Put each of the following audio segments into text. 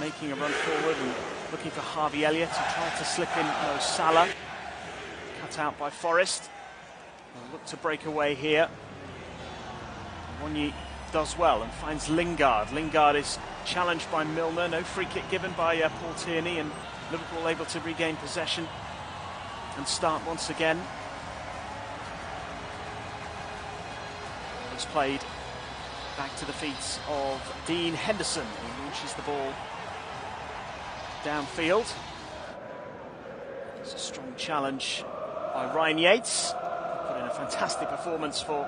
making a run forward and looking for Harvey Elliott, who tried to slip in Mo Salah. Cut out by Forest. They'll look to break away here. Wonyi does well and finds Lingard. Lingard is challenged by Milner. No free kick given by Paul Tierney, and Liverpool able to regain possession and start once again. It's played back to the feet of Dean Henderson, who launches the ball downfield. It's a strong challenge by Ryan Yates. Put in a fantastic performance for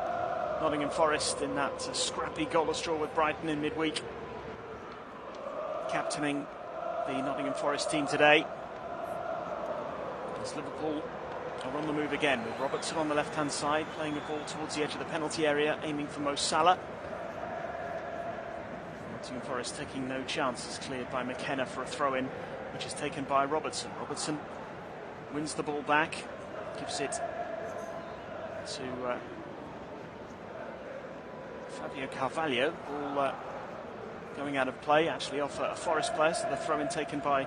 Nottingham Forest in that scrappy goalless draw with Brighton in midweek. Captaining the Nottingham Forest team today. As Liverpool are on the move again, with Robertson on the left-hand side, playing the ball towards the edge of the penalty area, aiming for Mo Salah. Nottingham Forest taking no chances, cleared by McKenna for a throw-in, which is taken by Robertson. Robertson wins the ball back, gives it to Fabio Carvalho. Ball going out of play, actually off a Forest player, so the throw-in taken by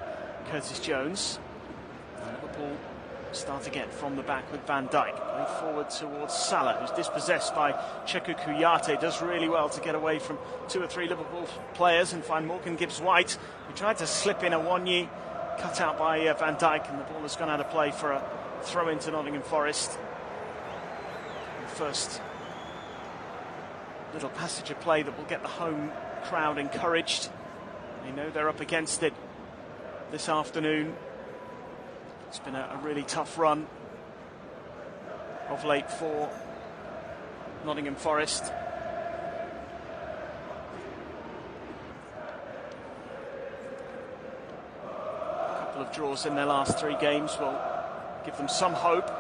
Curtis Jones. And Liverpool start again from the back with Van Dijk. Play forward towards Salah, who's dispossessed by Cheikhou Kouyaté. Does really well to get away from 2 or 3 Liverpool players and find Morgan Gibbs-White, who tried to slip in a Wonyi, cut out by Van Dijk, and the ball has gone out of play for a throw into Nottingham Forest. The first little passage of play that will get the home crowd encouraged. They know they're up against it this afternoon. It's been a really tough run of late for Nottingham Forest. A couple of draws in their last 3 games will give them some hope.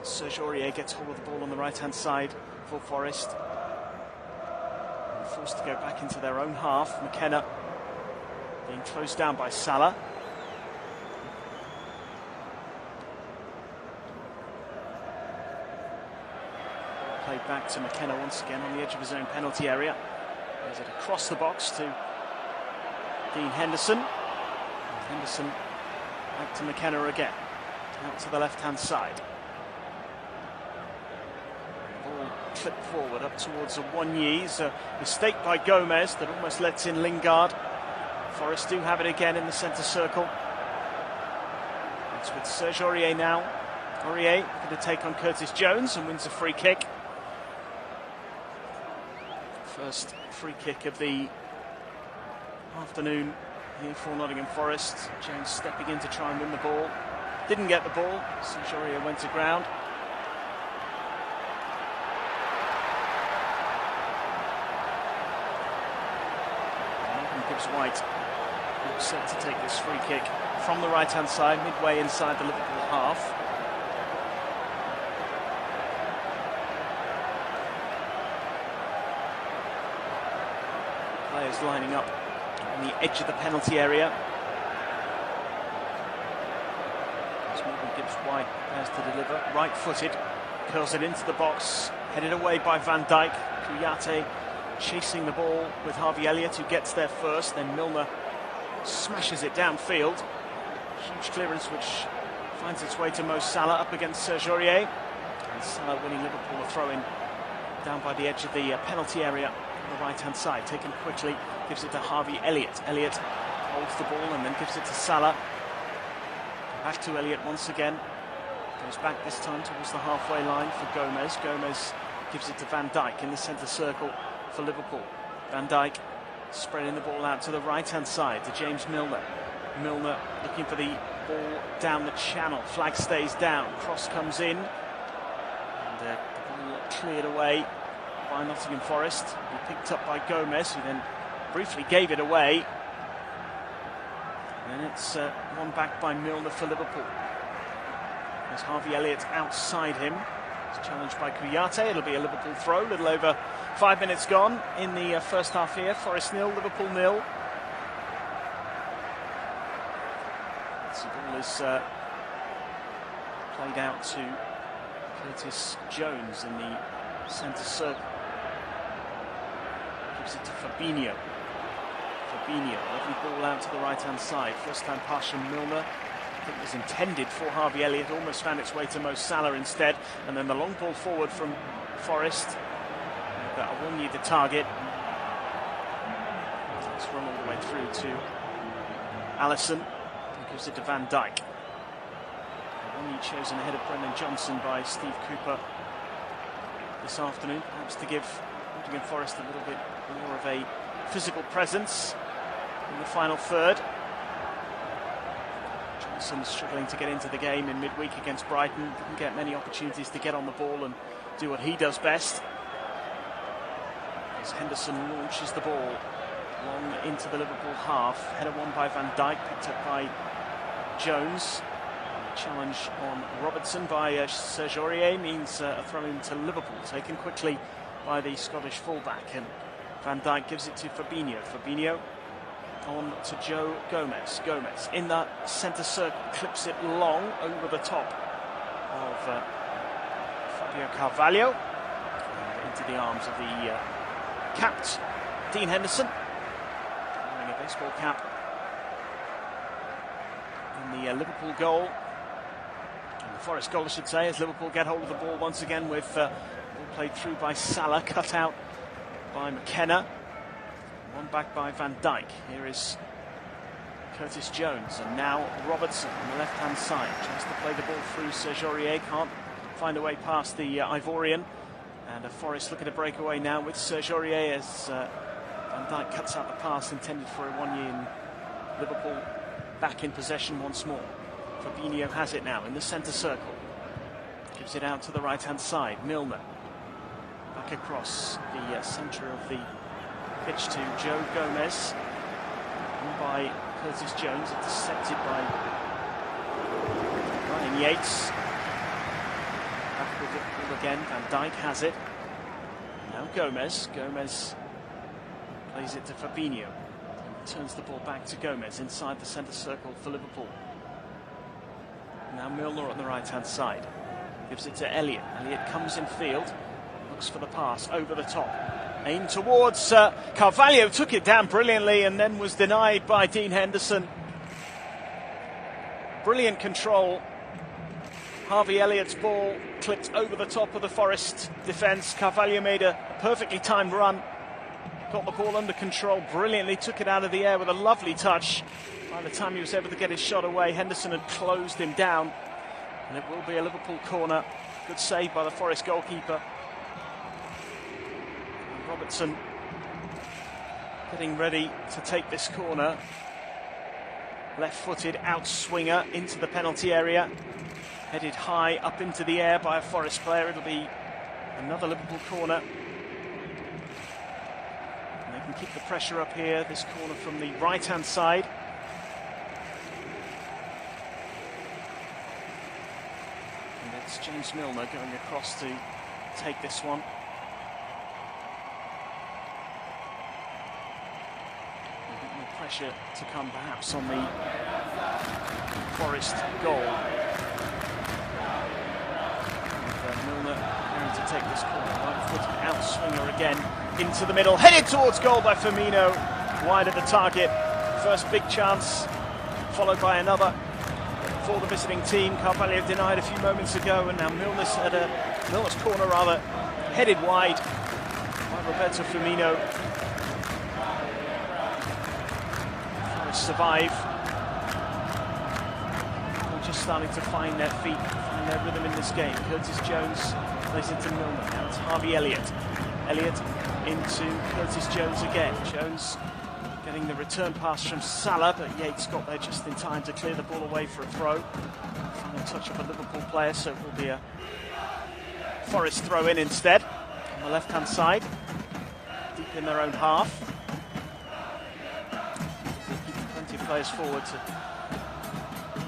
Serge Aurier gets hold of the ball on the right-hand side for Forest. And forced to go back into their own half. McKenna being closed down by Salah. Played back to McKenna once again on the edge of his own penalty area. There's it across the box to Dean Henderson. And Henderson back to McKenna again. Out to the left-hand side. Ball clipped forward up towards a Wonyi. It's a mistake by Gomez that almost lets in Lingard. Forest do have it again in the centre circle. It's with Serge Aurier now. Aurier looking to take on Curtis Jones and wins a free kick. First free kick of the afternoon here for Nottingham Forest. Jones stepping in to try and win the ball. Didn't get the ball. Serge Aurier went to ground. Morgan Gibbs-White looks set to take this free kick from the right-hand side, midway inside the Liverpool half. Players lining up on the edge of the penalty area. As Morgan Gibbs-White prepares to deliver, right-footed, curls it into the box, headed away by Van Dijk. Kouyaté chasing the ball with Harvey Elliott, who gets there first. Then Milner smashes it downfield. Huge clearance which finds its way to Mo Salah up against Serge Aurier. And Salah winning Liverpool a throw-in down by the edge of the penalty area. On the right-hand side, taken quickly, gives it to Harvey Elliott. Elliott holds the ball and then gives it to Salah. Back to Elliott once again. Goes back this time towards the halfway line for Gomez. Gomez gives it to Van Dijk in the centre circle for Liverpool. Van Dijk spreading the ball out to the right-hand side to James Milner. Milner looking for the ball down the channel. Flag stays down. Cross comes in. And the ball cleared away by Nottingham Forest. He picked up by Gomez, who then briefly gave it away. And then it's won back by Milner for Liverpool. There's Harvey Elliott outside him. It's challenged by Kouyaté. It'll be a Liverpool throw. A little over 5 minutes gone in the first half here. Forest 0, Liverpool 0. The ball is played out to Curtis Jones in the centre circle. Gives it to Fabinho. Fabinho, lovely ball out to the right-hand side. First time pass from Milner. I think it was intended for Harvey Elliott, almost found its way to Mo Salah instead. And then the long ball forward from Forest. Awoniyi the target. It's run all the way through to Alisson. He gives it to Van Dijk. Awoniyi chosen ahead of Brendan Johnson by Steve Cooper this afternoon, perhaps to give Nottingham Forest a little bit more of a physical presence in the final third. Johnson struggling to get into the game in midweek against Brighton, didn't get many opportunities to get on the ball and do what he does best. As Henderson launches the ball long into the Liverpool half, header won by Van Dijk, picked up by Jones. Challenge on Robertson by Serge Aurier means a throw-in to Liverpool, taken quickly by the Scottish fullback, and Van Dijk gives it to Fabinho. Fabinho on to Joe Gomez. Gomez in that centre circle, clips it long over the top of Fabio Carvalho, and into the arms of the capped Dean Henderson, wearing a baseball cap in the Liverpool goal. The Forest goal, I should say, as Liverpool get hold of the ball once again with ball played through by Salah, cut out by McKenna, one back by Van Dijk. Here is Curtis Jones, and now Robertson on the left-hand side tries to play the ball through. Serge Aurier can't find a way past the Ivorian, and a Forest looking to break away now with Serge Aurier as Van Dijk cuts out the pass intended for Awoniyi, and Liverpool back in possession once more. Fabinho has it now in the centre circle. Gives it out to the right-hand side. Milner back across the centre of the pitch to Joe Gomez. And by Curtis Jones, intercepted by Ryan Yates. Back with it again. Van Dijk has it. Now Gomez. Gomez plays it to Fabinho. Turns the ball back to Gomez inside the centre circle for Liverpool. Now Milner on the right-hand side. Gives it to Elliott. Elliott comes in field. Looks for the pass over the top. Aimed towards Carvalho. Took it down brilliantly and then was denied by Dean Henderson. Brilliant control. Harvey Elliott's ball clipped over the top of the Forest defence. Carvalho made a perfectly timed run. Got the ball under control brilliantly. Took it out of the air with a lovely touch. By the time he was able to get his shot away, Henderson had closed him down. And it will be a Liverpool corner. Good save by the Forest goalkeeper. And Robertson getting ready to take this corner. Left-footed out-swinger into the penalty area. Headed high up into the air by a Forest player. It'll be another Liverpool corner. And they can keep the pressure up here. This corner from the right-hand side. It's James Milner going across to take this one. A bit more pressure to come perhaps on the Forest goal. And Milner going to take this corner. Right-footed out-swinger again into the middle. Headed towards goal by Firmino. Wide of the target. First big chance, followed by another for the visiting team. Carvalho denied a few moments ago, and now Milner's corner headed wide by Roberto Firmino. Forest survive. They're just starting to find their feet, find their rhythm in this game. Curtis Jones plays into Milner. Now it's Harvey Elliott. Elliott into Curtis Jones again. Jones getting the return pass from Salah, but Yates got there just in time to clear the ball away for a throw. Final touch of a Liverpool player, so it will be a Forest throw in instead. On the left-hand side, deep in their own half. Keeping plenty of players forward to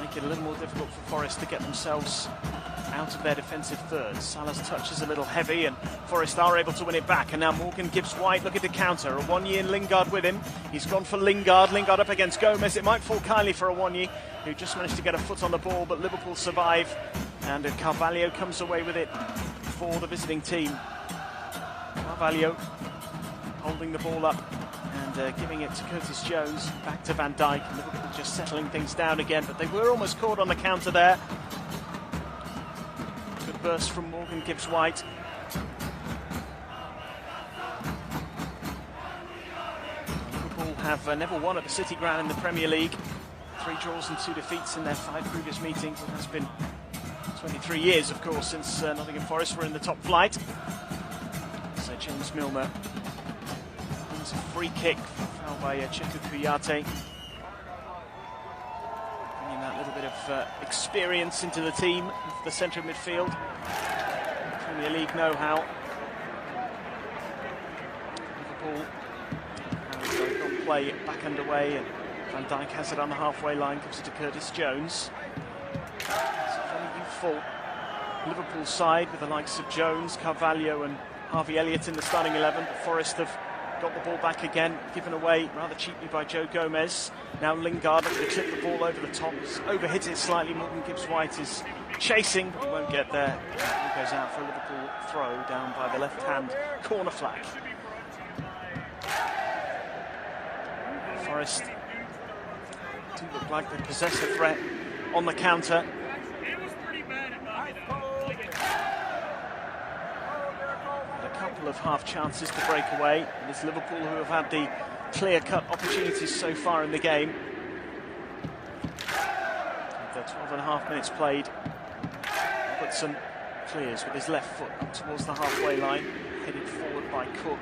make it a little more difficult for Forest to get themselves out of their defensive third. Salah's touch is a little heavy and Forest are able to win it back, and now Morgan Gibbs-White looking to counter. Awoniyi and Lingard with him. He's gone for Lingard. Lingard up against Gomez. It might fall kindly for Awoniyi, who just managed to get a foot on the ball, but Liverpool survive, and Carvalho comes away with it for the visiting team. Carvalho holding the ball up and giving it to Curtis Jones, back to Van Dijk, and Liverpool just settling things down again, but they were almost caught on the counter there. Good burst from Morgan Gibbs-White. Liverpool have never won at the City Ground in the Premier League. 3 draws and 2 defeats in their 5 previous meetings. It has been 23 years, of course, since Nottingham Forest were in the top flight. So James Milner wins a free kick, foul by Cheikhou Kouyaté. Bringing that little bit of experience into the team, into the centre of midfield. Premier League know-how. Liverpool have got play back underway, and Van Dijk has it on the halfway line, gives it to Curtis Jones. It's a very youthful Liverpool side with the likes of Jones, Carvalho and Harvey Elliott in the starting 11. But Forest have got the ball back again, given away rather cheaply by Joe Gomez. Now Lingard looking to clip the ball over the top. He's overhit it slightly. Morgan Gibbs-White is chasing, but he won't get there. The ball goes out for a Liverpool throw down by the left-hand corner flag. Forest do look like they possess a threat on the counter. A couple of half chances to break away, and it's Liverpool who have had the clear-cut opportunities so far in the game. With 12.5 minutes played, Robertson clears with his left foot up towards the halfway line, headed forward by Cook,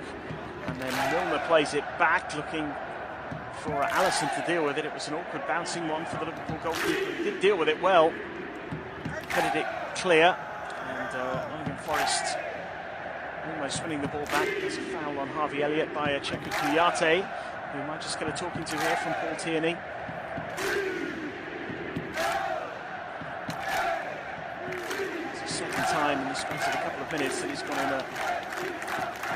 and then Milner plays it back, looking for Allison to deal with it. It was an awkward bouncing one for the Liverpool goalkeeper. He did deal with it well, headed it clear, and Nottingham Forest almost winning the ball back. There's a foul on Harvey Elliott by Cheikhou Kouyaté, who we might just get a talking to here from Paul Tierney. It's the second time in the space of a couple of minutes that he's gone in a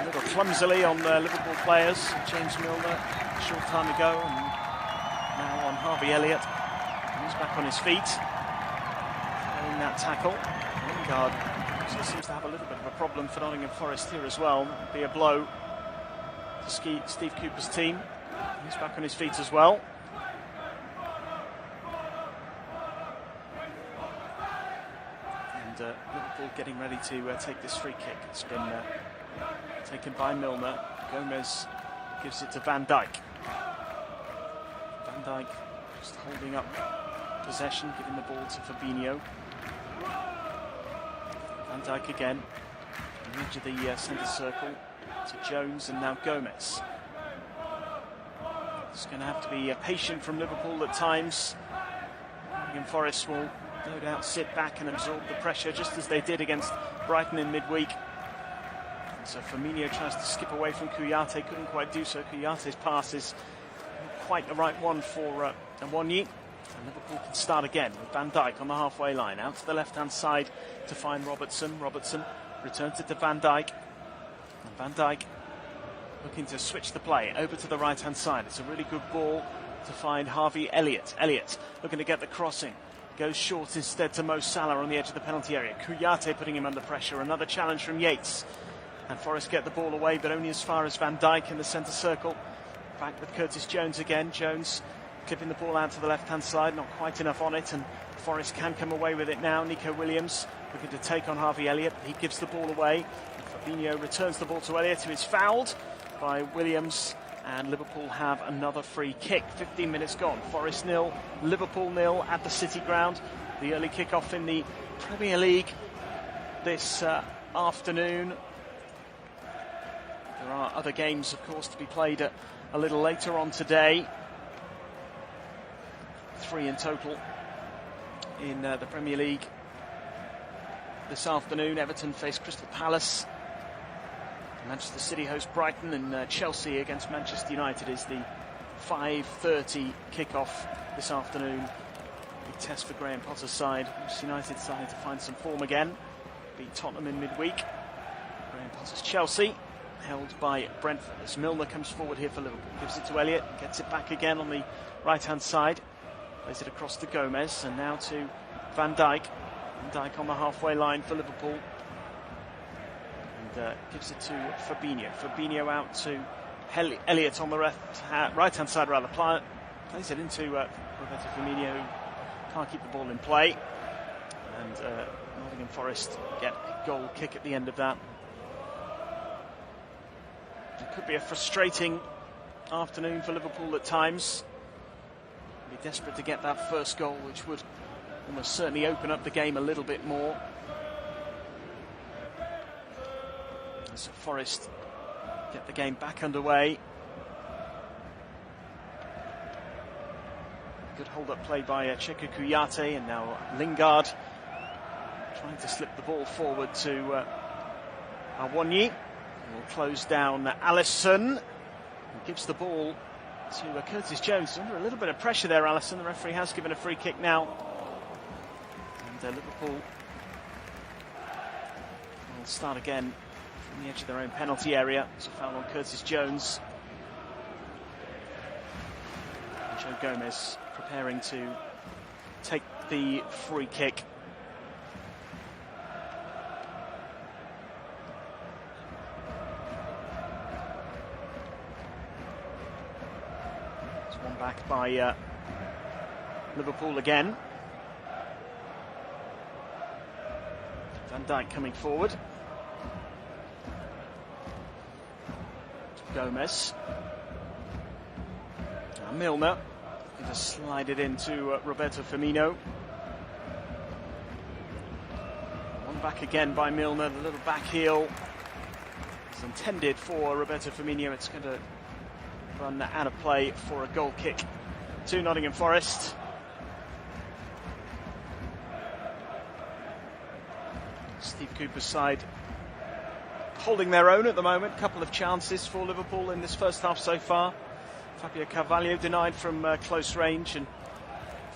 little clumsily on Liverpool players. James Milner a short time ago, and now on Harvey Elliott. He's back on his feet, following that tackle. Lingard also seems to have a little bit of a problem for Nottingham Forest here as well. It'd be a blow to Steve Cooper's team. He's back on his feet as well. And Liverpool getting ready to take this free kick. It's been taken by Milner. Gomez gives it to Van Dijk. Van Dijk just holding up possession, giving the ball to Fabinho. Van Dijk again, on the edge of the centre circle to Jones, and now Gomez. It's going to have to be patient from Liverpool at times. Nottingham Forest will no doubt sit back and absorb the pressure, just as they did against Brighton in midweek. And so Firmino tries to skip away from Kouyaté, couldn't quite do so. Kouyaté's pass is not quite the right one for Awoniyi. And Liverpool can start again with Van Dijk on the halfway line, out to the left-hand side to find Robertson. Robertson returns it to Van Dijk. And Van Dijk looking to switch the play over to the right-hand side. It's a really good ball to find Harvey Elliott. Elliott looking to get the crossing. Goes short instead to Mo Salah on the edge of the penalty area. Kouyaté putting him under pressure. Another challenge from Yates. And Forest get the ball away, but only as far as Van Dijk in the centre circle. Back with Curtis Jones again. Jones clipping the ball out to the left-hand side, not quite enough on it, and Forest can come away with it now. Nico Williams looking to take on Harvey Elliott. He gives the ball away. Fabinho returns the ball to Elliott, who is fouled by Williams, and Liverpool have another free kick. 15 minutes gone. Forest 0, Liverpool 0 at the City Ground. The early kick-off in the Premier League this afternoon. There are other games, of course, to be played a little later on today. 3 in total in the Premier League this afternoon. Everton face Crystal Palace. Manchester City host Brighton, and Chelsea against Manchester United is the 5:30 kick-off this afternoon. Big test for Graham Potter's side. Manchester United starting to find some form again. Beat Tottenham in midweek. Graham Potter's Chelsea held by Brentford. As Milner comes forward here for Liverpool, gives it to Elliott, gets it back again on the right-hand side. Plays it across to Gomez, and now to Van Dijk. Van Dijk on the halfway line for Liverpool. And gives it to Fabinho. Fabinho out to Elliott on the right-hand side, rather. Plays it into Roberto Firmino, who can't keep the ball in play. And Nottingham Forest get a goal kick at the end of that. It could be a frustrating afternoon for Liverpool at times. Be desperate to get that first goal, which would almost certainly open up the game a little bit more. So Forest get the game back underway. Good hold-up play by Cheku Kouyaté, and now Lingard trying to slip the ball forward to Awoniyi. Will close down Alisson, who gives the ball to Curtis Jones. Under a little bit of pressure there, Alisson. The referee has given a free kick now. And Liverpool will start again from the edge of their own penalty area. It's a foul on Curtis Jones. And Joe Gomez preparing to take the free kick. It's one back by Liverpool again. Van Dijk coming forward. Gomez. Now Milner. Just slide it into Roberto Firmino. One back again by Milner. The little back heel is intended for Roberto Firmino. It's going to run out of play for a goal kick to Nottingham Forest. Steve Cooper's side holding their own at the moment. Couple of chances for Liverpool in this first half so far. Fabio Carvalho denied from close range, and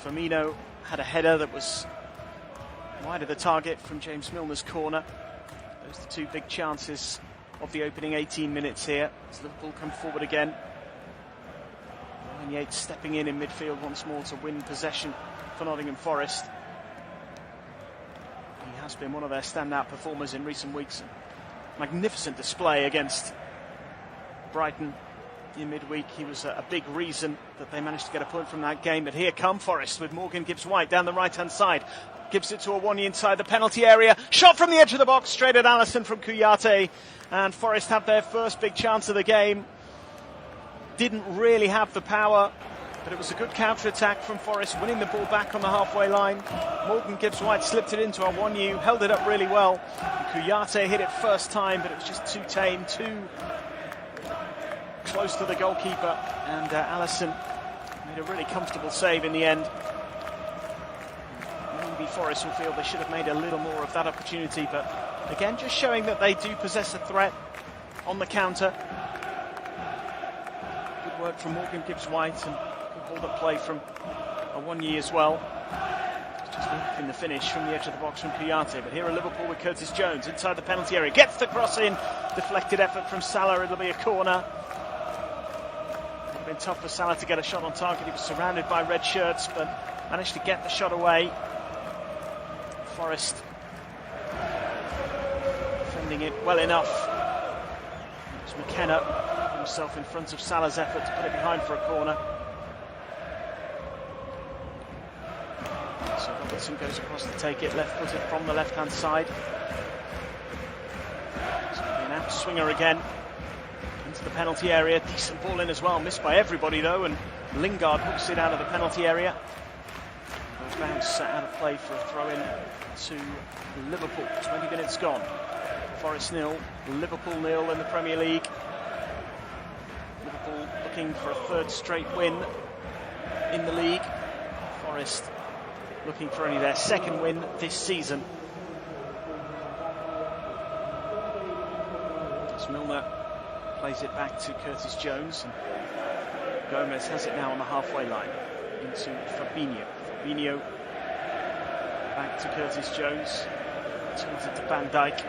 Firmino had a header that was wide of the target from James Milner's corner. Those are the two big chances of the opening 18 minutes here as Liverpool come forward again. Ryan Yates stepping in midfield once more to win possession for Nottingham Forest. He has been one of their standout performers in recent weeks. Magnificent display against Brighton in midweek. He was a big reason that they managed to get a point from that game. But here come Forest with Morgan Gibbs-White down the right-hand side. Gives it to Awoniyi inside the penalty area. Shot from the edge of the box, straight at Alisson from Kouyaté. And Forest have their first big chance of the game. Didn't really have the power, but it was a good counter-attack from Forest, winning the ball back on the halfway line. Morgan Gibbs-White slipped it into Awoniyi, who held it up really well. And Kouyaté hit it first time, but it was just too tame, too close to the goalkeeper. And Alisson made a really comfortable save in the end. Maybe Forest will feel they should have made a little more of that opportunity, but again, just showing that they do possess a threat on the counter. Good work from Morgan Gibbs-White, and hold-up play from Awoniyi as well. Just in the finish from the edge of the box from Kouyaté. But here are Liverpool with Curtis Jones inside the penalty area. Gets the cross in. Deflected effort from Salah. It'll be a corner. It would have been tough for Salah to get a shot on target. He was surrounded by red shirts, but managed to get the shot away. Forest defending it well enough. It was McKenna put himself in front of Salah's effort to put it behind for a corner. So Robertson goes across to take it, left-footed from the left-hand side. It's going to be an out swinger again into the penalty area. Decent ball in as well, missed by everybody though, and Lingard hooks it out of the penalty area. Goes bounce out of play for a throw-in to Liverpool. 20 minutes gone. Forest 0, Liverpool 0 in the Premier League. Liverpool looking for a third straight win in the league. Forest looking for only their second win this season. As Milner plays it back to Curtis Jones, and Gomez has it now on the halfway line into Fabinho. Fabinho back to Curtis Jones, turns it to Van Dijk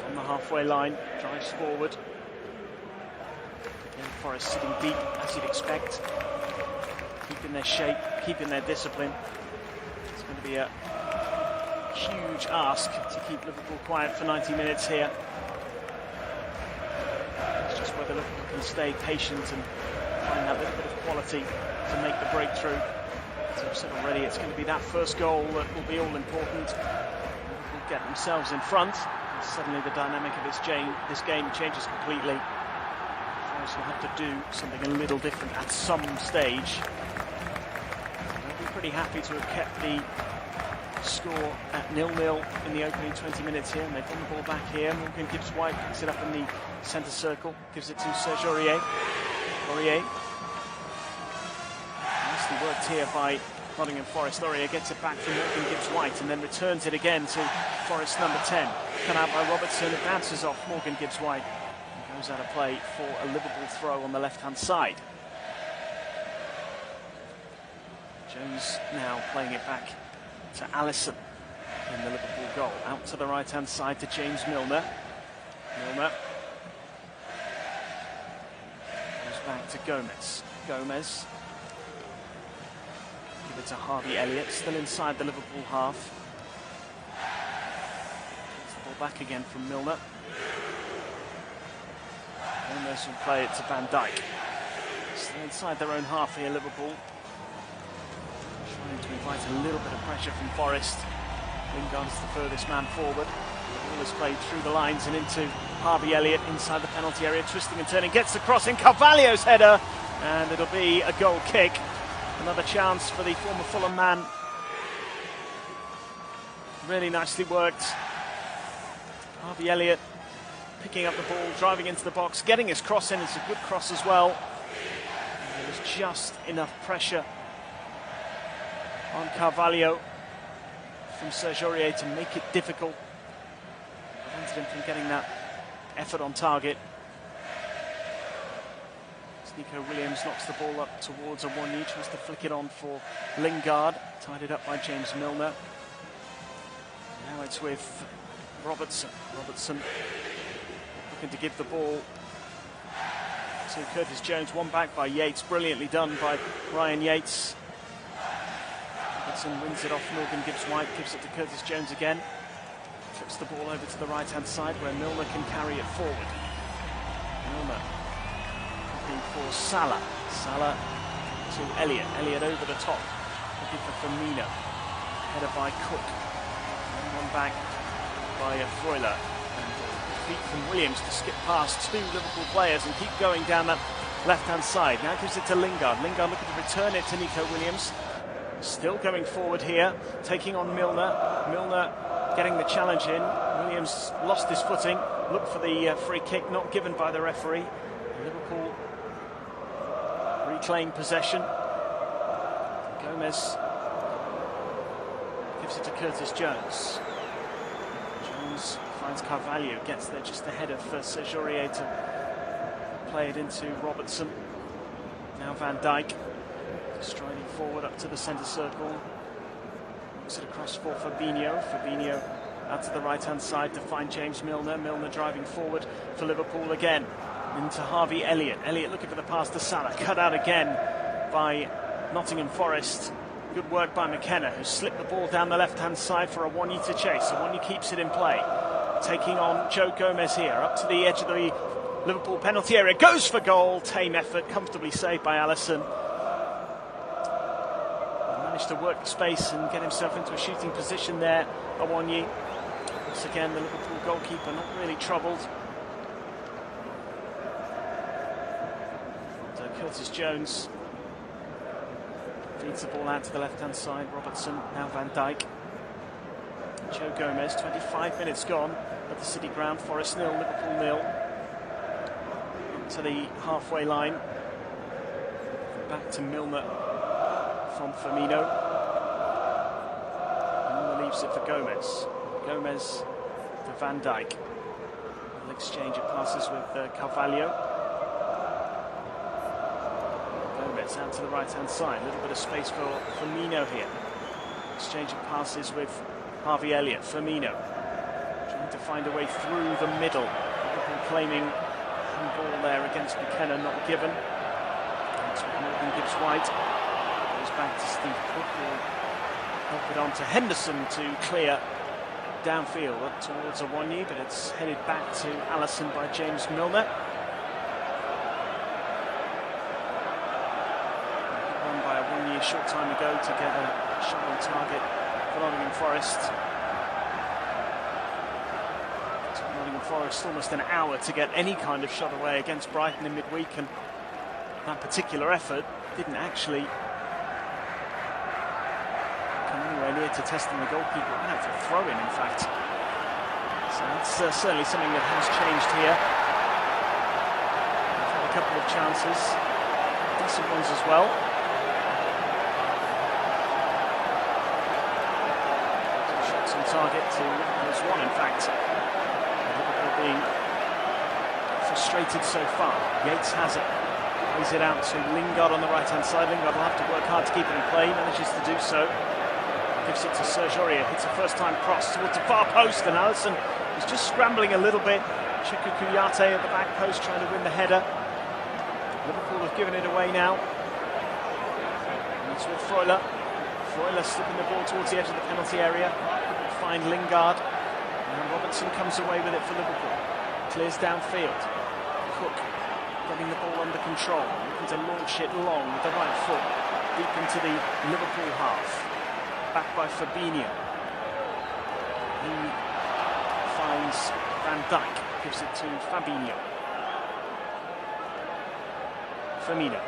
on the halfway line, drives forward. Again, Forest sitting deep as you'd expect, keeping their shape, keeping their discipline. It's going to be a huge ask to keep Liverpool quiet for 90 minutes here. It's just whether Liverpool can stay patient and find that little bit of quality to make the breakthrough. As I've said already, it's going to be that first goal that will be all important. Liverpool get themselves in front, and suddenly the dynamic of this game changes completely. Forest will have to do something a little different at some stage. They'll be pretty happy to have kept the score at 0-0 in the opening 20 minutes here, and they've won the ball back here. Morgan Gibbs-White picks it up in the centre circle, gives it to Serge Aurier. Nicely worked here by Nottingham Forest. Aurier gets it back from Morgan Gibbs-White and then returns it again to Forest number 10. Cut out by Robertson, it bounces off Morgan Gibbs-White and goes out of play for a Liverpool throw on the left-hand side. Jones now playing it back to Alisson in the Liverpool goal. Out to the right-hand side to James Milner. Milner goes back to Gomez. Gomez. Give it to Harvey Elliott, still inside the Liverpool half. Gets the ball back again from Milner. Gomez will play it to Van Dijk. Still inside their own half here, Liverpool. Trying to invite a little bit of pressure from Forest. Lingard is the furthest man forward. The ball is played through the lines and into Harvey Elliott inside the penalty area, twisting and turning, gets the cross in, Carvalho's header, and it'll be a goal kick. Another chance for the former Fulham man. Really nicely worked. Harvey Elliott picking up the ball, driving into the box, getting his cross in. It's a good cross as well. And there was just enough pressure on Carvalho from Serge Aurier to make it difficult. Prevented him from getting that effort on target. Nico Williams knocks the ball up towards Awoniyi, tries to flick it on for Lingard, tied it up by James Milner. Now it's with Robertson. Robertson looking to give the ball to Curtis Jones, one back by Yates, brilliantly done by Ryan Yates. Robertson wins it off Morgan Gibbs-White, gives it to Curtis Jones again. Flips the ball over to the right-hand side where Milner can carry it forward. Milner for Salah. Salah to Elliott. Elliott over the top, looking for Firmino. Header by Cook. And one back by Freuler. And feet from Williams to skip past two Liverpool players and keep going down that left-hand side. Now gives it to Lingard. Lingard looking to return it to Nico Williams. Still going forward here, taking on Milner. Milner getting the challenge in. Williams lost his footing. Looked for the free kick, not given by the referee. Liverpool reclaim possession. Gomez gives it to Curtis Jones. Jones finds Carvalho, gets there just ahead of Serge Aurier to play it into Robertson. Now Van Dijk striding forward up to the centre circle. Looks it across for Fabinho. Fabinho out to the right-hand side to find James Milner. Milner driving forward for Liverpool again. Into Harvey Elliott. Elliott looking for the pass to Salah. Cut out again by Nottingham Forest. Good work by McKenna, who slipped the ball down the left-hand side for Awoniyi to chase. Awoniyi keeps it in play. Taking on Joe Gomez here. Up to the edge of the Liverpool penalty area. Goes for goal. Tame effort. Comfortably saved by Alisson. Managed to work the space and get himself into a shooting position there. Awoniyi. Once again, the Liverpool goalkeeper not really troubled. Curtis Jones feeds the ball out to the left-hand side. Robertson, now Van Dijk. Joe Gomez, 25 minutes gone at the City Ground. Forest 0, Liverpool 0. Up to the halfway line. Back to Milner from Firmino. Milner leaves it for Gomez. Gomez to Van Dijk. An exchange of passes with Carvalho. Out to the right-hand side, a little bit of space for Firmino here. Exchange of passes with Harvey Elliott. Firmino trying to find a way through the middle. Liverpool claiming handball there against McKenna, not given. That's what Morgan Gibbs-White goes back to Steve Cook, who will help it on to Henderson to clear downfield up towards Awoniyi, but it's headed back to Alisson by James Milner. only a short time ago to get a shot on target for Nottingham Forest. It took Nottingham Forest almost an hour to get any kind of shot away against Brighton in midweek, and that particular effort didn't actually come anywhere near to testing the goalkeeper. It went out for a throw-in, in fact. So that's certainly something that has changed here. We've had a couple of chances, decent ones as well. Two shots on target to Liverpool's one, in fact. Liverpool being frustrated so far. Yates has it. Plays it out to Lingard on the right-hand side. Lingard will have to work hard to keep it in play. Manages to do so. Gives it to Serge Aurier. Hits a first-time cross towards the far post, and Alisson is just scrambling a little bit. Cheikhou Kouyaté at the back post trying to win the header. Liverpool have given it away now. And it's with Freuler. Freuler slipping the ball towards the edge of the penalty area. Find Lingard. And Robertson comes away with it for Liverpool. Clears downfield. Cook getting the ball under control, looking to launch it long with the right foot, deep into the Liverpool half. Back by Fabinho. He finds Van Dijk, gives it to Fabinho. Firmino,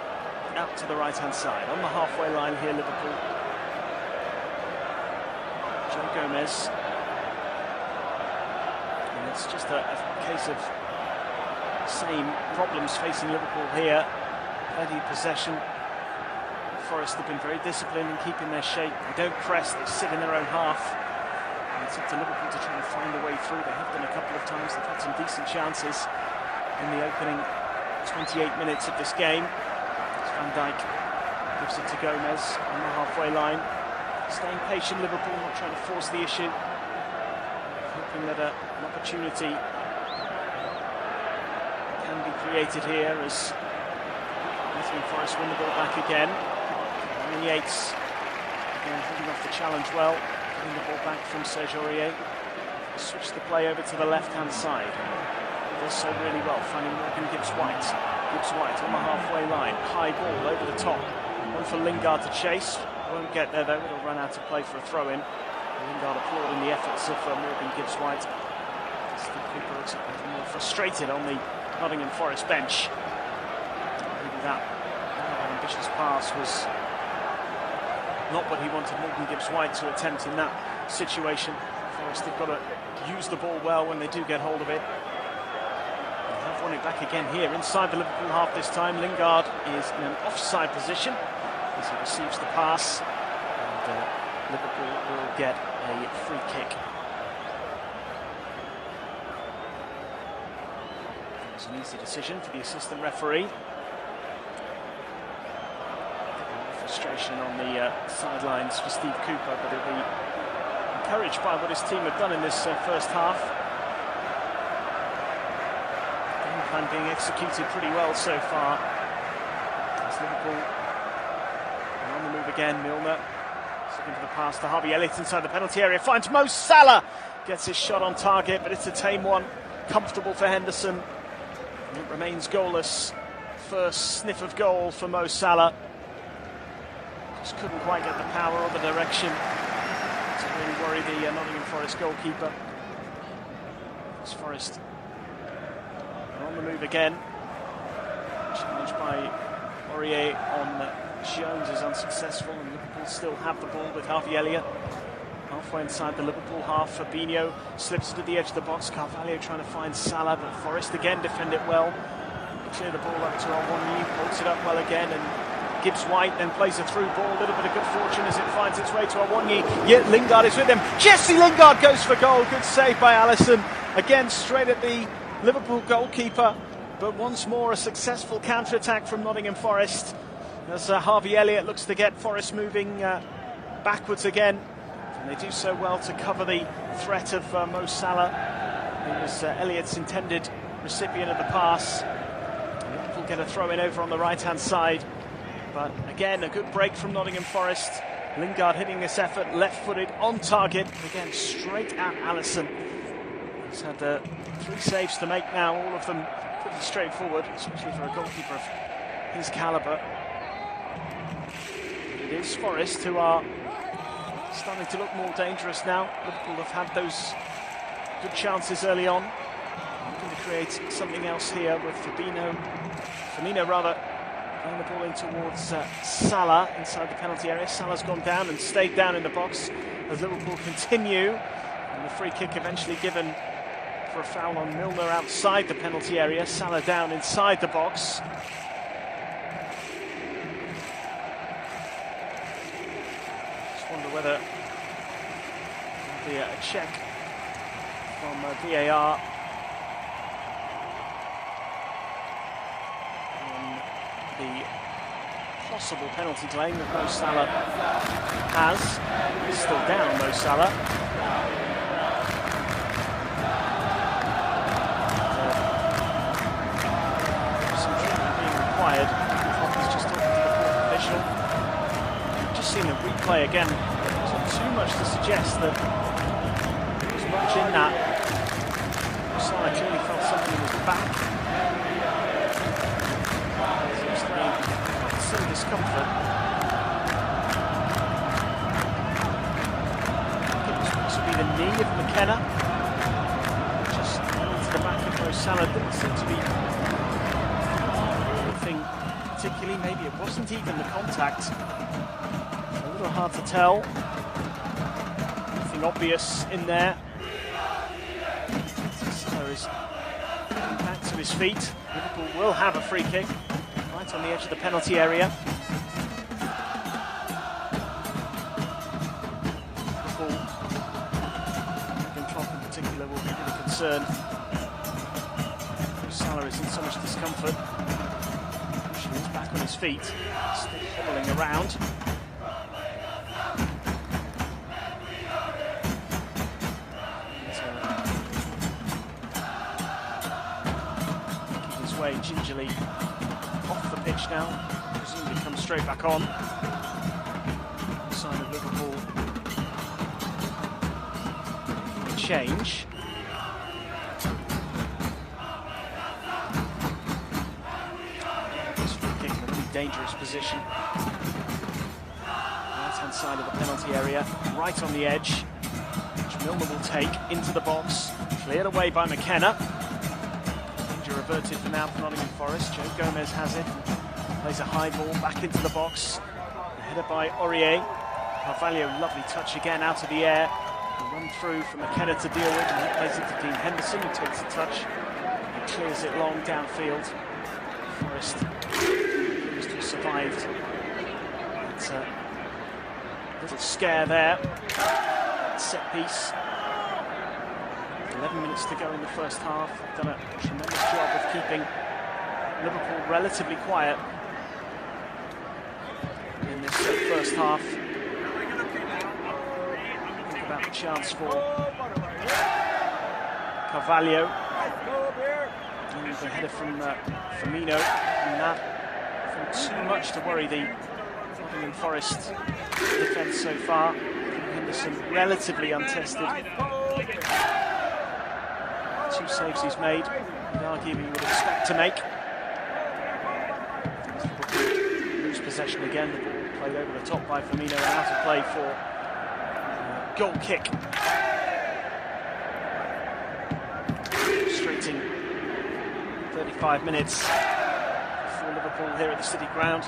out to the right-hand side, on the halfway line here, Liverpool. Joe Gomez. And it's just a case of same problems facing Liverpool here. Plenty of possession. Forest have been very disciplined in keeping their shape. They don't press, they sit in their own half. And it's up to Liverpool to try and find a way through. They have done a couple of times. They've had some decent chances in the opening 28 minutes of this game. It's Van Dijk gives it to Gomez on the halfway line. Staying patient, Liverpool, not trying to force the issue. Hoping that an opportunity can be created here as Nottingham Forest win the ball back again. And Yates again holding off the challenge well, getting the ball back from Serge Aurier. Switch the play over to the left-hand side. Does so really well, finding Morgan Gibbs-White. Gibbs-White on the halfway line, high ball over the top. One for Lingard to chase. Won't get there though, it'll run out of play for a throw-in. Lingard applauding the efforts of Morgan Gibbs-White. Steve Cooper looks a little more frustrated on the Nottingham Forest bench. Maybe that ambitious pass was not what he wanted Morgan Gibbs-White to attempt in that situation. Forest have got to use the ball well when they do get hold of it. They have won it back again here inside the Liverpool half this time. Lingard is in an offside position as he receives the pass, and Liverpool will get a free kick. It's an easy decision for the assistant referee. Frustration on the sidelines for Steve Cooper, but he'll be encouraged by what his team have done in this first half. Game plan being executed pretty well so far. As Liverpool are on the move again. Milner looking for the pass to Harvey Elliott inside the penalty area. Finds Mo Salah. Gets his shot on target, but it's a tame one. Comfortable for Henderson. And it remains goalless. First sniff of goal for Mo Salah. Just couldn't quite get the power or the direction to really worry the Nottingham Forest goalkeeper. As Forest are on the move again. Challenge by Aurier on Jones is unsuccessful, and Liverpool still have the ball with Harvey Elliott. Halfway inside the Liverpool half, Fabinho slips to the edge of the box. Carvalho trying to find Salah, but Forest again defend it well. Clear the ball up to Awoniyi, holds it up well again, and Gibbs-White then plays a through ball. A little bit of good fortune as it finds its way to Awoniyi. Yet Lingard is with him. Jesse Lingard goes for goal. Good save by Alisson. Again, straight at the Liverpool goalkeeper. But once more, a successful counter-attack from Nottingham Forest. As Harvey Elliott looks to get Forest moving backwards again. And they do so well to cover the threat of Mo Salah, who was Elliott's intended recipient of the pass. Liverpool get a throw-in over on the right-hand side. But again, a good break from Nottingham Forest. Lingard hitting this effort, left-footed, on target. Again, straight at Alisson. He's had 3 saves to make now, all of them pretty straightforward, especially for a goalkeeper of his calibre. It is Forest, who are starting to look more dangerous now. Liverpool have had those good chances early on. Looking to create something else here with Firmino playing the ball in towards Salah inside the penalty area. Salah's gone down and stayed down in the box as Liverpool continue. And the free kick eventually given for a foul on Milner outside the penalty area. Salah down inside the box. Just wonder whether there'll be a check from VAR on the possible penalty claim that Mo Salah has. He's still down, Mo Salah. Some treatment being required. He's just talking to the fourth official. I've just seen the replay again. There's not too much to suggest that there's much in that. Mo Salah clearly felt something in his back. Seems to be some discomfort. This would be the knee of McKenna. Just into the back of Mo Salah. Didn't seem to be anything particularly. Maybe it wasn't even the contact. It's a little hard to tell. Nothing obvious in there. Salah is back to his feet. Liverpool will have a free kick right on the edge of the penalty area. Liverpool, Klopp in particular, will be really concerned. Salah is in so much discomfort. He's back on his feet, still hobbling around. Making his way gingerly off the pitch now, presumably comes straight back on. Sign of Liverpool making a change. This free kick in a really dangerous position. Right hand side of the penalty area, right on the edge, which Milner will take into the box, cleared away by McKenna. Reverted for now for Nottingham Forest. Joe Gomez has it. Plays a high ball back into the box. A header by Aurier. Carvalho, lovely touch again out of the air. A run through for McKenna to deal with, and he plays it to Dean Henderson, who takes the touch and clears it long downfield. Forest seems to have survived. It's a little scare there. Set piece. 11 minutes to go in the first half. They've done a tremendous job of keeping Liverpool relatively quiet in this first half. Think about the chance for Carvalho. And the header from Firmino. And that wasn't too much to worry the Nottingham Forest defence so far. Henderson relatively untested. 2 saves he's made, and arguably you would expect to make. Lose possession again, the ball played over the top by Firmino and out of play for goal kick. Frustrating 35 minutes for Liverpool here at the City Ground.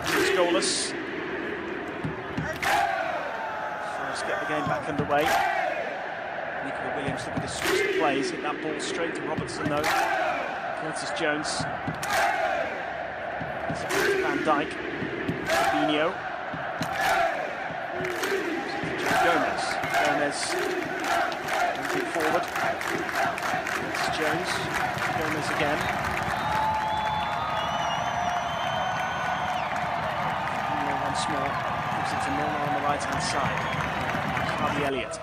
He's goalless. Let's get the game back underway. Nico Williams looking to switch the plays, hit that ball straight to Robertson though. Curtis Jones. Van Dijk. Fabinho. Gomez. Gomez moving forward. Curtis Jones. Gomez again. Fabinho once more. Gives it to Milner on the right hand side. Harvey Elliott.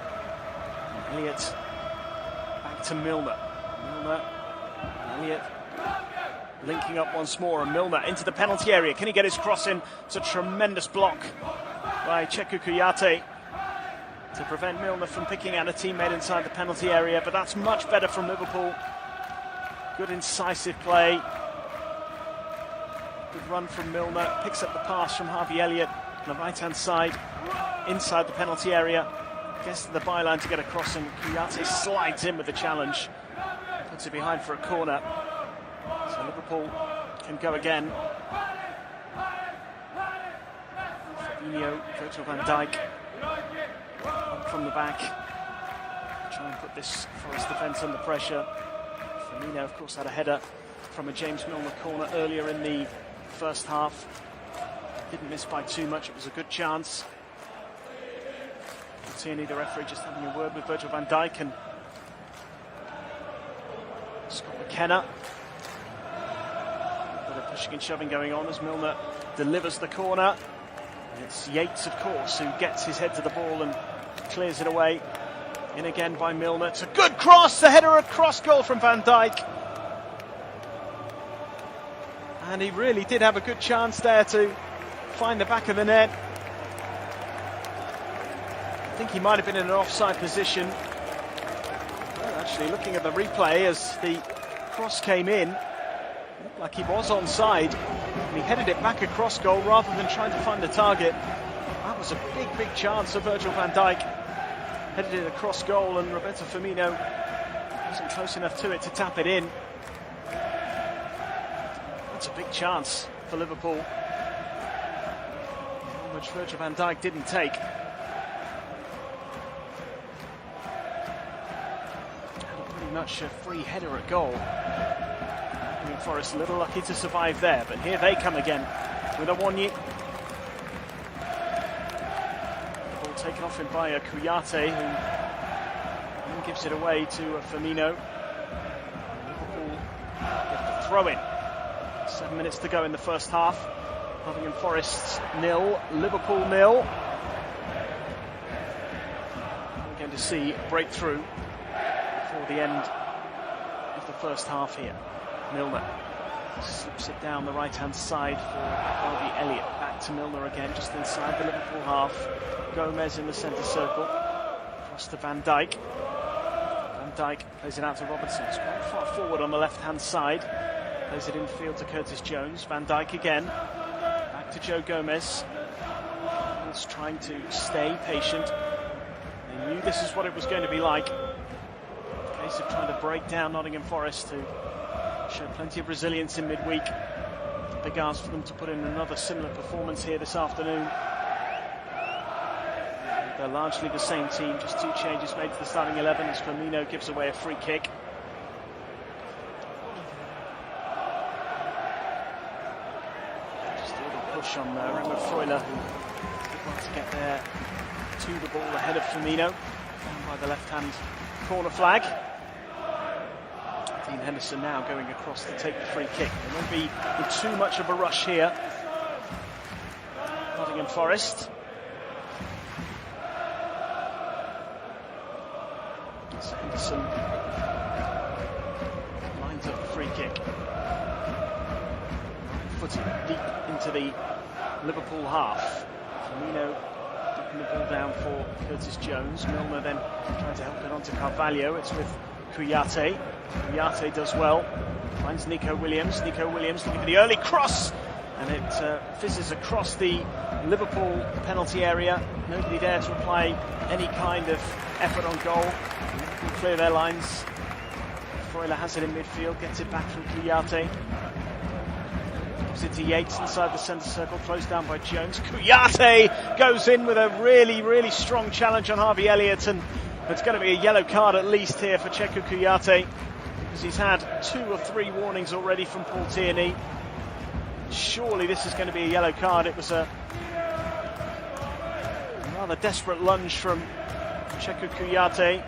Elliott back to Milner. Milner, Elliott linking up once more, and Milner into the penalty area. Can he get his cross in? It's a tremendous block by Cheikhou Kouyaté to prevent Milner from picking out a teammate inside the penalty area, but that's much better from Liverpool. Good incisive play. Good run from Milner, picks up the pass from Harvey Elliott on the right-hand side, inside the penalty area, gets to the byline to get across, and Kouyaté slides in with the challenge, puts it behind for a corner. So Liverpool can go again. Fabinho, Virgil van Dijk, up from the back, try and put this Forest defence under pressure. Firmino, of course, had a header from a James Milner corner earlier in the first half. Didn't miss by too much, it was a good chance. Tierney, the referee, just having a word with Virgil van Dijk and Scott McKenna. A bit of pushing and shoving going on as Milner delivers the corner. And it's Yates, of course, who gets his head to the ball and clears it away. In again by Milner. It's a good cross, the header, a cross goal from Van Dijk. And he really did have a good chance there to find the back of the net. I think he might have been in an offside position. Well, actually, looking at the replay as the cross came in, looked like he was onside. And he headed it back across goal rather than trying to find the target. That was a big chance of Virgil van Dijk. Headed it across goal, and Roberto Firmino wasn't close enough to it to tap it in. That's a big chance for Liverpool, which Virgil van Dijk didn't take. Pretty much a free header at goal. Forest a little lucky to survive there, but here they come again with Awoniyi. Ball taken off him by Kouyaté, who then gives it away to Firmino. Liverpool get the throw in. 7 minutes to go in the first half. Nottingham Forest 0, Liverpool 0. We're going to see a breakthrough before the end of the first half here. Milner slips it down the right-hand side for Harvey Elliott. Back to Milner again, just inside the Liverpool half. Gomez in the centre circle. Across to Van Dijk. Van Dijk plays it out to Robertson. It's quite far forward on the left-hand side. Plays it infield to Curtis Jones. Van Dijk again. Back to Joe Gomez. He's trying to stay patient. They knew this is what it was going to be like. A case of trying to break down Nottingham Forest, who showed plenty of resilience in midweek. Big ask for them to put in another similar performance here this afternoon. They're largely the same team, just 2 changes made to the starting 11 as Firmino gives away a free kick. Just a little push on Remo Freuler, who did want to get there to the ball ahead of Firmino, down by the left-hand corner flag. Dean Henderson now going across to take the free kick. There won't be in too much of a rush here. Nottingham Forest. So Henderson lines up the free kick. Footed deep into the Liverpool half. Firmino knocking the ball down for Curtis Jones. Milner then trying to help it onto Carvalho. It's with Kouyaté. Kouyaté does well. Finds Nico Williams. Nico Williams looking for the early cross, and it fizzes across the Liverpool penalty area. Nobody there to apply any kind of effort on goal. Liverpool clear their lines. Freuler has it in midfield, gets it back from Kouyaté. Gives it to Yates inside the centre circle, closed down by Jones. Kouyaté goes in with a really strong challenge on Harvey Elliott, and it's going to be a yellow card at least here for Cheikhou Kouyaté, because he's had 2 or 3 warnings already from Paul Tierney. Surely this is going to be a yellow card. It was a rather desperate lunge from Cheikhou Kouyaté.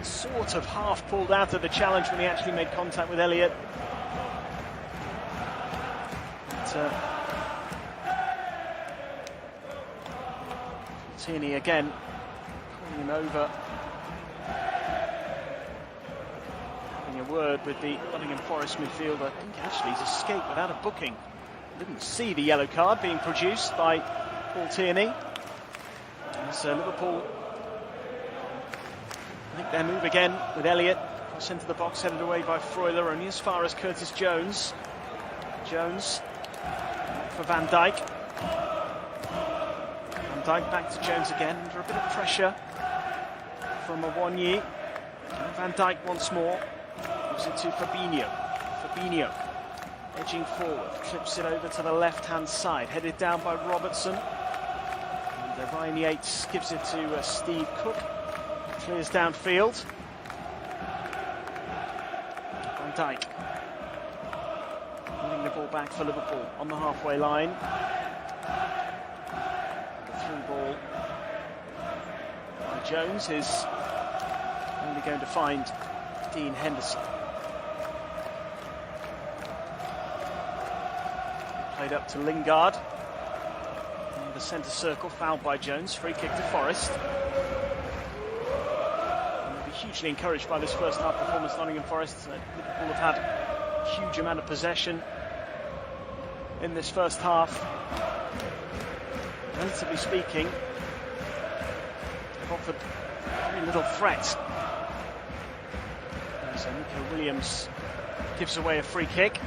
Sort of half pulled out of the challenge when he actually made contact with Elliott. But, Tierney again calling him over. Having a word with the Nottingham Forest midfielder. I think actually he's escaped without a booking. Didn't see the yellow card being produced by Paul Tierney. As Liverpool make their move again with Elliott. Cross into the box, headed away by Freuler, only as far as Curtis Jones. Jones for Van Dijk. Van Dijk back to Jones again, under a bit of pressure from Awoniyi. Van Dijk once more, gives it to Fabinho. Fabinho edging forward, clips it over to the left-hand side, headed down by Robertson. And Ryan Yates gives it to Steve Cook, clears downfield. Van Dijk winning the ball back for Liverpool on the halfway line. The through ball by Jones is only going to find Dean Henderson. Played up to Lingard. In the centre circle, fouled by Jones. Free kick to Forest. And they'll be hugely encouraged by this first half performance, Nottingham Forest. Liverpool have had a huge amount of possession in this first half. Relatively speaking, they've offered very little threat. So Nico Williams gives away a free kick.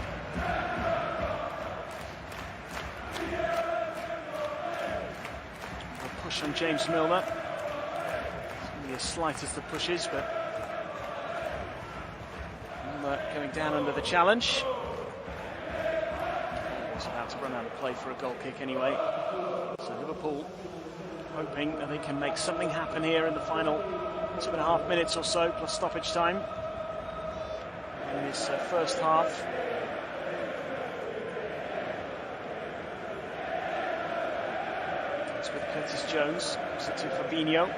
A push on James Milner. It's only as slight as the pushes, but Milner going down under the challenge. He's about to run out of play for a goal kick anyway. So Liverpool hoping that they can make something happen here in the final 2.5 minutes or so, plus stoppage time. In this first half. It's with Curtis Jones, gives it to Fabinho.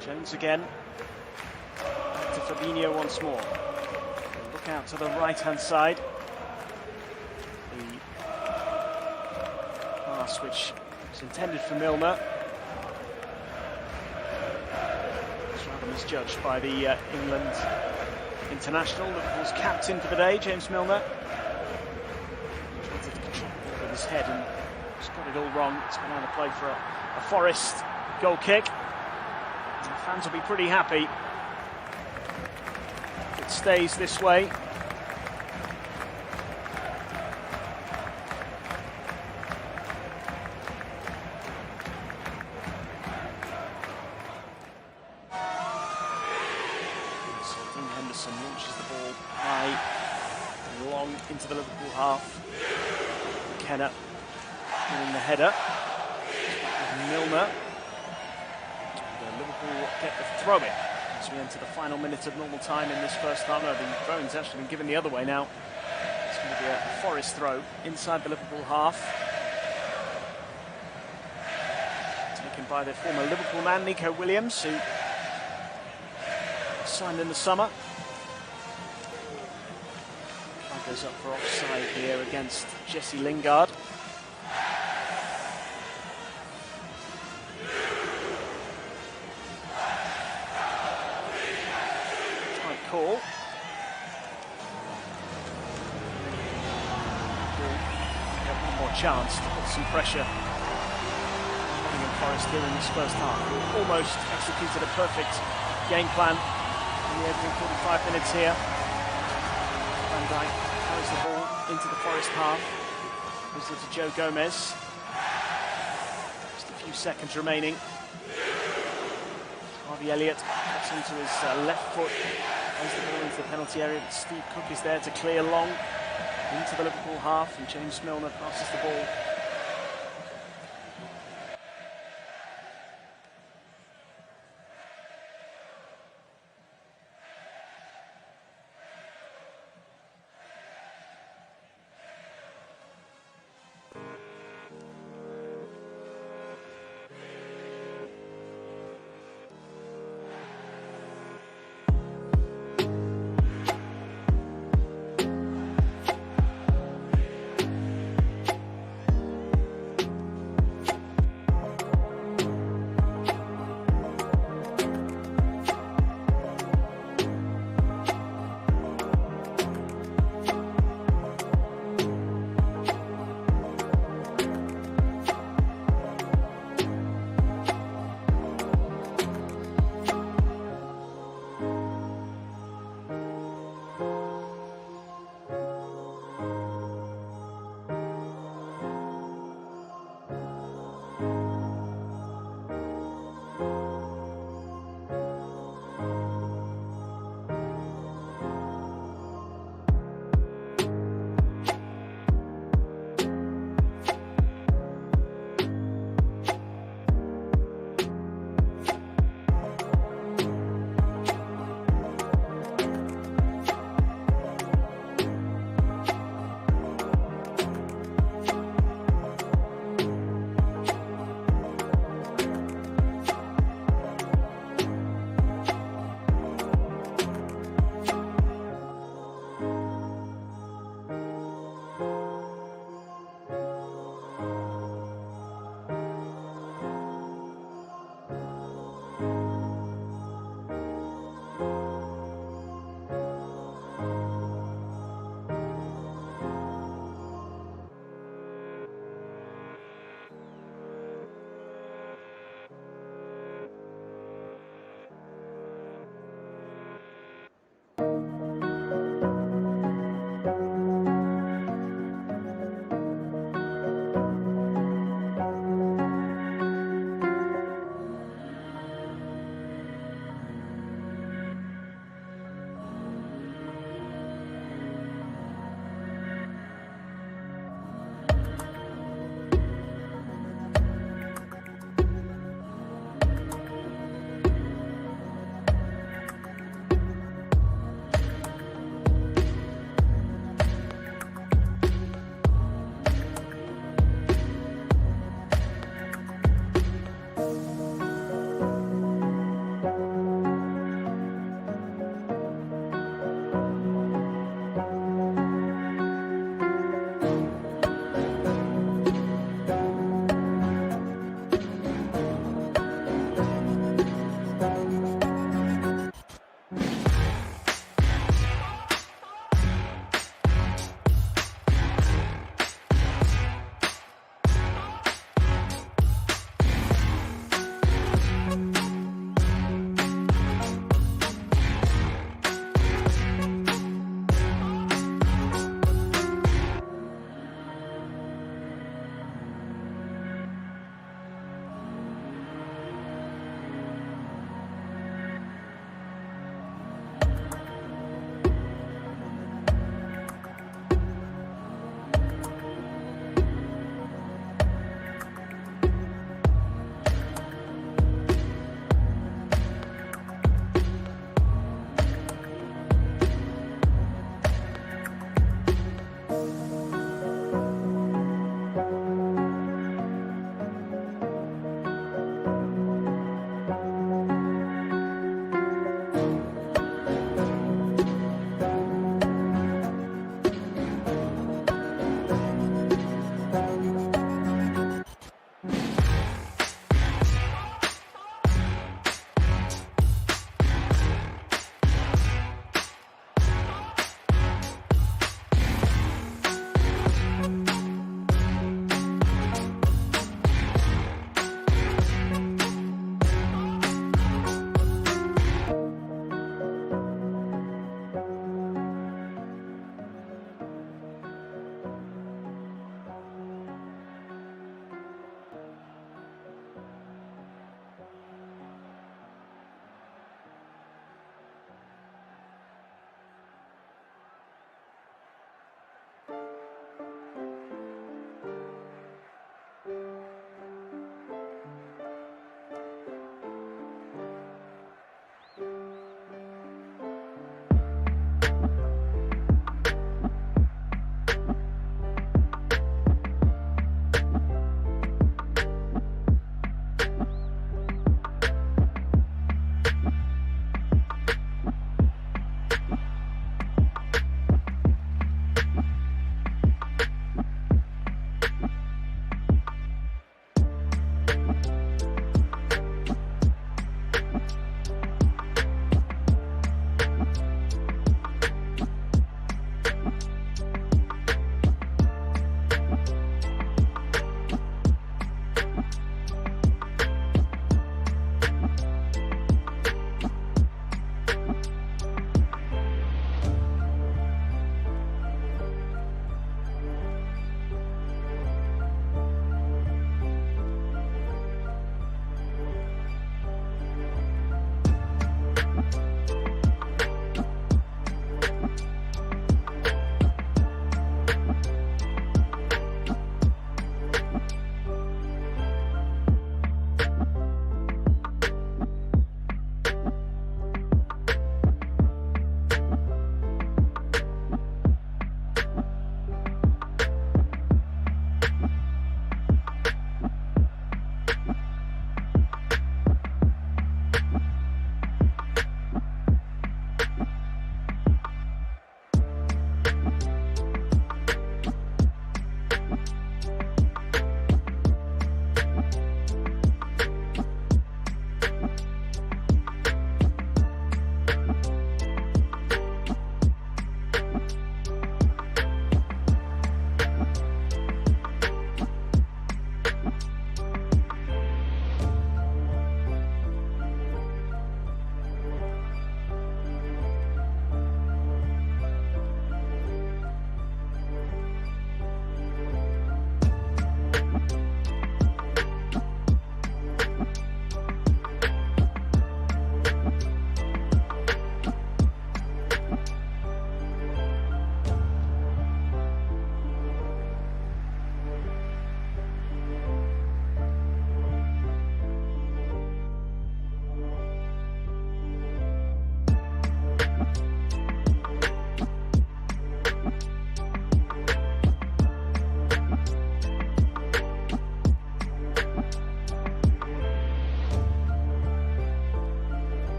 Jones again, back to Fabinho once more. They'll look out to the right-hand side. The pass which was intended for Milner. Misjudged by the England international. Liverpool's captain for the day, James Milner. He wanted to control with his head and just got it all wrong. It's been on a play for a Forest goal kick. And the fans will be pretty happy if it stays this way. Launches the ball high and long into the Liverpool half. Kenner winning the header. Milner. And Liverpool get the throw in as we enter the final minute of normal time in this first half. No, the throw-in's actually been given the other way now. It's going to be a Forest throw inside the Liverpool half. Taken by their former Liverpool man, Nico Williams, who signed in the summer. Goes up for offside here against Jesse Lingard. Tight call. Have one more chance to put some pressure on Nottingham Forest here in this first half. Almost executed a perfect game plan in the opening 45 minutes here. Van Dijk carries the ball into the Forest half. Gives it to Joe Gomez. Just a few seconds remaining. Harvey Elliott gets into his left foot. Plays the ball into the penalty area. But Steve Cook is there to clear long into the Liverpool half. And James Milner passes the ball.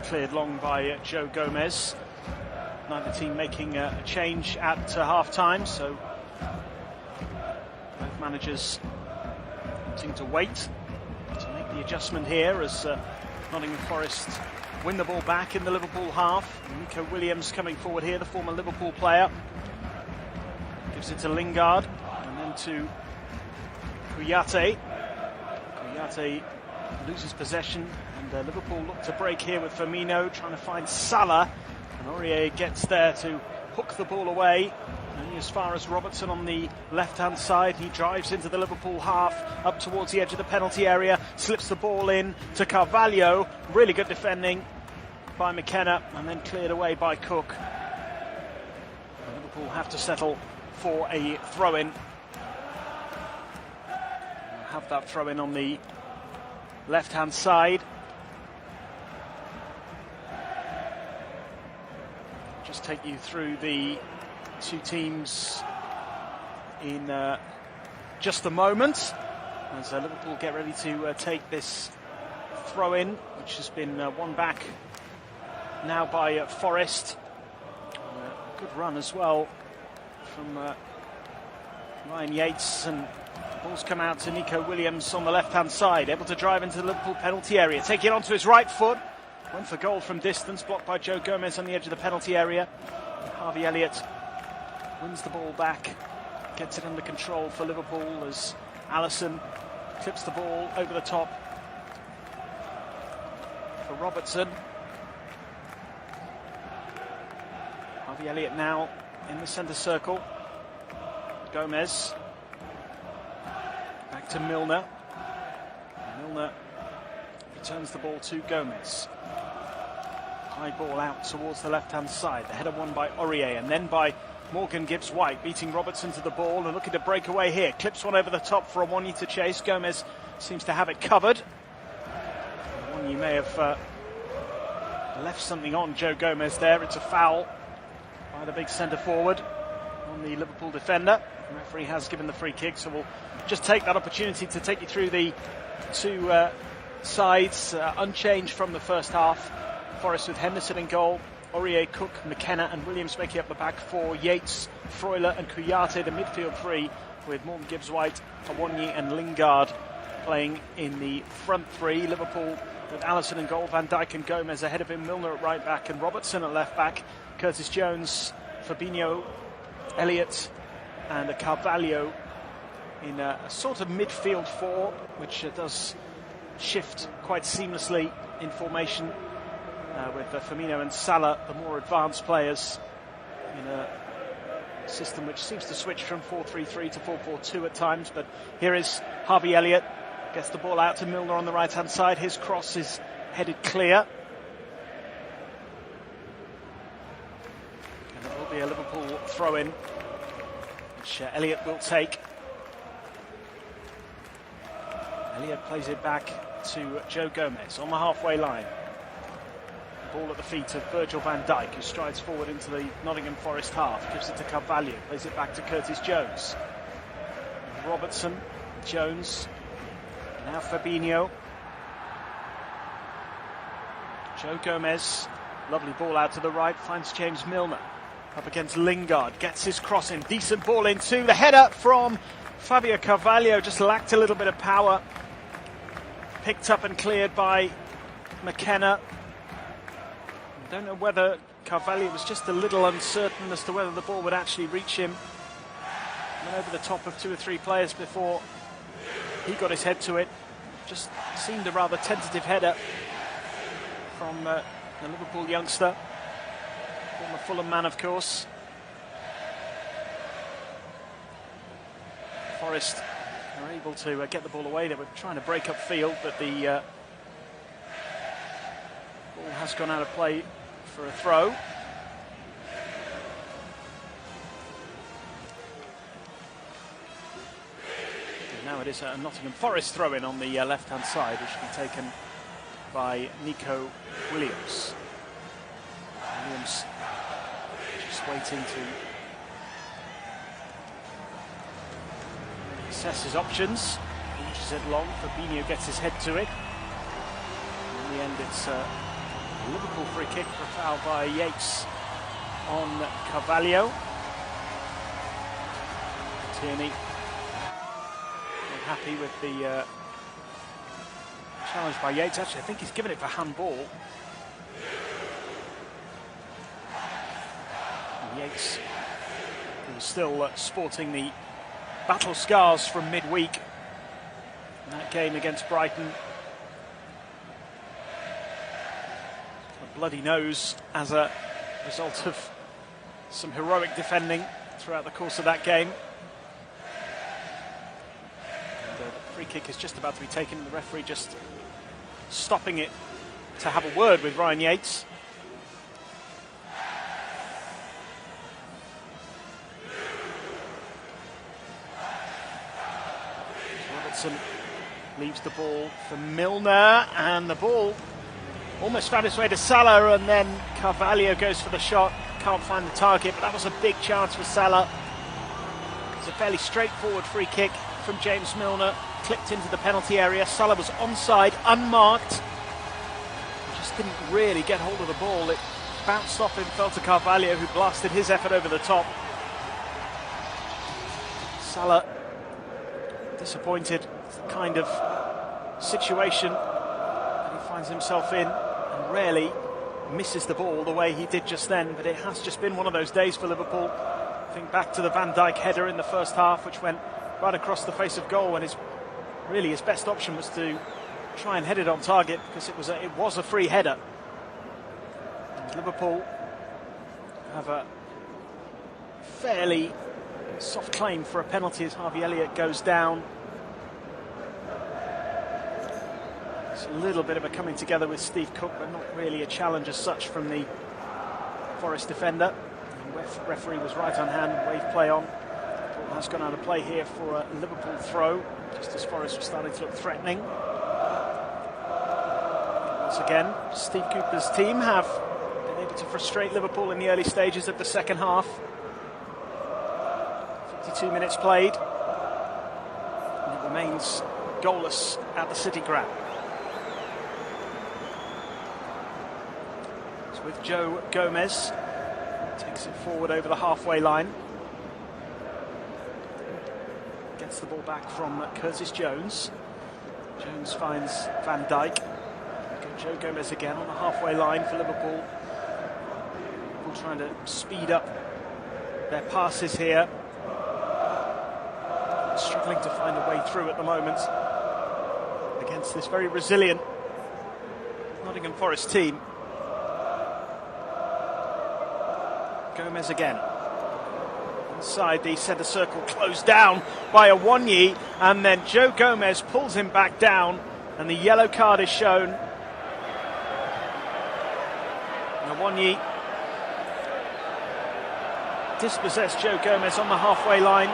Cleared long by Joe Gomez. Neither team making a change at half-time, so both managers wanting to wait to make the adjustment here as Nottingham Forest win the ball back in the Liverpool half. Nico Williams coming forward here, the former Liverpool player. Gives it to Lingard and then to Kouyaté. Kouyaté loses possession and Liverpool look to break here with Firmino trying to find Salah, and Aurier gets there to hook the ball away. Only as far as Robertson on the left-hand side. He drives into the Liverpool half, up towards the edge of the penalty area, slips the ball in to Carvalho. Really good defending by McKenna, and then cleared away by Cook. Liverpool have to settle for a throw-in. Have that throw-in on the left-hand side. Just take you through the two teams in just a moment as Liverpool get ready to take this throw-in, which has been won back now by Forest. Good run as well from Ryan Yates, and ball's come out to Nico Williams on the left-hand side, able to drive into the Liverpool penalty area, take it onto his right foot, went for goal from distance, blocked by Joe Gomez on the edge of the penalty area. Harvey Elliott wins the ball back, gets it under control for Liverpool as Alisson clips the ball over the top for Robertson. Harvey Elliott now in the centre circle. Gomez back to Milner. Milner returns the ball to Gomez. High ball out towards the left-hand side. The header won by Aurier and then by Morgan Gibbs-White, beating Robertson to the ball and looking to break away here. Clips one over the top for Awoniyi to chase. Gomez seems to have it covered. Awoniyi may have left something on Joe Gomez there. It's a foul by the big centre-forward on the Liverpool defender. The referee has given the free kick, so we'll just take that opportunity to take you through the two sides, unchanged from the first half. Forest with Henderson in goal, Aurier, Cook, McKenna and Williams making up the back four. Yates, Freuler and Kouyaté, the midfield three, with Morgan Gibbs-White, Awoniyi and Lingard playing in the front three. Liverpool with Alisson in goal, Van Dijk and Gomez ahead of him, Milner at right back and Robertson at left back, Curtis Jones, Fabinho, Elliott and a Carvalho in a sort of midfield four, which does shift quite seamlessly in formation with Firmino and Salah, the more advanced players, in a system which seems to switch from 4-3-3 to 4-4-2 at times. But here is Harvey Elliott, gets the ball out to Milner on the right-hand side. His cross is headed clear. And it will be a Liverpool throw-in, which Elliott will take. Elliott plays it back to Joe Gomez on the halfway line. Ball at the feet of Virgil van Dijk, who strides forward into the Nottingham Forest half, gives it to Carvalho, plays it back to Curtis Jones. Robertson, Jones, now Fabinho. Joe Gomez, lovely ball out to the right, finds James Milner. Up against Lingard, gets his cross in, decent ball in too. The header from Fabio Carvalho just lacked a little bit of power. Picked up and cleared by McKenna. I don't know whether Carvalho was just a little uncertain as to whether the ball would actually reach him. Went over the top of two or three players before he got his head to it. Just seemed a rather tentative header from the Liverpool youngster, former Fulham man, of course. Forest are able to get the ball away. They were trying to break up field, but the ball has gone out of play for a throw. And now it is a Nottingham Forest throw-in on the left-hand side, which will be taken by Nico Williams. Williams just waiting to assess his options. Inches it long, Fabinho gets his head to it. In the end, it's a Liverpool free kick for a foul by Yates on Carvalho. Tierney not happy with the challenge by Yates. Actually, I think he's given it for handball. And Yates, who's still sporting the battle scars from midweek in that game against Brighton. A bloody nose as a result of some heroic defending throughout the course of that game. And the free kick is just about to be taken. The referee just stopping it to have a word with Ryan Yates. Alison leaves the ball for Milner, and the ball almost found its way to Salah, and then Carvalho goes for the shot, can't find the target, but that was a big chance for Salah. It's a fairly straightforward free kick from James Milner, clipped into the penalty area. Salah was onside, unmarked, just didn't really get hold of the ball. It bounced off him, fell to Carvalho, who blasted his effort over the top. Salah disappointed, the kind of situation that he finds himself in, and rarely misses the ball the way he did just then, but it has just been one of those days for Liverpool. Think back to the Van Dijk header in the first half, which went right across the face of goal, and his best option was to try and head it on target, because it was a free header. And Liverpool have a fairly soft claim for a penalty as Harvey Elliott goes down. It's a little bit of a coming together with Steve Cook, but not really a challenge as such from the Forest defender. The referee was right on hand, wave play on. Ball has gone out of play here for a Liverpool throw, just as Forest was starting to look threatening. Once again, Steve Cooper's team have been able to frustrate Liverpool in the early stages of the second half. 52 minutes played, and it remains goalless at the City Ground. It's with Joe Gomez, takes it forward over the halfway line, gets the ball back from Curtis Jones. Jones finds Van Dijk. Joe Gomez again on the halfway line for Liverpool. Liverpool trying to speed up their passes here. Struggling to find a way through at the moment against this very resilient Nottingham Forest team. Gomez again. Inside the centre circle, closed down by Awoniyi, and then Joe Gomez pulls him back down, and the yellow card is shown. Awoniyi dispossessed Joe Gomez on the halfway line.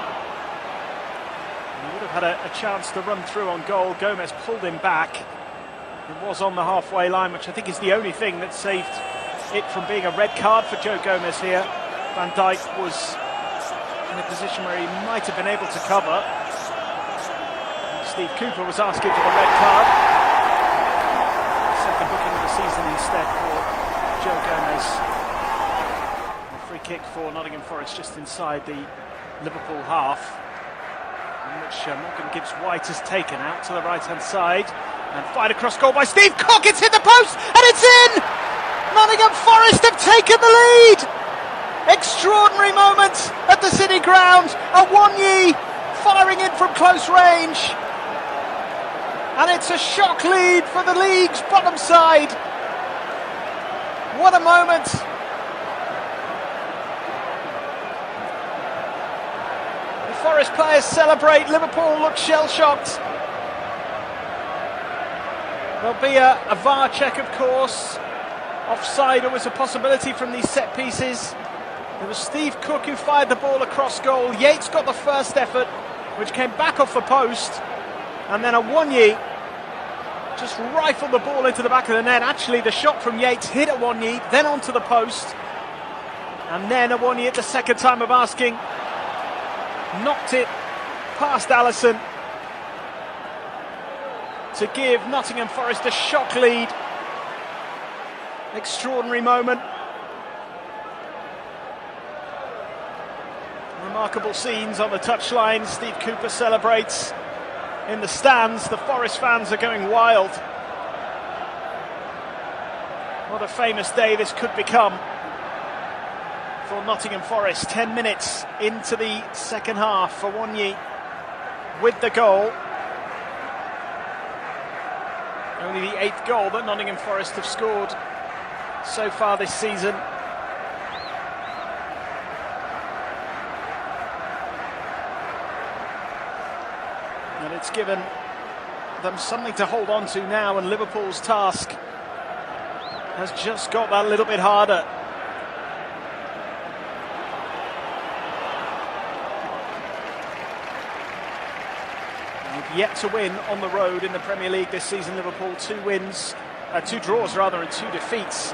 He would have had a chance to run through on goal. Gomez pulled him back. It was on the halfway line, which I think is the only thing that saved it from being a red card for Joe Gomez here. Van Dijk was in a position where he might have been able to cover. Steve Cooper was asking for the red card. Second booking of the season instead for Joe Gomez. A free kick for Nottingham Forest just inside the Liverpool half, in which Morgan Gibbs-White has taken out to the right-hand side and fired across goal by Steve Cook. It's hit the post and it's in! Nottingham Forest have taken the lead! Extraordinary moment at the City Ground. Awoniyi firing in from close range. And it's a shock lead for the league's bottom side. What a moment. The Forest players celebrate. Liverpool look shell-shocked. There'll be a VAR check, of course. Offside always a possibility from these set pieces. It was Steve Cook who fired the ball across goal. Yates got the first effort, which came back off the post. And then Awoniyi just rifled the ball into the back of the net. Actually, the shot from Yates hit Awoniyi, then onto the post. And then Awoniyi, at the second time of asking, knocked it past Alison to give Nottingham Forest a shock lead. Extraordinary moment. Remarkable scenes on the touchline. Steve Cooper celebrates in the stands. The Forest fans are going wild. What a famous day this could become for Nottingham Forest. 10 minutes into the second half. Awoniyi with the goal. Only the 8th goal that Nottingham Forest have scored so far this season. And it's given them something to hold on to now, and Liverpool's task has just got that little bit harder. yet to win on the road in the Premier League this season. Liverpool, 2 draws rather, and 2 defeats.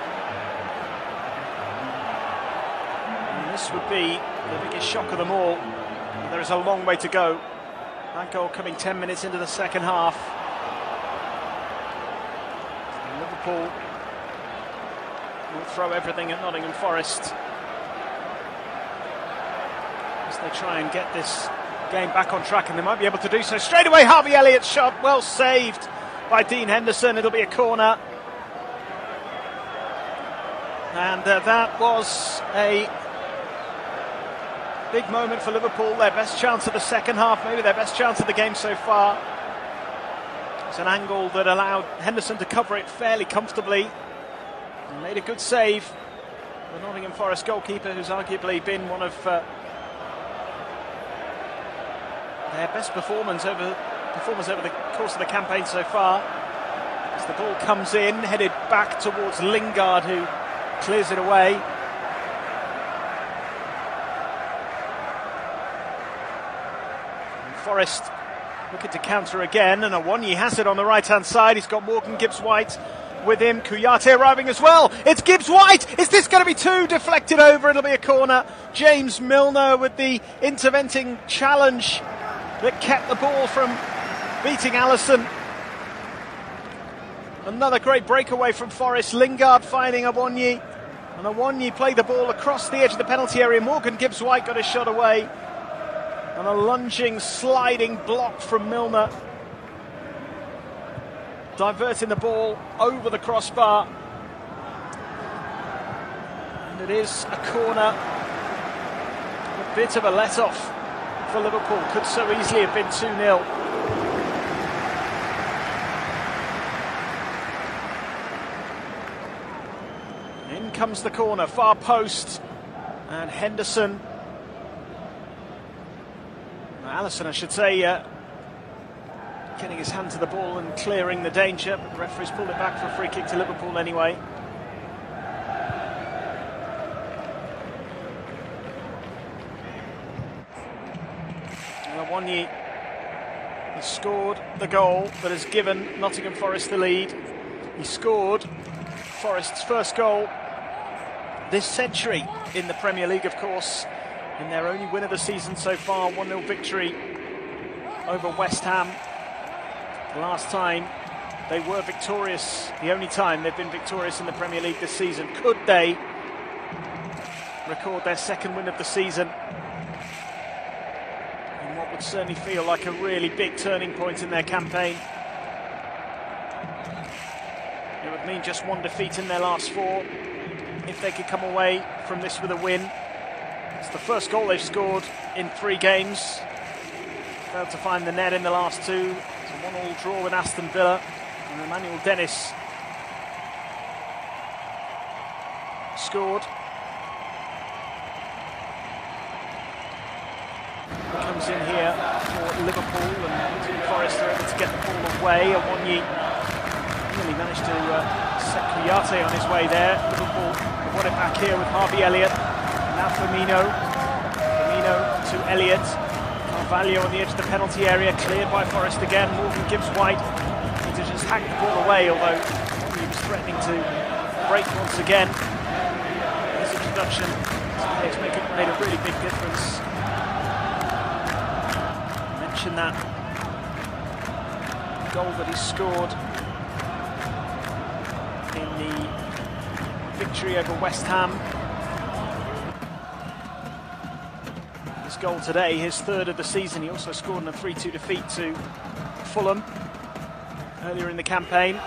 And this would be the biggest shock of them all. There is a long way to go. That goal coming 10 minutes into the second half. And Liverpool will throw everything at Nottingham Forest as they try and get this game back on track, and they might be able to do so. Straight away, Harvey Elliott's shot, well saved by Dean Henderson. It'll be a corner. And that was a big moment for Liverpool, their best chance of the second half, maybe their best chance of the game so far. It's an angle that allowed Henderson to cover it fairly comfortably and made a good save. The Nottingham Forest goalkeeper, who's arguably been one of their best performers over the course of the campaign so far. As the ball comes in, headed back towards Lingard, who clears it away. And Forest looking to counter again, and Awoniyi has it on the right-hand side. He's got Morgan Gibbs-White with him. Kouyaté arriving as well. It's Gibbs-White. Is this going to be 2? Deflected over. It'll be a corner. James Milner with the interventing challenge that kept the ball from beating Alisson. Another great breakaway from Forest. Lingard finding Awoniyi, and Awoniyi played the ball across the edge of the penalty area. Morgan Gibbs-White got his shot away, and a lunging, sliding block from Milner, diverting the ball over the crossbar. And it is a corner. A bit of a let-off for Liverpool. Could so easily have been 2-0. In comes the corner, far post, and Henderson, Alisson I should say, getting his hand to the ball and clearing the danger, but the referee's pulled it back for a free kick to Liverpool anyway. Awoniyi has scored the goal that has given Nottingham Forest the lead. He scored Forest's first goal this century in the Premier League, of course, in their only win of the season so far, 1-0 victory over West Ham. The last time they were victorious, the only time they've been victorious in the Premier League this season. Could they record their second win of the season? Would certainly feel like a really big turning point in their campaign. It would mean just 1 defeat in their last 4 if they could come away from this with a win. It's the first goal they've scored in 3 games. Failed to find the net in the last 2. It's a 1-1 draw with Aston Villa, and Emmanuel Dennis scored. Comes in here for Liverpool, and Forest are able to get the ball away. Awoniyi really managed to set Kouyaté on his way there. Liverpool have won it back here with Harvey Elliott. Now Firmino to Elliott. Carvalho on the edge of the penalty area, cleared by Forest again. Morgan Gibbs-White needs to just hack the ball away, although he was threatening to break once again. His introduction has made a really big difference. That goal that he scored in the victory over West Ham. His goal today, his 3rd of the season. He also scored in a 3-2 defeat to Fulham earlier in the campaign.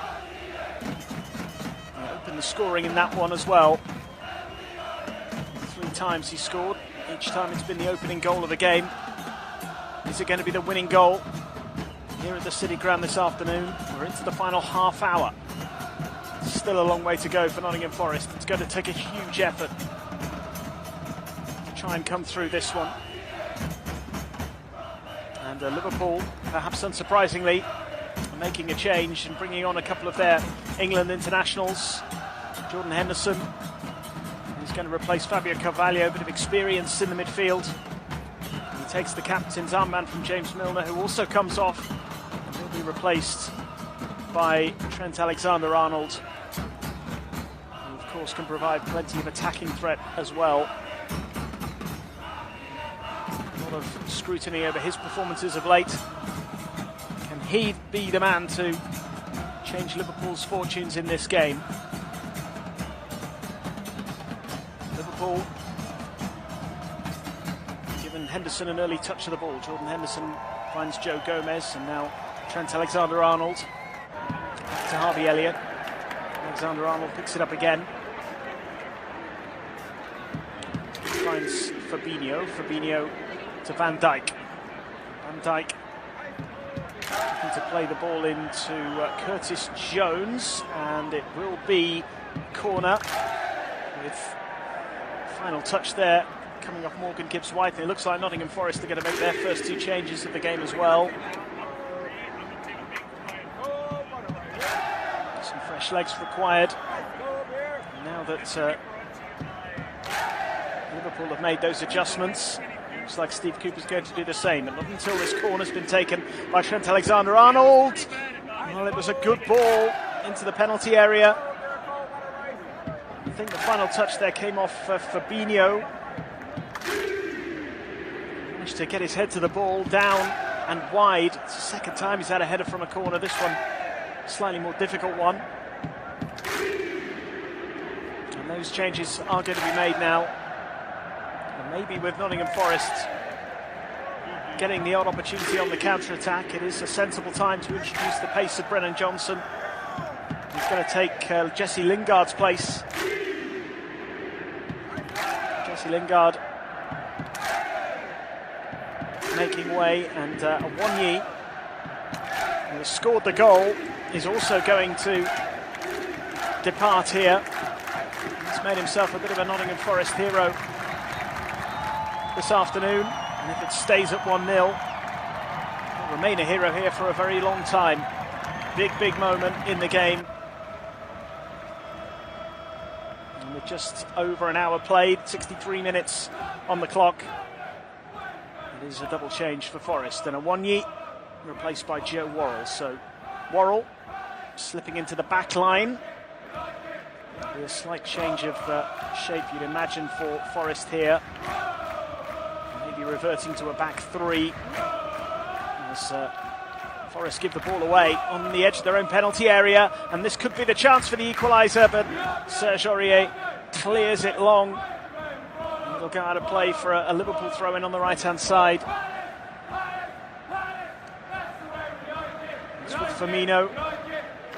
Opened the scoring in that one as well. 3 times he scored. Each time it's been the opening goal of the game. Is it going to be the winning goal here at the City Ground this afternoon? We're into the final half hour. Still a long way to go for Nottingham Forest. It's going to take a huge effort to try and come through this one. And Liverpool, perhaps unsurprisingly, are making a change and bringing on a couple of their England internationals. Jordan Henderson is going to replace Fabio Carvalho, a bit of experience in the midfield. Takes the captain's armband from James Milner, who also comes off be replaced by Trent Alexander-Arnold, who of course can provide plenty of attacking threat as well. A lot of scrutiny over his performances of late. Can he be the man to change Liverpool's fortunes in this game? Liverpool given Henderson an early touch of the ball. Jordan Henderson finds Joe Gomez, and now Trent Alexander-Arnold to Harvey Elliott. Alexander-Arnold picks it up again. Finds Fabinho to Van Dijk. Van Dijk looking to play the ball into Curtis Jones, and it will be corner with final touch there coming off Morgan Gibbs-White. And it looks like Nottingham Forest are going to make their first two changes of the game as well. Some fresh legs required. And now that Liverpool have made those adjustments, looks like Steve Cooper's going to do the same. But not until this corner's been taken by Trent Alexander-Arnold. Well, it was a good ball into the penalty area. I think the final touch there came off Fabinho. Managed to get his head to the ball, down and wide. It's the second time he's had a header from a corner. This one, slightly more difficult one. And those changes are going to be made now. And maybe with Nottingham Forest getting the odd opportunity on the counter-attack, it is a sensible time to introduce the pace of Brennan Johnson. He's going to take Jesse Lingard's place. Jesse Lingard making way, and Awoniyi, who has scored the goal, is also going to depart here. He's made himself a bit of a Nottingham Forest hero this afternoon, and if it stays at 1-0, he'll remain a hero here for a very long time. Big moment in the game. And with just over an hour played, 63 minutes on the clock, it is a double change for Forest, and Awoniyi replaced by Joe Worrell. So Worrell slipping into the back line. Be a slight change of shape, you'd imagine, for Forest here. Maybe reverting to a back three as Forest give the ball away on the edge of their own penalty area, and this could be the chance for the equaliser, but Serge Aurier clears it long. It'll go out of play for a Liverpool throw-in on the right-hand side. It's with Firmino.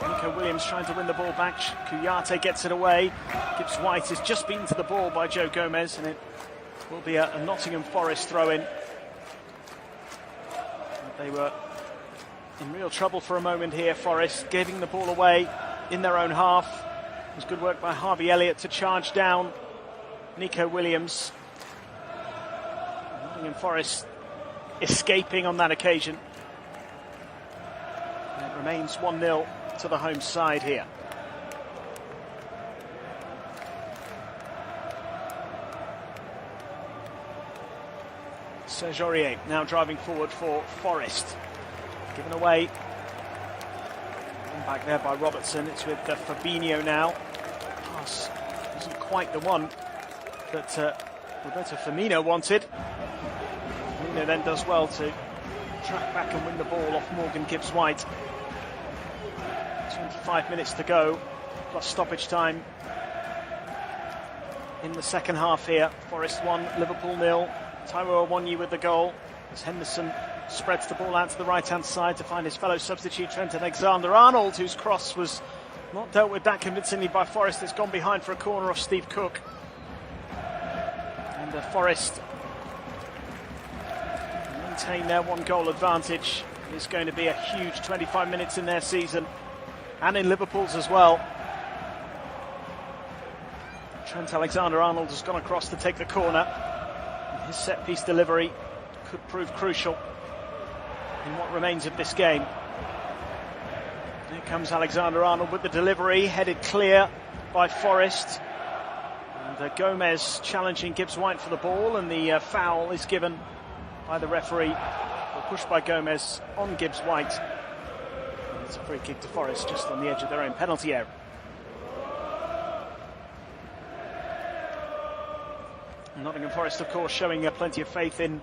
Nico Williams trying to win the ball back. Kouyaté gets it away. Gibbs-White is just beaten to the ball by Joe Gomez, and it will be a Nottingham Forest throw-in. They were in real trouble for a moment here, Forest, giving the ball away in their own half. It was good work by Harvey Elliott to charge down Nico Williams. Nottingham Forest escaping on that occasion. And it remains 1-0 to the home side here. Serge Aurier now driving forward for Forest. Given away. Back there by Robertson. It's with Fabinho now. Pass wasn't quite the one that Roberto Firmino wanted. Firmino then does well to track back and win the ball off Morgan Gibbs-White. 25 minutes to go, plus stoppage time in the second half here. Forest 1, Liverpool 0. Taiwo Awoniyi with the goal as Henderson spreads the ball out to the right-hand side to find his fellow substitute Trent Alexander-Arnold, whose cross was not dealt with that convincingly by Forest. It's gone behind for a corner off Steve Cook. And Forest maintain their one-goal advantage. It's going to be a huge 25 minutes in their season, and in Liverpool's as well. Trent Alexander-Arnold has gone across to take the corner. His set-piece delivery could prove crucial in what remains of this game. Here comes Alexander-Arnold with the delivery, headed clear by Forest. And Gomez challenging Gibbs-White for the ball, and the foul is given by the referee. Pushed by Gomez on Gibbs-White. It's a free kick to Forest just on the edge of their own penalty area. Nottingham Forest, of course, showing plenty of faith in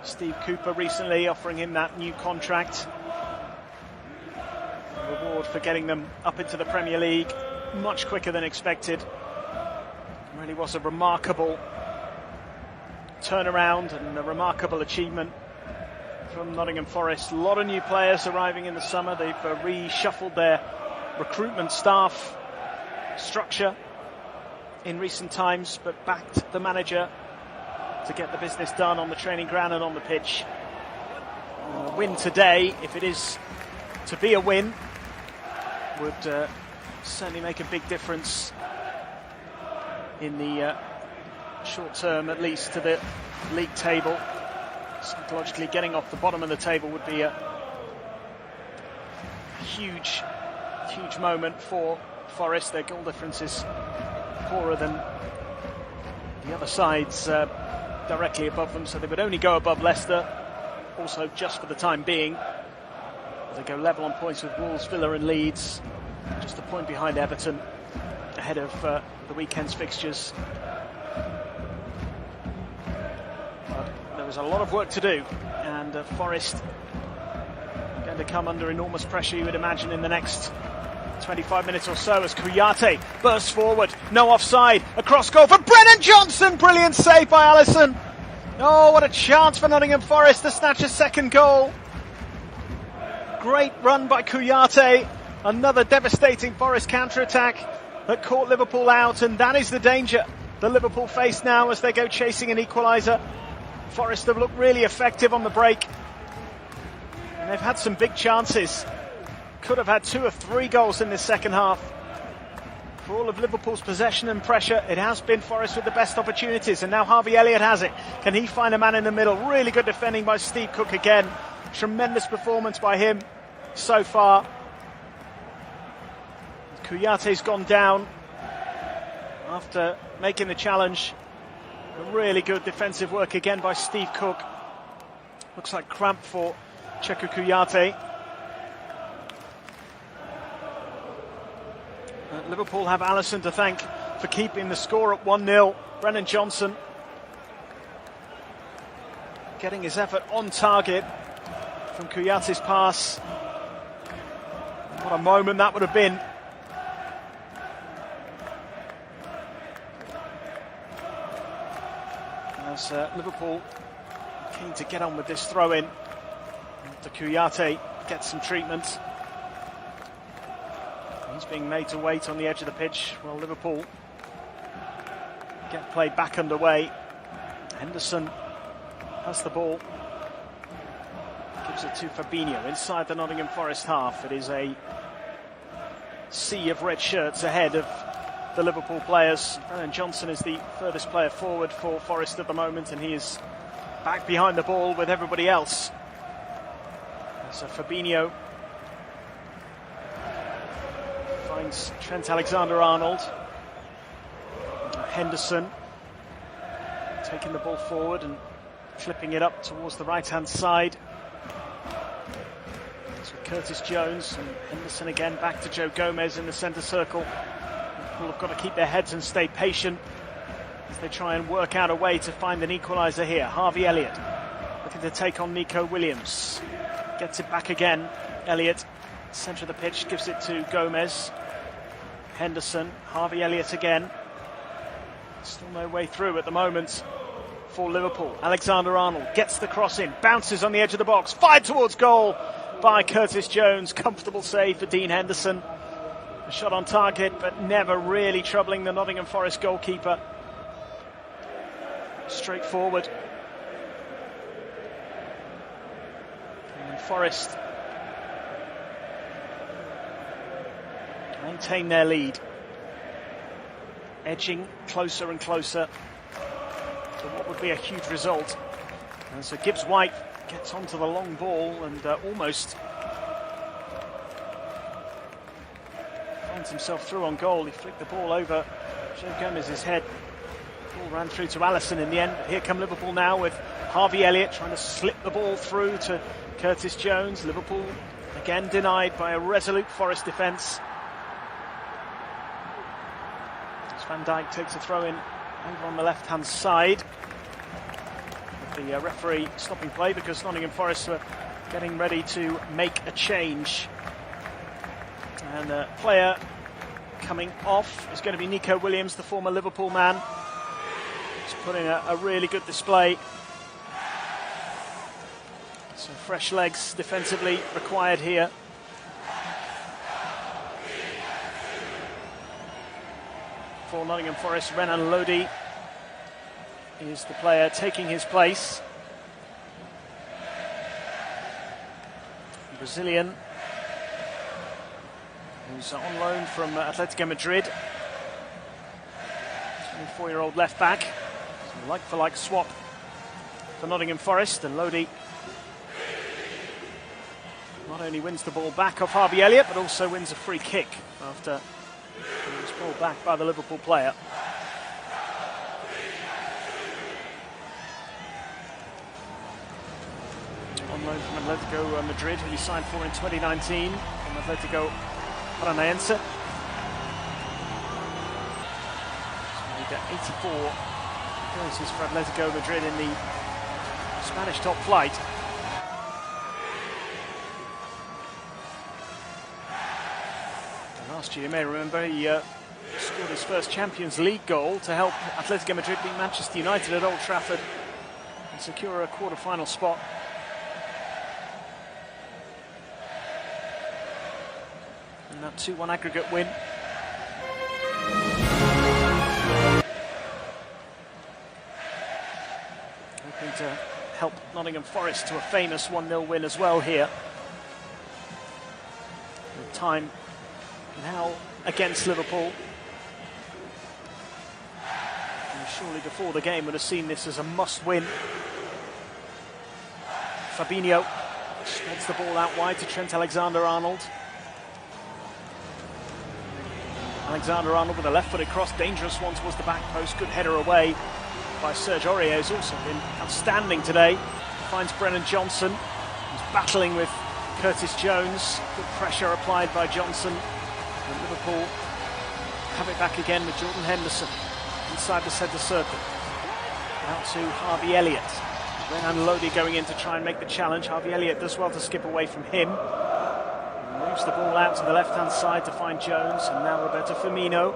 Steve Cooper recently, offering him that new contract. Reward for getting them up into the Premier League much quicker than expected. It really was a remarkable turnaround and a remarkable achievement from Nottingham Forest. A lot of new players arriving in the summer. They've reshuffled their recruitment staff structure in recent times, but backed the manager to get the business done on the training ground and on the pitch. A win today, if it is to be a win, would certainly make a big difference in the short term, at least, to the league table. Psychologically, getting off the bottom of the table would be a huge moment for Forest. Their goal difference is poorer than the other sides directly above them, so they would only go above Leicester, also just for the time being. They go level on points with Wolves, Villa and Leeds, just a point behind Everton, ahead of the weekend's fixtures. But there was a lot of work to do, and Forest are going to come under enormous pressure, you would imagine, in the next 25 minutes or so, as Kouyaté bursts forward, no offside, across goal for Brennan Johnson, brilliant save by Alisson. Oh, what a chance for Nottingham Forest to snatch a second goal. Great run by Kouyaté, another devastating Forest counter-attack that caught Liverpool out, and that is the danger that Liverpool face now as they go chasing an equaliser. Forest have looked really effective on the break, and they've had some big chances. Could have had 2 or 3 goals in this second half. For all of Liverpool's possession and pressure, it has been Forest with the best opportunities, and now Harvey Elliott has it. Can he find a man in the middle? Really good defending by Steve Cook again. Tremendous performance by him so far. Kouyaté's gone down after making the challenge. Really good defensive work again by Steve Cook. Looks like cramp for Cheikhou Kouyaté. Liverpool have Alisson to thank for keeping the score at 1-0. Brennan Johnson getting his effort on target from Kouyaté's pass. What a moment that would have been. As Liverpool keen to get on with this throw-in, after Kouyaté gets some treatment. He's being made to wait on the edge of the pitch while Liverpool get play back underway. Henderson has the ball, gives it to Fabinho inside the Nottingham Forest half. It is a sea of red shirts ahead of the Liverpool players. Brennan Johnson is the furthest player forward for Forest at the moment, and he is back behind the ball with everybody else. So Fabinho finds Trent Alexander-Arnold. Henderson taking the ball forward and flipping it up towards the right-hand side. It's with Curtis Jones, and Henderson again back to Joe Gomez in the centre circle. Liverpool have got to keep their heads and stay patient as they try and work out a way to find an equaliser here. Harvey Elliott looking to take on Nico Williams. Gets it back again. Elliott, centre of the pitch, gives it to Gomez. Henderson, Harvey Elliott again. Still no way through at the moment for Liverpool. Alexander-Arnold gets the cross in, bounces on the edge of the box, fired towards goal by Curtis Jones. Comfortable save for Dean Henderson. A shot on target, but never really troubling the Nottingham Forest goalkeeper. Straightforward. And Forest maintain their lead, edging closer and closer to what would be a huge result. And so Gibbs-White gets onto the long ball and almost finds himself through on goal. He flicked the ball over Joe Gomez's head. The ball ran through to Alisson in the end. But here come Liverpool now with Harvey Elliott trying to slip the ball through to Curtis Jones. Liverpool Again denied by a resolute Forest defence. As Van Dijk takes a throw in over on the left-hand side. With the referee stopping play because Nottingham Forest were getting ready to make a change. And the player coming off is going to be Nico Williams, the former Liverpool man. He's putting a really good display. So fresh legs defensively required here. For Nottingham Forest, Renan Lodi is the player taking his place. Brazilian, who's on loan from Atletico Madrid. 24-year-old left back. So like-for-like swap for Nottingham Forest, and Lodi not only wins the ball back off Harvey Elliott, but also wins a free kick after it was pulled back by the Liverpool player. On loan from Atletico Madrid, who he signed for in 2019 from Atletico Paranaense. So he got 84 appearances for Atletico Madrid in the Spanish top flight. Last year, you may remember, he scored his first Champions League goal to help Atletico Madrid beat Manchester United at Old Trafford and secure a quarter-final spot. And that 2-1 aggregate win. Hoping to help Nottingham Forest to a famous 1-0 win as well here. With time now against Liverpool. And surely before the game would have seen this as a must-win. Fabinho spreads the ball out wide to Trent Alexander-Arnold. Alexander-Arnold with a left-footed cross, dangerous one towards the back post, good header away by Serge Aurier, who's also been outstanding today. Finds Brennan Johnson, who's battling with Curtis Jones. Good pressure applied by Johnson. And Liverpool have it back again with Jordan Henderson inside the centre circle. Out to Harvey Elliott. Renan Lodi going in to try and make the challenge. Harvey Elliott does well to skip away from him. Moves the ball out to the left-hand side to find Jones. And now Roberto Firmino.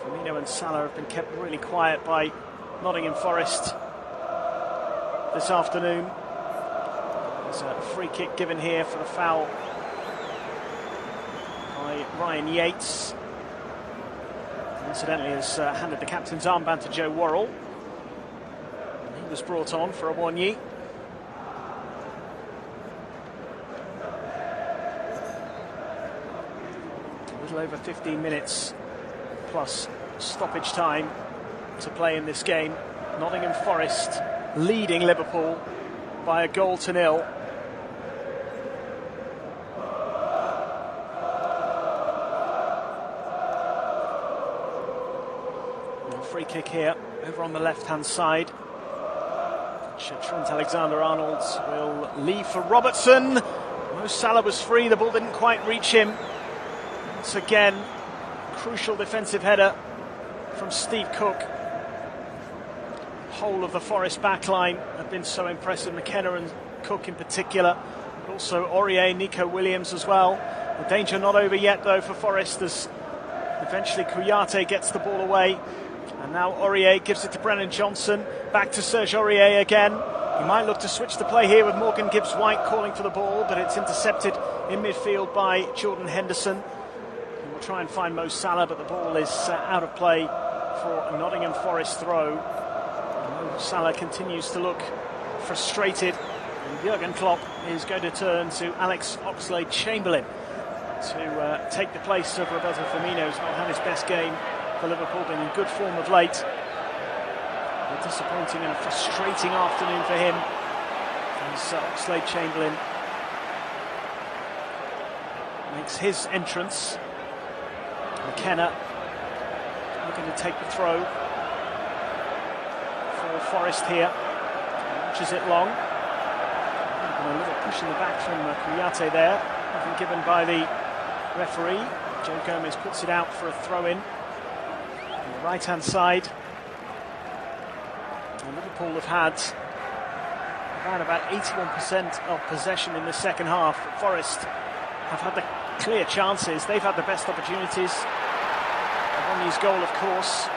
Firmino and Salah have been kept really quiet by Nottingham Forest this afternoon. There's a free kick given here for the foul by Ryan Yates. Incidentally, has handed the captain's armband to Joe Worrell. And he was brought on for Awoniyi. A little over 15 minutes plus stoppage time to play in this game. Nottingham Forest leading Liverpool by 1-0. Free kick here over on the left-hand side. Trent Alexander-Arnold will leave for Robertson. Mo Salah was free, the ball didn't quite reach him. Once again, crucial defensive header from Steve Cook. Whole of the Forest backline have been so impressive, McKenna and Cook in particular, but also Aurier, Nico Williams as well. The danger not over yet though for Forest as eventually Kouyaté gets the ball away. And now Aurier gives it to Brennan Johnson. Back to Serge Aurier again. He might look to switch the play here with Morgan Gibbs-White calling for the ball, but it's intercepted in midfield by Jordan Henderson. He will try and find Mo Salah, but the ball is out of play for a Nottingham Forest throw. Mo Salah continues to look frustrated. And Jurgen Klopp is going to turn to Alex Oxlade-Chamberlain to take the place of Roberto Firmino, who's not had his best game for Liverpool, been in good form of late. A disappointing and a frustrating afternoon for him as Oxlade-Chamberlain makes his entrance. McKenna looking to take the throw for Forest here. Launches it long. And a little push in the back from Kouyaté there, nothing given by the referee. Joe Gomez puts it out for a throw-in on the right-hand side. And Liverpool have had around about 81% of possession in the second half. Forest have had the clear chances, they've had the best opportunities. Avoni's goal, of course.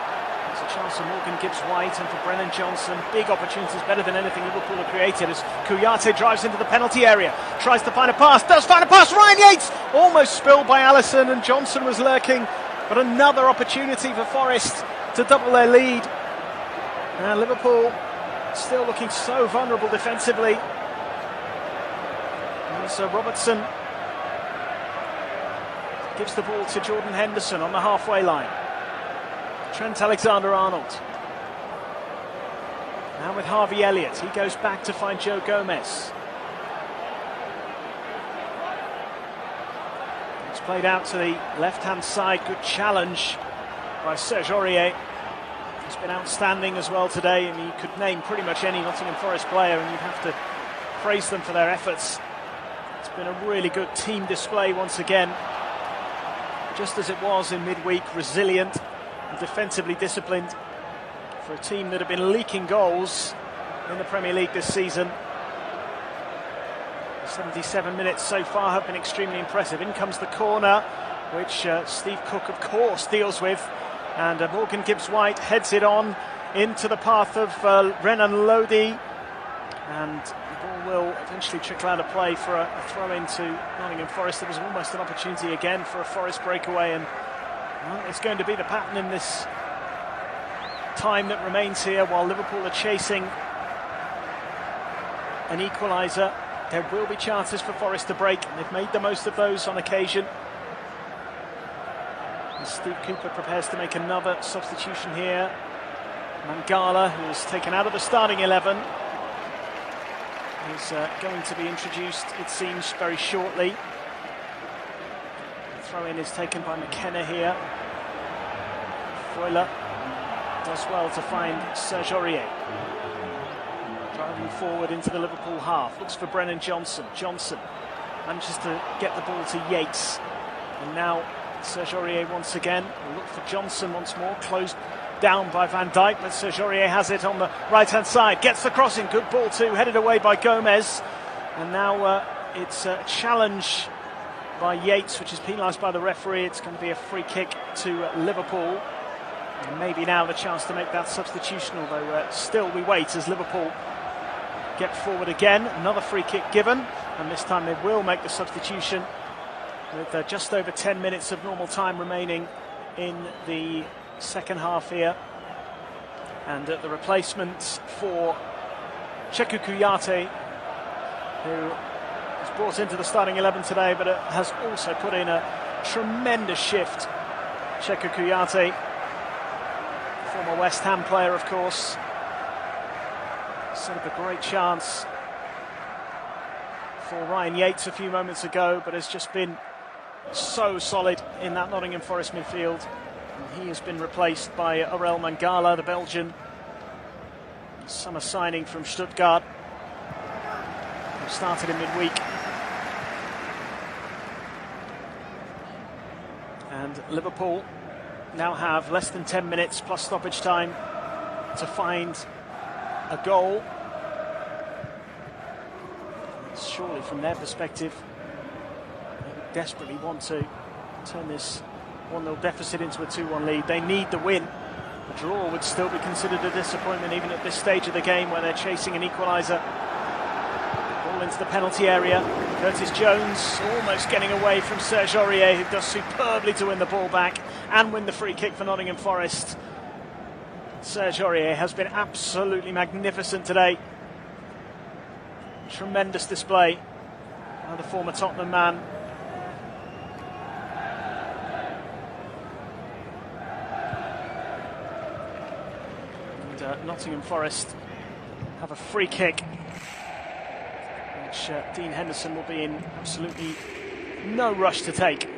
There's a chance for Morgan Gibbs-White and for Brennan Johnson. Big opportunities, better than anything Liverpool have created, as Kouyaté drives into the penalty area, tries to find a pass, does find a pass. Ryan Yates almost spilled by Alisson, and Johnson was lurking, but another opportunity for Forest to double their lead. And Liverpool still looking so vulnerable defensively. And so Robertson gives the ball to Jordan Henderson on the halfway line. Trent Alexander-Arnold. Now with Harvey Elliott, he goes back to find Joe Gomez. It's played out to the left-hand side. Good challenge by Serge Aurier. He's been outstanding as well today. I mean, you could name pretty much any Nottingham Forest player and you'd have to praise them for their efforts. It's been a really good team display once again. Just as it was in midweek, resilient and defensively disciplined for a team that have been leaking goals in the Premier League this season. 77 minutes so far have been extremely impressive. In comes the corner, which Steve Cook, of course, deals with. And Morgan Gibbs-White heads it on into the path of Renan Lodi. And the ball will eventually trickle out of play for a throw-in to Nottingham Forest. There was almost an opportunity again for a Forest breakaway, and well, it's going to be the pattern in this time that remains here while Liverpool are chasing an equaliser. There will be chances for Forest to break, and they've made the most of those on occasion. And Steve Cooper prepares to make another substitution here. Mangala, who was taken out of the starting 11, is going to be introduced, it seems, very shortly. The throw-in is taken by McKenna here. Freuler does well to find Serge Aurier. Driving forward into the Liverpool half, looks for Brennan Johnson. Johnson manages to get the ball to Yates. And now Serge Aurier once again will look for Johnson once more, closed down by Van Dijk, but Serge Aurier has it on the right-hand side, gets the crossing, good ball too, headed away by Gomez. And now it's a challenge by Yates, which is penalised by the referee. It's going to be a free kick to Liverpool. And maybe now the chance to make that substitution, although still we wait as Liverpool get forward again. Another free kick given, and this time they will make the substitution with just over 10 minutes of normal time remaining in the second half here. And the replacement for Cheikhou Kouyaté, who was brought into the starting 11 today, but has also put in a tremendous shift. Cheikhou Kouyaté, former West Ham player, of course, set up a great chance for Ryan Yates a few moments ago, but has just been so solid in that Nottingham Forest midfield. And he has been replaced by Aurel Mangala, the Belgian summer signing from Stuttgart, who started in midweek. And Liverpool now have less than 10 minutes plus stoppage time to find a goal. Surely from their perspective, they would desperately want to turn this 1-0 deficit into a 2-1 lead. They need the win. A draw would still be considered a disappointment even at this stage of the game where they're chasing an equaliser. Ball into the penalty area. Curtis Jones almost getting away from Serge Aurier, who does superbly to win the ball back and win the free kick for Nottingham Forest. Serge Aurier has been absolutely magnificent today. Tremendous display by the former Tottenham man. And Nottingham Forest have a free kick, which Dean Henderson will be in absolutely no rush to take.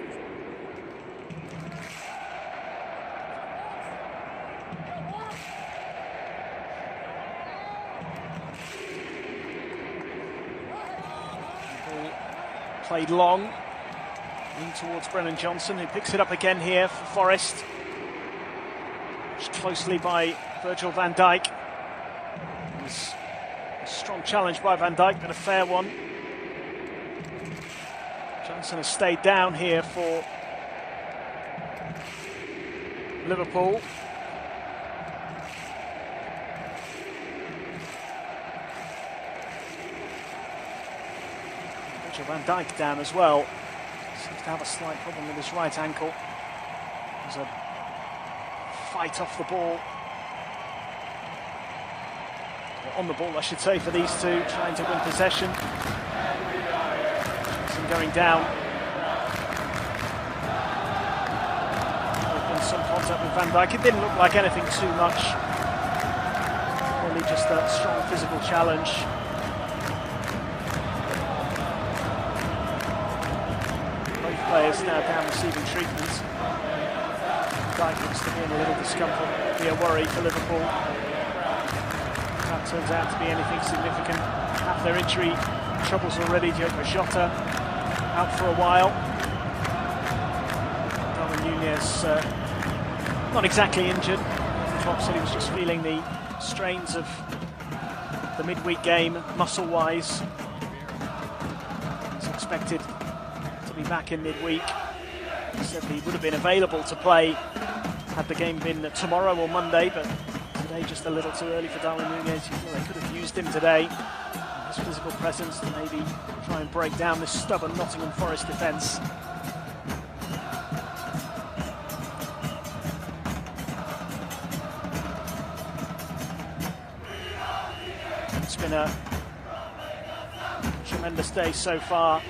Played long. In towards Brennan Johnson, who picks it up again here for Forest. Watched closely by Virgil van Dijk. It was a strong challenge by Van Dijk, but a fair one. Johnson has stayed down here for Liverpool. Virgil van Dijk down as well. Seems to have a slight problem with his right ankle. There's a fight off the ball. On the ball, I should say, for these two, trying to win possession. Johnson going down. There's been some contact with Van Dijk. It didn't look like anything too much. Only just a strong physical challenge. Players now down receiving treatment. Dyke looks to be in a little discomfort. It'll be a worry for Liverpool. That turns out to be anything significant. Half their injury troubles already. Diogo Jota out for a while. Darwin Núñez not exactly injured. Klopp said he was just feeling the strains of the midweek game, muscle-wise. He's expected to be back in midweek. He said he would have been available to play had the game been tomorrow or Monday, but today just a little too early for Darwin Núñez. You know, they could have used him today, his physical presence, to maybe try and break down this stubborn Nottingham Forest defence. It's been a tremendous day so far.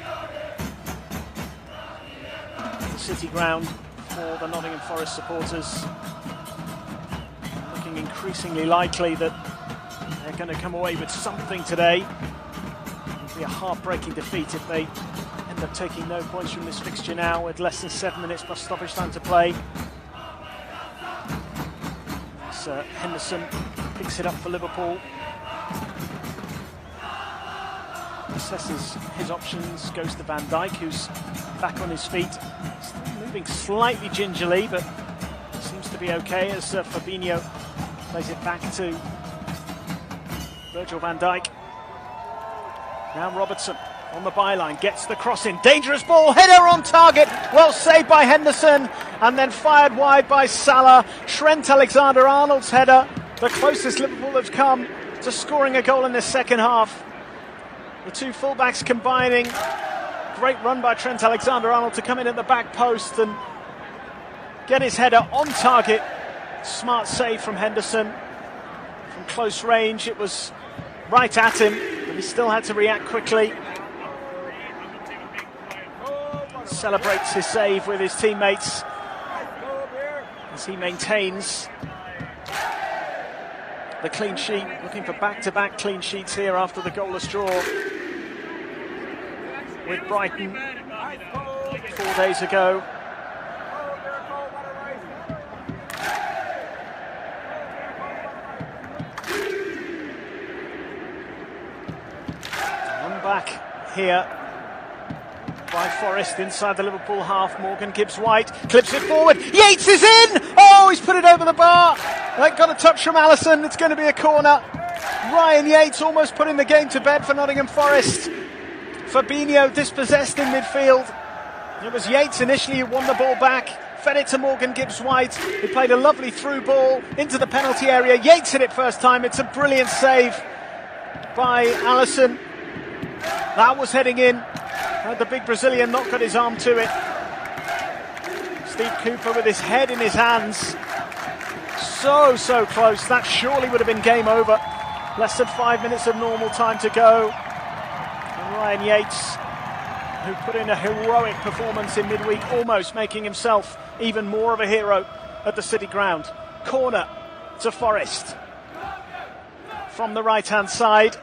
City ground for the Nottingham Forest supporters. Looking increasingly likely that they're going to come away with something today. It would be a heartbreaking defeat if they end up taking no points from this fixture now with less than 7 minutes plus stoppage time to play. So Henderson picks it up for Liverpool. Assesses his options, goes to Van Dijk, who's back on his feet. Still moving slightly gingerly, but seems to be okay as Fabinho plays it back to Virgil van Dijk. Now Robertson on the byline, gets the cross in, dangerous ball, header on target, well saved by Henderson, and then fired wide by Salah. Trent Alexander-Arnold's header, the closest Liverpool have come to scoring a goal in the second half. The two fullbacks combining. Great run by Trent Alexander-Arnold to come in at the back post and get his header on target. Smart save from Henderson. From close range, it was right at him, but he still had to react quickly. Celebrates his save with his teammates as he maintains the clean sheet, looking for back-to-back clean sheets here after the goalless draw with Brighton 4 days ago. One back here by Forest inside the Liverpool half. Morgan Gibbs-White clips it forward. Yates is in! Oh, he's put it over the bar. Got a touch from Alisson. It's going to be a corner. Ryan Yates almost putting the game to bed for Nottingham Forest. Fabinho dispossessed in midfield. It was Yates initially who won the ball back. Fed it to Morgan Gibbs-White. He played a lovely through ball into the penalty area. Yates hit it first time. It's a brilliant save by Alisson. That was heading in. The big Brazilian not got his arm to it. Steve Cooper with his head in his hands. So close. That surely would have been game over. Less than 5 minutes of normal time to go. And Ryan Yates, who put in a heroic performance in midweek, almost making himself even more of a hero at the City ground. Corner to Forest. From the right-hand side.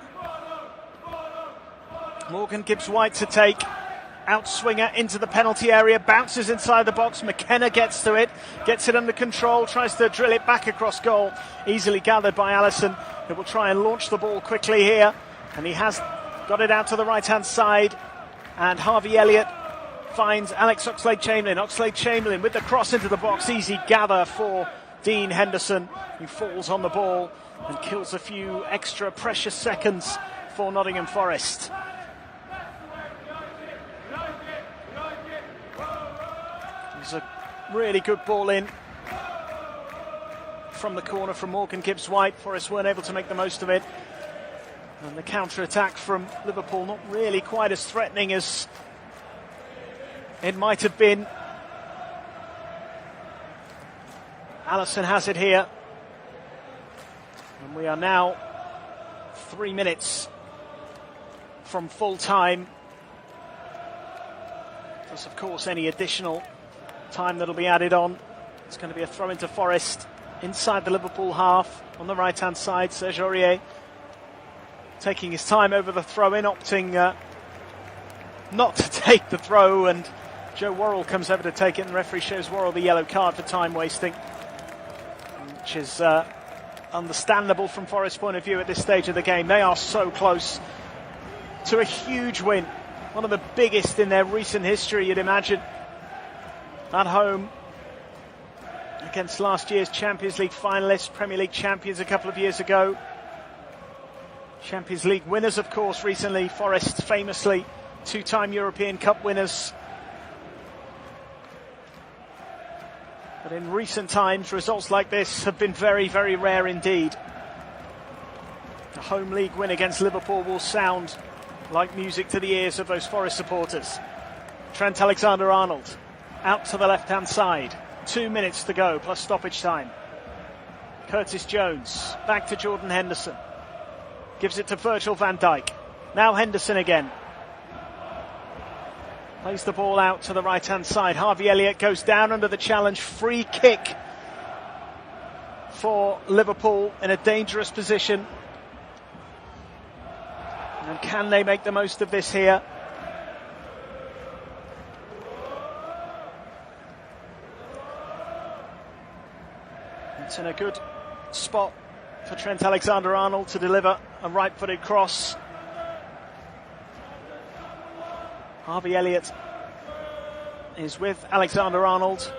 Morgan Gibbs-White to take. Outswinger into the penalty area, bounces inside the box. McKenna gets to it, gets it under control, tries to drill it back across goal. Easily gathered by Alisson, who will try and launch the ball quickly here. And he has got it out to the right-hand side. And Harvey Elliott finds Alex Oxlade-Chamberlain. Oxlade-Chamberlain with the cross into the box. Easy gather for Dean Henderson, who falls on the ball and kills a few extra precious seconds for Nottingham Forest. It's a really good ball in from the corner from Morgan Gibbs-White. Forest weren't able to make the most of it. And the counter-attack from Liverpool not really quite as threatening as it might have been. Alisson has it here. And we are now 3 minutes from full time. Plus, of course, any additional time that'll be added on. It's going to be a throw into Forest inside the Liverpool half on the right-hand side. Serge Aurier taking his time over the throw-in, opting not to take the throw, and Joe Worrell comes over to take it, and the referee shows Worrell the yellow card for time wasting, which is understandable from Forest's point of view at this stage of the game. They are so close to a huge win, one of the biggest in their recent history, you'd imagine, at home against last year's Champions League finalists, Premier League champions a couple of years ago. Champions League winners, of course, recently. Forest famously two-time European Cup winners. But in recent times, results like this have been very, very rare indeed. The home league win against Liverpool will sound like music to the ears of those Forest supporters. Trent Alexander-Arnold out to the left-hand side. 2 minutes to go, plus stoppage time. Curtis Jones back to Jordan Henderson. Gives it to Virgil van Dijk. Now Henderson again. Plays the ball out to the right-hand side. Harvey Elliott goes down under the challenge. Free kick for Liverpool in a dangerous position. And can they make the most of this here? It's in a good spot for Trent Alexander-Arnold to deliver a right-footed cross. Harvey Elliott is with Alexander-Arnold,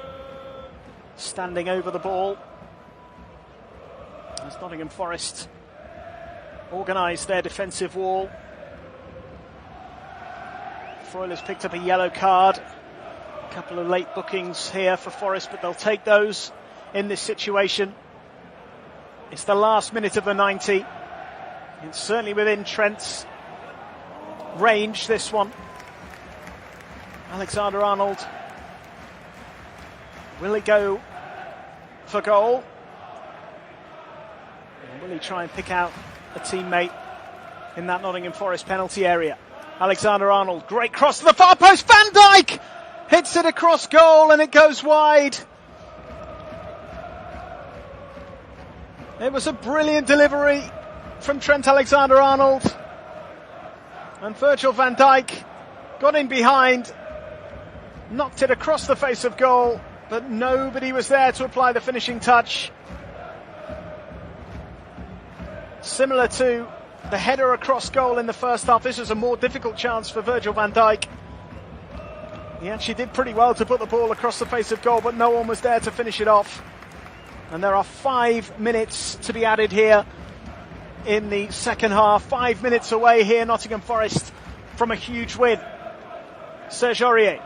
standing over the ball as Nottingham Forest organise their defensive wall. Freuler's picked up a yellow card. A couple of late bookings here for Forest, but they'll take those in this situation. It's the last minute of the 90. It's certainly within Trent's range, this one. Alexander-Arnold, will he go for goal? Or will he try and pick out a teammate in that Nottingham Forest penalty area? Alexander-Arnold, great cross to the far post. Van Dijk hits it across goal and it goes wide. It was a brilliant delivery from Trent Alexander-Arnold. And Virgil van Dijk got in behind, knocked it across the face of goal, but nobody was there to apply the finishing touch. Similar to the header across goal in the first half, this was a more difficult chance for Virgil van Dijk. He actually did pretty well to put the ball across the face of goal, but no one was there to finish it off. And there are 5 minutes to be added here in the second half. 5 minutes away here, Nottingham Forest, from a huge win. Serge Aurier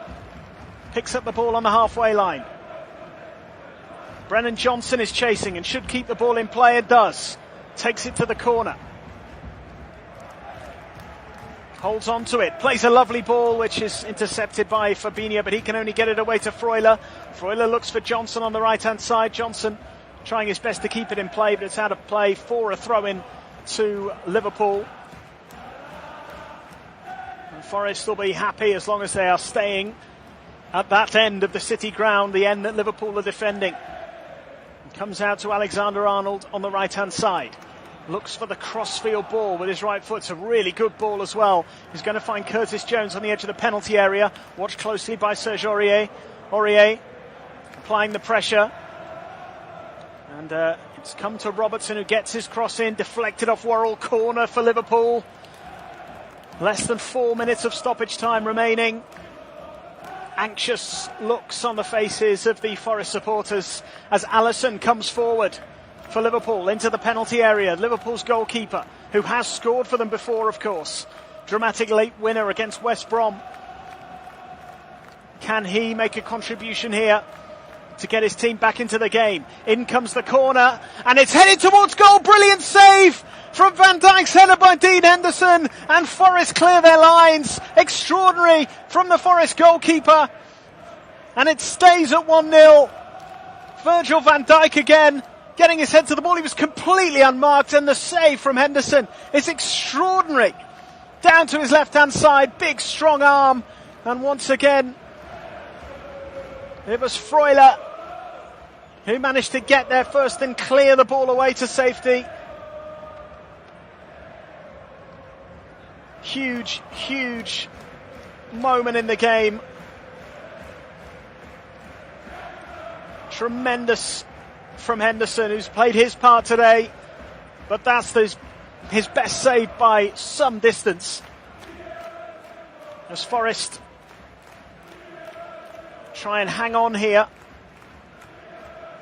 picks up the ball on the halfway line. Brennan Johnson is chasing and should keep the ball in play, and does. Takes it to the corner. Holds on to it. Plays a lovely ball, which is intercepted by Fabinho, but he can only get it away to Freuler. Freuler looks for Johnson on the right-hand side. Johnson trying his best to keep it in play, but it's out of play for a throw-in to Liverpool. And Forest will be happy as long as they are staying at that end of the City ground, the end that Liverpool are defending. It comes out to Alexander-Arnold on the right-hand side. Looks for the crossfield ball with his right foot. It's a really good ball as well. He's going to find Curtis Jones on the edge of the penalty area. Watched closely by Serge Aurier. Aurier applying the pressure. And it's come to Robertson, who gets his cross in. Deflected off Worrell. Corner for Liverpool. Less than 4 minutes of stoppage time remaining. Anxious looks on the faces of the Forest supporters as Alisson comes forward for Liverpool into the penalty area. Liverpool's goalkeeper, who has scored for them before, of course. Dramatic late winner against West Brom. Can he make a contribution here to get his team back into the game? In comes the corner, and it's headed towards goal. Brilliant save from Van Dijk's header by Dean Henderson, and Forest clear their lines. Extraordinary from the Forest goalkeeper, and it stays at 1-0. Virgil van Dijk again, getting his head to the ball. He was completely unmarked, and the save from Henderson is extraordinary. Down to his left-hand side, big strong arm, and once again it was Freuler who managed to get there first and clear the ball away to safety. Huge, huge moment in the game. Tremendous from Henderson, who's played his part today, but that's his best save by some distance. As Forest try and hang on here.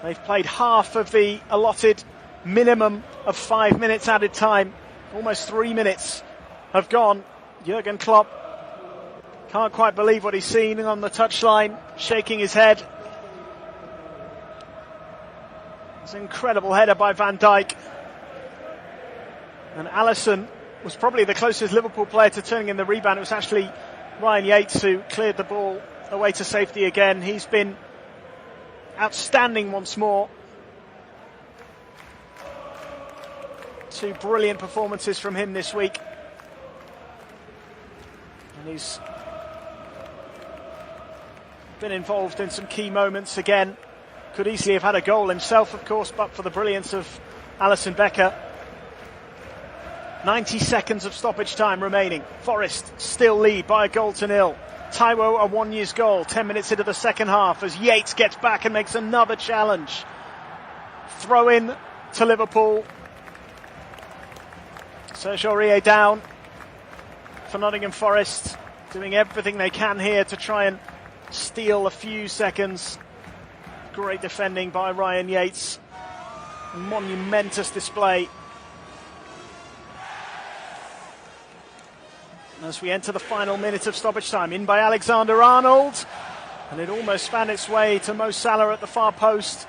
They've played half of the allotted minimum of 5 minutes added time. Almost 3 minutes have gone. Jurgen Klopp can't quite believe what he's seen on the touchline, shaking his head. It's an incredible header by Van Dijk. And Alisson was probably the closest Liverpool player to turning in the rebound. It was actually Ryan Yates who cleared the ball away to safety again. He's been outstanding once more. 2 brilliant performances from him this week. And he's been involved in some key moments again. Could easily have had a goal himself, of course, but for the brilliance of Alisson Becker. 90 seconds of stoppage time remaining. Forest still lead by a 1-0. Taiwo Awoniyi's goal 10 minutes into the second half as Yates gets back and makes another challenge. Throw in to Liverpool. Serge Aurier down for Nottingham Forest, doing everything they can here to try and steal a few seconds. Great defending by Ryan Yates. Monumentous display. As we enter the final minute of stoppage time, in by Alexander-Arnold, and it almost found its way to Mo Salah at the far post.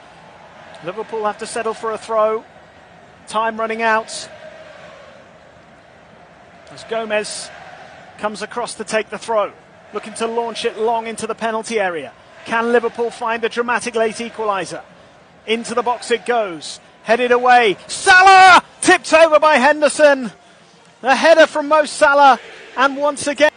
Liverpool have to settle for a throw. Time running out as Gomez comes across to take the throw, looking to launch it long into the penalty area. Can Liverpool find a dramatic late equaliser? Into the box it goes, headed away. Salah tipped over by Henderson. A header from Mo Salah. And once again,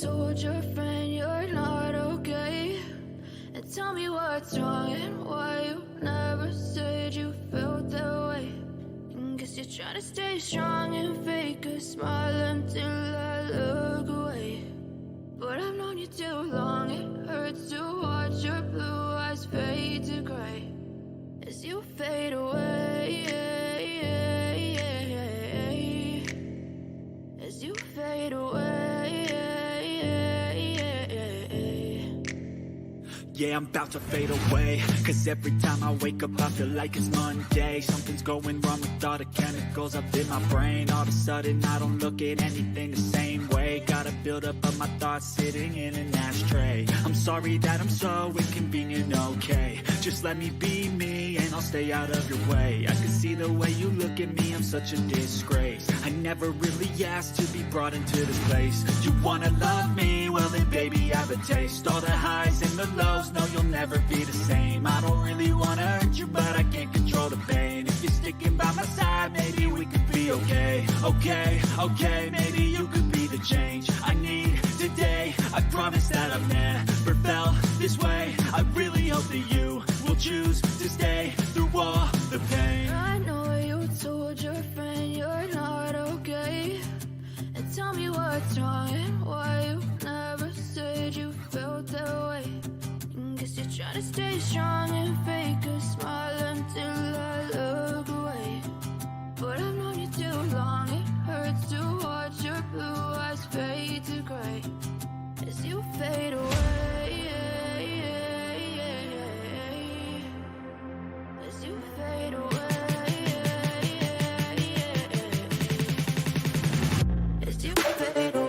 told your friend you're not okay? And tell me what's wrong and why you never said you felt that way. And guess you're trying to stay strong and fake a smile until I look away. But I've known you too long, it hurts to watch your blue eyes fade to grey as you fade away, as you fade away. Yeah, I'm about to fade away, cause every time I wake up I feel like it's Monday. Something's going wrong with all the chemicals up in my brain. All of a sudden I don't look at anything the same way. Gotta build up of my thoughts sitting in an ashtray. I'm sorry that I'm so inconvenient, okay? Just let me be me and I'll stay out of your way. I can see the way you look at me, I'm such a disgrace. I never really asked to be brought into this place. You wanna love me? Well then baby I have a taste. All the highs and the lows, no you'll never be the same. I don't really wanna hurt you but I can't control the pain. If you're sticking by my side maybe we could be okay. Okay, maybe you could be the change I need today. I promise that I've never felt this way. I really hope that you will choose to stay through all the pain. I know you told your friend you're not okay. And tell me what's wrong and why you never said you felt that way. And guess you're trying to stay strong and fake a smile until I look away. But I've known you too long, it hurts to watch your blue eyes fade to grey as you fade away, as you fade away, as you fade away.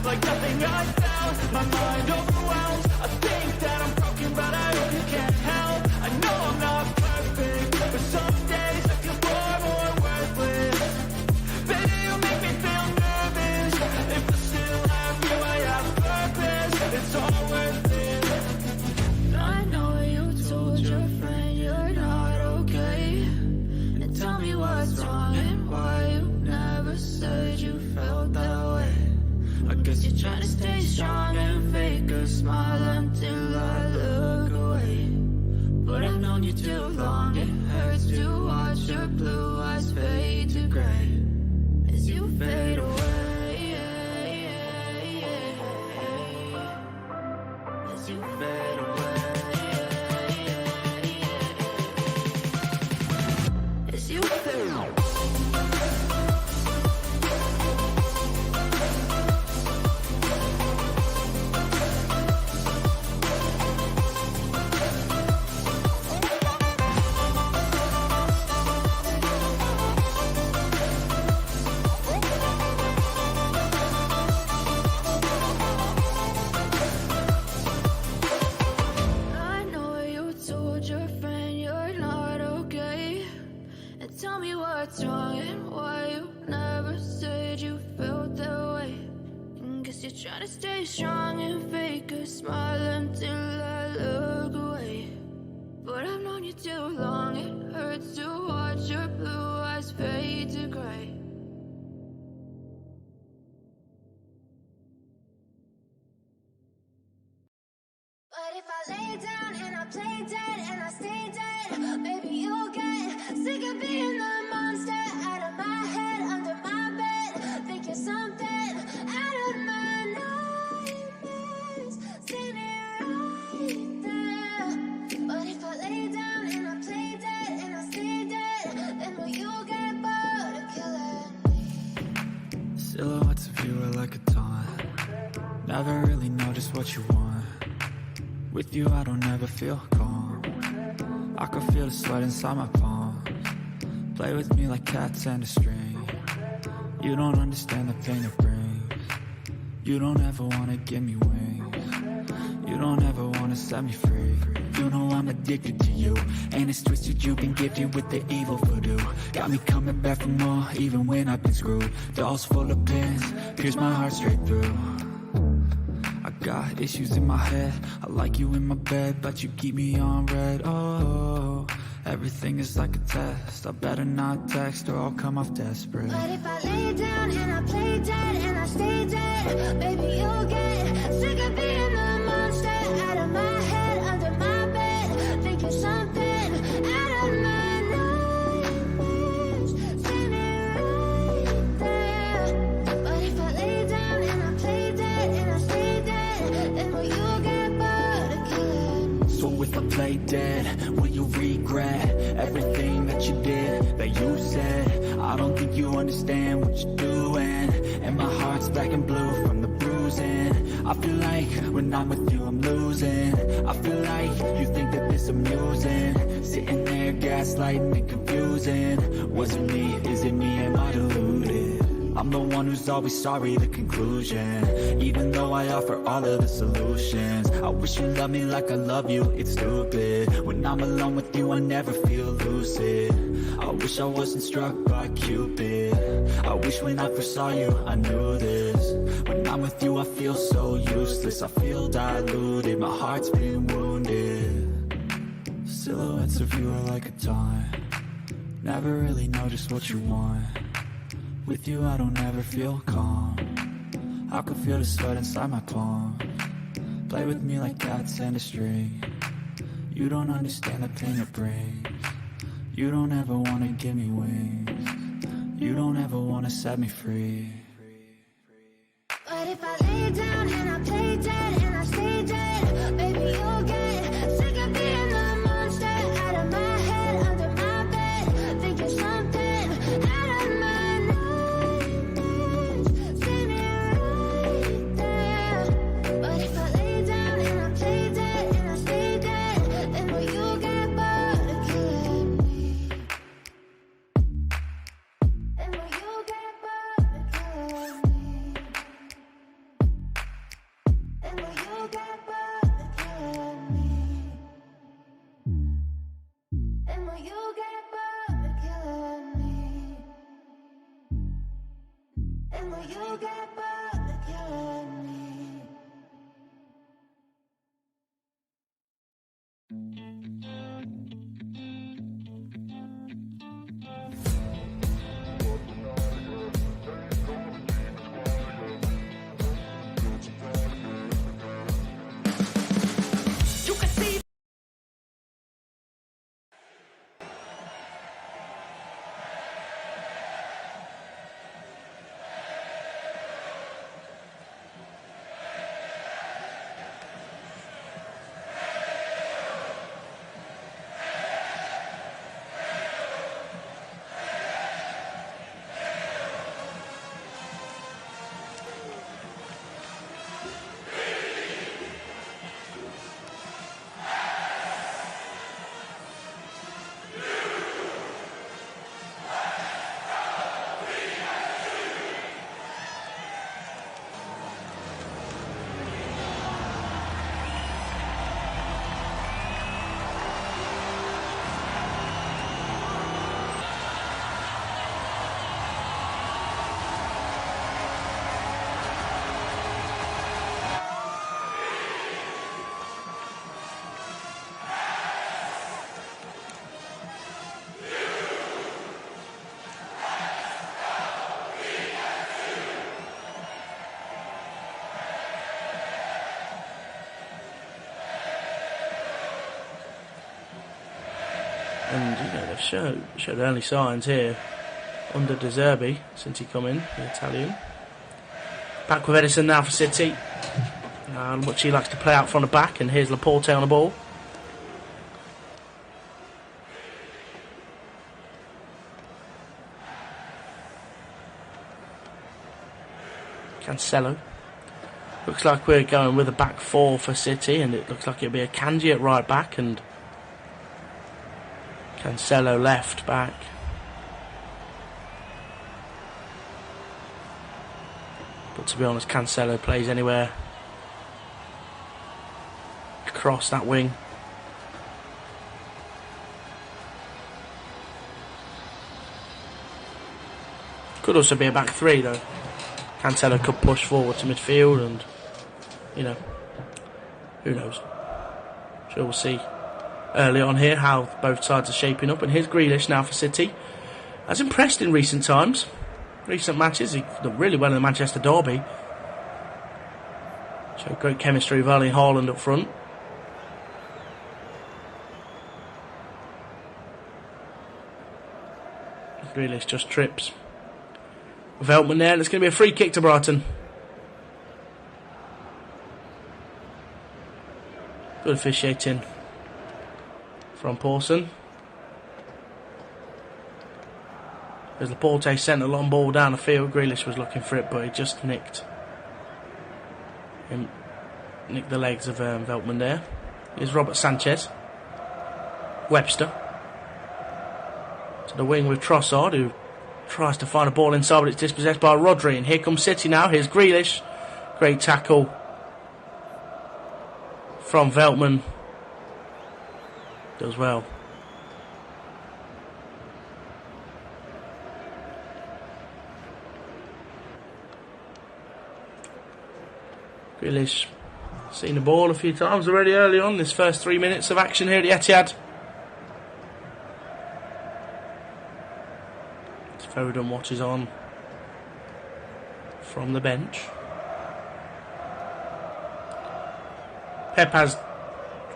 Like nothing I found, my mind overwhelmed. I think that I'm broken, but I hope you can't help. I know I'm not perfect, but some days I feel far more worthless. Baby, you make me feel nervous. If I still have you, I have purpose. It's all worth it. I know you told your friend you're not okay. And tell me what's wrong and why you never said you felt that way. I guess you're trying to stay strong and fake a smile until I look away. But I've known you too long, it hurts to watch your blue eyes fade to grey as you fade away, as you fade away, as you fade away. What's wrong and why you never said you felt that way. And guess you're trying to stay strong and fake a smile until I look away. But I've known you too long, it hurts to watch your blue eyes fade to grey. But if I lay down and I play dead and I stay dead, maybe you'll get sick of being the monster out of my head, under my bed. Think you're something out of my nightmares. See me right there. But if I lay down and I play dead and I stay dead, then will you get bored of killing me? Silhouettes of you are like a taunt. Never really know just what you want. With you I don't ever feel calm. I can feel the sweat inside my palms. Play with me like cats and a string. You don't understand the pain it brings. You don't ever wanna give me wings. don't ever wanna set me free. You know I'm addicted to you, and it's twisted, you've been gifted with the evil voodoo. Got me coming back for more, even when I've been screwed. Dolls full of pins, pierce my heart straight through. I got issues in my head, I like you in my bed, but you keep me on red. Oh, everything is like a test, I better not text or I'll come off desperate. But if I lay down and I play dead and I stay dead, baby, you'll get sick of being the monster out of my head, under my bed, thinking something out of my nightmares, standing right there. But if I lay down and I play dead and I stay dead, then will you get bored of killing? So if I play dead, will you regret everything that you did, that you said? I don't think you understand what you're doing, and my heart's black and blue from the bruising. I feel like when I'm with you I'm losing. I feel like you think that this amusing, sitting there gaslighting and confusing. Was it me? Is it me? Am I deluded? I'm the one who's always sorry, the conclusion, even though I offer all of the solutions. I wish you loved me like I love you, it's stupid. When I'm alone with you I never feel lucid. I wish I wasn't struck by Cupid. I wish when I first saw you I knew this. When I'm with you I feel so useless, I feel diluted, my heart's been wounded. Silhouettes of you are like a taunt, never really know just what you want. With you I don't ever feel calm, I can feel the sweat inside my palm. Play with me like cats and a string, you don't understand the pain it brings. You don't ever wanna give me wings, you don't ever wanna set me free. But if I lay down and I play dead and I stay dead, baby, you'll get sick of being the monster out of my head, under my bed, thinking something out of my nightmares, standing right there. But if I lay down and I play dead and I stay dead, then will you get bored of killing me? Then will you get bored of killing me? And will you get bored of killing me? And will you get bored of killing me? And will you get bored of killing me? You can see. And you know, they've showed early signs here under De Zerbi since he come in, the Italian. Back with Edison now for City. Much he likes to play out front of back, and here's Laporte on the ball. Cancelo. Looks like we're going with a back four for City, and it looks like it'll be a Kanji at right back and Cancelo left back. But to be honest, Cancelo plays anywhere across that wing. Could also be a back three though. Cancelo could push forward to midfield, and you know, who knows. So we'll see early on here how both sides are shaping up. And here's Grealish now for City. Has impressed in recent times. Recent matches, he done really well in the Manchester derby. Showed great chemistry with Erling Haaland up front. Grealish just trips. Veltman there, and it's going to be a free kick to Brighton. Good officiating from Pawson. As Laporte sent a long ball down the field, Grealish was looking for it, but he just nicked the legs of Veltman there. Here's Robert Sanchez. Webster to the wing with Trossard, who tries to find a ball inside, but it's dispossessed by Rodri. And here comes City now. Here's Grealish. Great tackle from Veltman. Does well. Grealish seen the ball a few times already early on this first 3 minutes of action here at the Etihad. Foden watches on from the bench. Pep has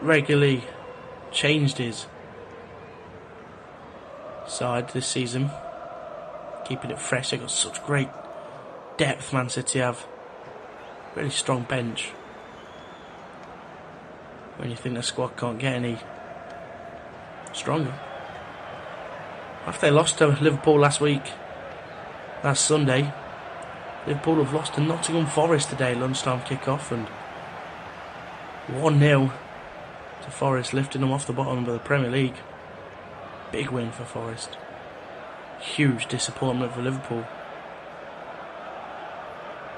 regularly changed his side this season, keeping it fresh. They've got such great depth, Man City have. Really strong bench. When you think the squad can't get any stronger. After they lost to Liverpool last Sunday, Liverpool have lost to Nottingham Forest today, lunchtime kick-off, and 1-0 to Forest, lifting them off the bottom of the Premier League. Big win for Forest. Huge disappointment for Liverpool.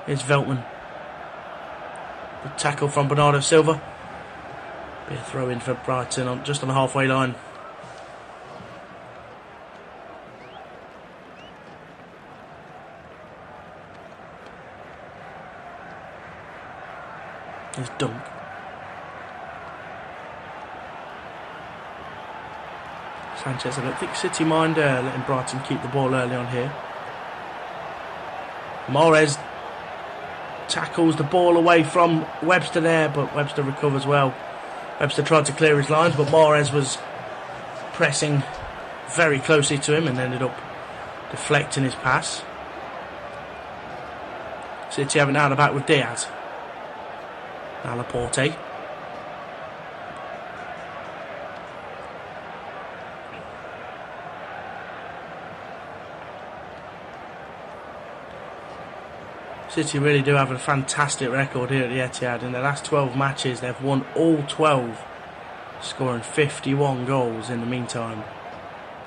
Here's Veltman. Good tackle from Bernardo Silva. Be a throw in for Brighton just on the halfway line. Here's Dunk. Sanchez, I don't think City mind letting Brighton keep the ball early on here. Mahrez tackles the ball away from Webster there, but Webster recovers well. Webster tried to clear his lines, but Mahrez was pressing very closely to him and ended up deflecting his pass. City having it out the back with Diaz. Now Laporte. City really do have a fantastic record here at the Etihad. In their last 12 matches, they've won all 12, scoring 51 goals in the meantime,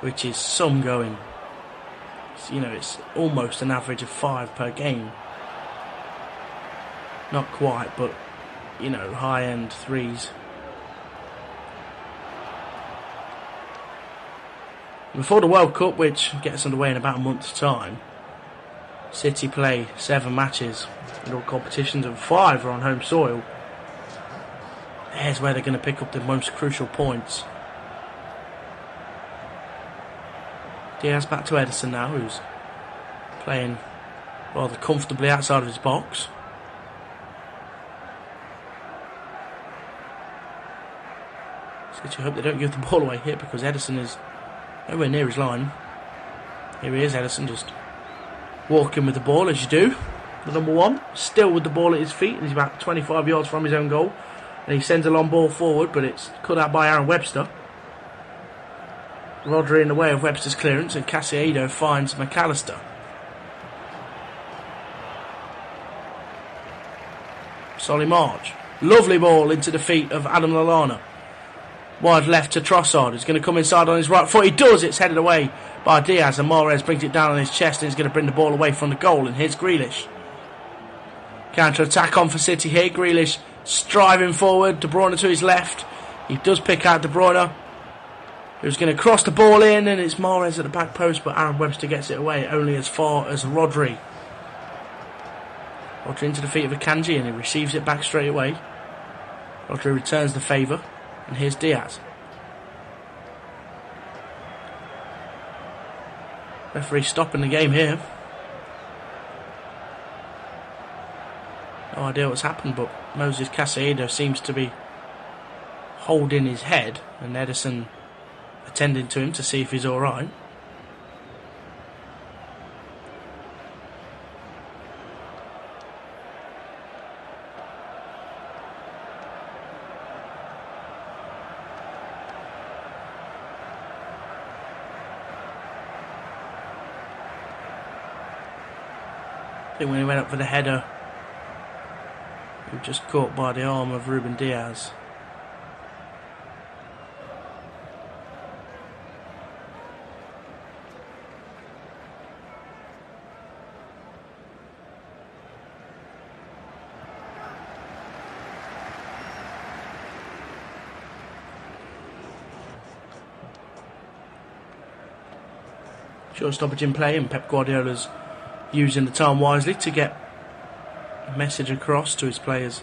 which is some going. It's almost an average of 5 per game. Not quite, but high-end threes. Before the World Cup, which gets underway in about a month's time, City play 7 matches in all competitions and 5 are on home soil. There's where they're going to pick up the most crucial points. Diaz back to Ederson now, who's playing rather comfortably outside of his box. City hope they don't give the ball away here, because Ederson is nowhere near his line. Here he is, Ederson, just walking with the ball as you do. The number 1, still with the ball at his feet, and he's about 25 yards from his own goal. And he sends a long ball forward, but it's cut out by Aaron Webster. Rodri in the way of Webster's clearance, and Caicedo finds McAllister. Solly March. Lovely ball into the feet of Adam Lallana. Wide left to Trossard, who's going to come inside on his right foot. He does. It's headed away by Diaz, and Mahrez brings it down on his chest and he's going to bring the ball away from the goal. And here's Grealish. Counter attack on for City here. Grealish striving forward. De Bruyne to his left. He does pick out De Bruyne, who's going to cross the ball in, and it's Mahrez at the back post, but Aaron Webster gets it away only as far as Rodri. Rodri into the feet of Akanji, and he receives it back straight away. Rodri returns the favour, and here's Diaz. Referee stopping the game here. No idea what's happened, but Moses Caicedo seems to be holding his head, and Ederson attending to him to see if he's alright. I think when he went up for the header, he was just caught by the arm of Ruben Diaz. Short stoppage in play, and Pep Guardiola's using the time wisely to get a message across to his players.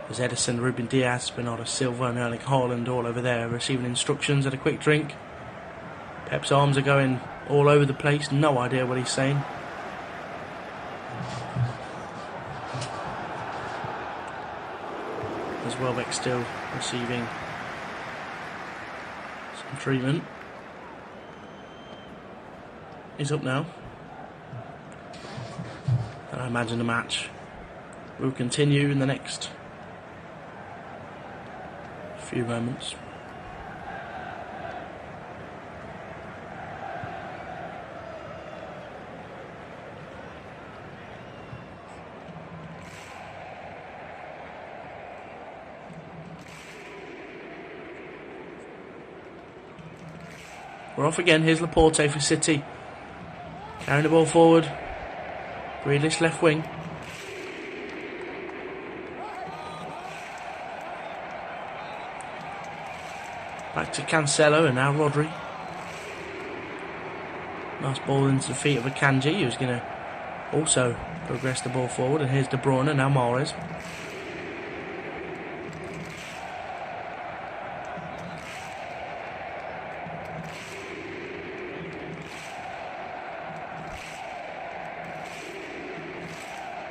As Ederson, Ruben Diaz, Bernardo Silva and Erling Haaland all over there receiving instructions at a quick drink. Pep's arms are going all over the place, no idea what he's saying. As Welbeck still receiving some treatment. He's up now. And I imagine the match will continue in the next few moments. We're off again. Here's Laporte for City. Carrying the ball forward. Grealish left wing. Back to Cancelo and now Rodri. Nice ball into the feet of Akanji, who's going to also progress the ball forward. And here's De Bruyne, now Mahrez.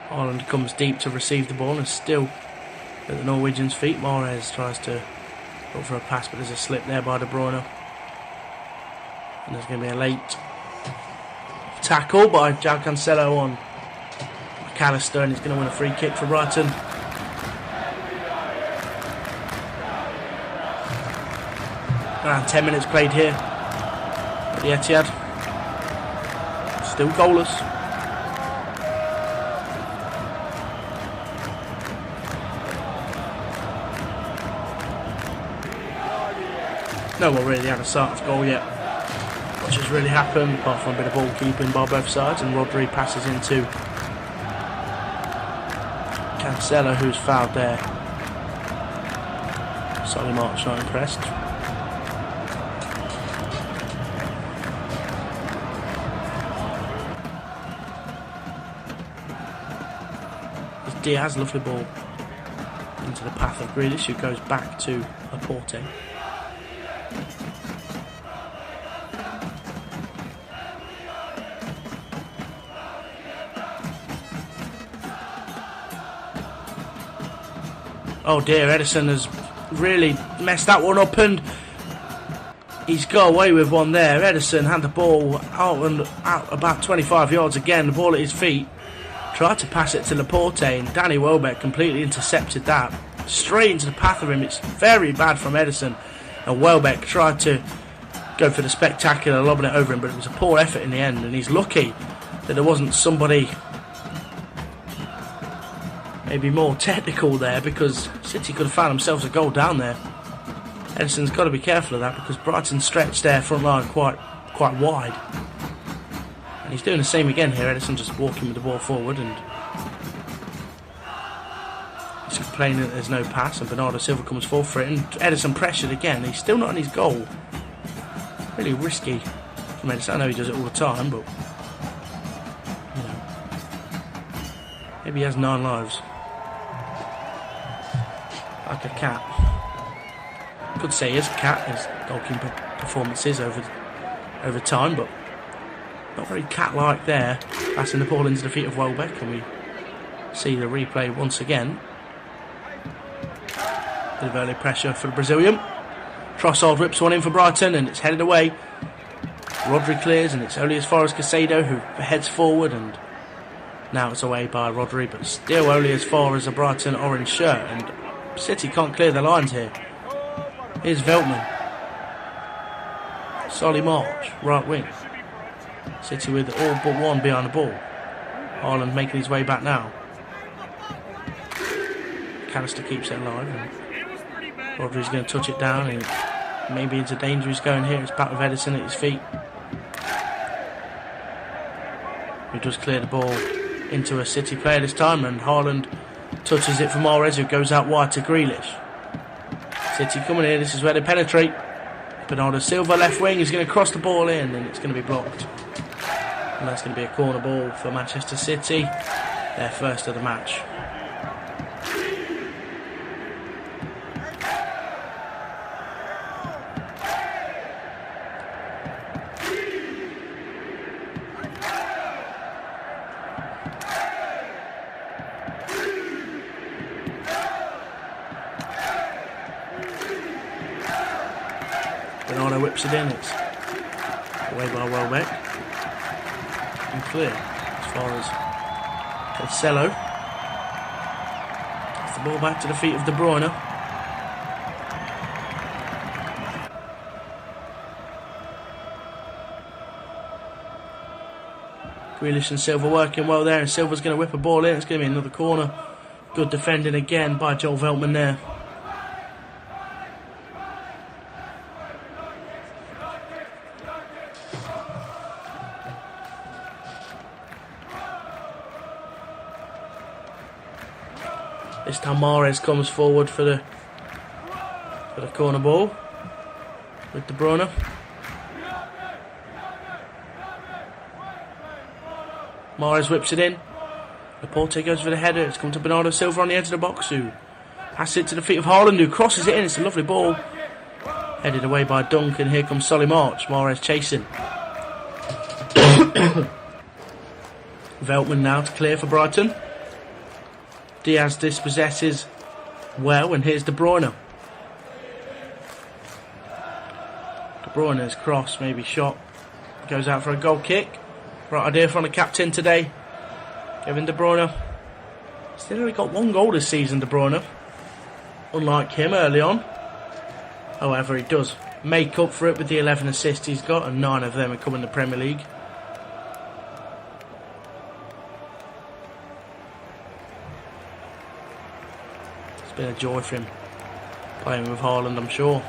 Haaland comes deep to receive the ball and still at the Norwegians' feet. Mahrez tries to look for a pass, but there's a slip there by De Bruyne. And there's going to be a late tackle by João Cancelo on McAllister, and he's going to win a free kick for Brighton. Around 10 minutes played here at the Etihad. Still goalless. No one really had a start of goal yet. Much has really happened apart from a bit of ball keeping by both sides, and Rodri passes into Cancelo, who's fouled there. Solly March not impressed. It's Diaz, lovely ball into the path of Grealish, who goes back to Laporte. Oh dear, Ederson has really messed that one up, and he's got away with one there. Ederson had the ball out about 25 yards again, the ball at his feet. Tried to pass it to Laporte, and Danny Welbeck completely intercepted that. Straight into the path of him. It's very bad from Ederson. And Welbeck tried to go for the spectacular, lobbing it over him, but it was a poor effort in the end, and he's lucky that there wasn't somebody maybe more technical there, because City could have found themselves a goal down there. Ederson's got to be careful of that, because Brighton stretched their front line quite wide, and he's doing the same again here. Ederson just walking with the ball forward, and he's complaining that there's no pass, and Bernardo Silva comes forward for it, and Ederson pressured again. He's still not on his goal. Really risky from Ederson. I know he does it all the time, but you know, maybe he has 9 lives. Like a cat. Could say he is a cat, his goalkeeper performances over time, but not very cat-like there. Passing the ball into the feet of Welbeck, and we see the replay once again. Bit of early pressure for the Brazilian. Trossard rips one in for Brighton, and it's headed away. Rodri clears, and it's only as far as Caicedo, who heads forward, and now it's away by Rodri, but still only as far as a Brighton orange shirt, and City can't clear the lines here. Here's Veltman. Solly March, right wing. City with all but one behind the ball. Haaland making his way back now. Canister keeps it alive, and Rodri's going to touch it down, and maybe into danger he's going here. It's back with Ederson at his feet. He does clear the ball into a City player this time, and Haaland touches it for Mahrez, who goes out wide to Grealish. City coming here, this is where they penetrate. Bernardo Silva, left wing, is going to cross the ball in, and it's going to be blocked. And that's going to be a corner ball for Manchester City, their first of the match. Bernardo whips it in, it's away by Welbeck. And clear as far as Cancelo. Gets the ball back to the feet of De Bruyne. Grealish and Silva working well there, and Silva's going to whip a ball in. It's going to be another corner. Good defending again by Joel Veltman there. This time Mahrez comes forward for the corner ball with De Bruyne. Mahrez whips it in. Laporte goes for the header. It's come to Bernardo Silva on the edge of the box, who passes it to the feet of Haaland, who crosses it in. It's a lovely ball. Headed away by Duncan. Here comes Solly March. Mahrez chasing. Veltman now to clear for Brighton. Diaz dispossesses well, and here's De Bruyne. De Bruyne's cross, maybe shot, goes out for a goal kick. Right idea from the captain today, Kevin De Bruyne. Still only got 1 goal this season, De Bruyne, unlike him early on. However, he does make up for it with the 11 assists he's got, and 9 of them have come in the Premier League. Been a joy for him playing with Haaland, I'm sure.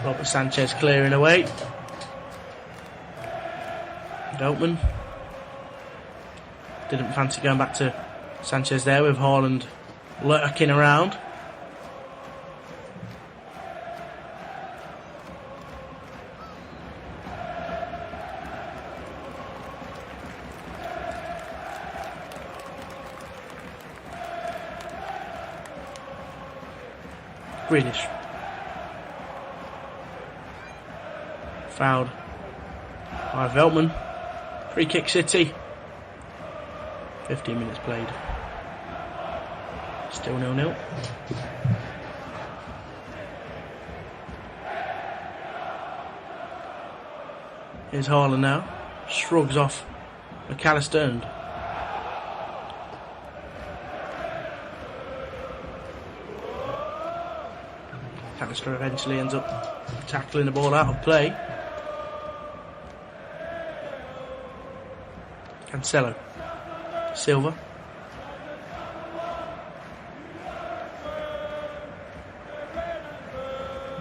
Robert Sanchez clearing away. Veltman didn't fancy going back to Sanchez there, with Haaland lurking around. Grealish. Fouled by Veltman. Free kick City. 15 minutes played. Still 0-0. Here's Haaland now. Shrugs off McAllister, and McAllister eventually ends up tackling the ball out of play. Cancelo. Silva.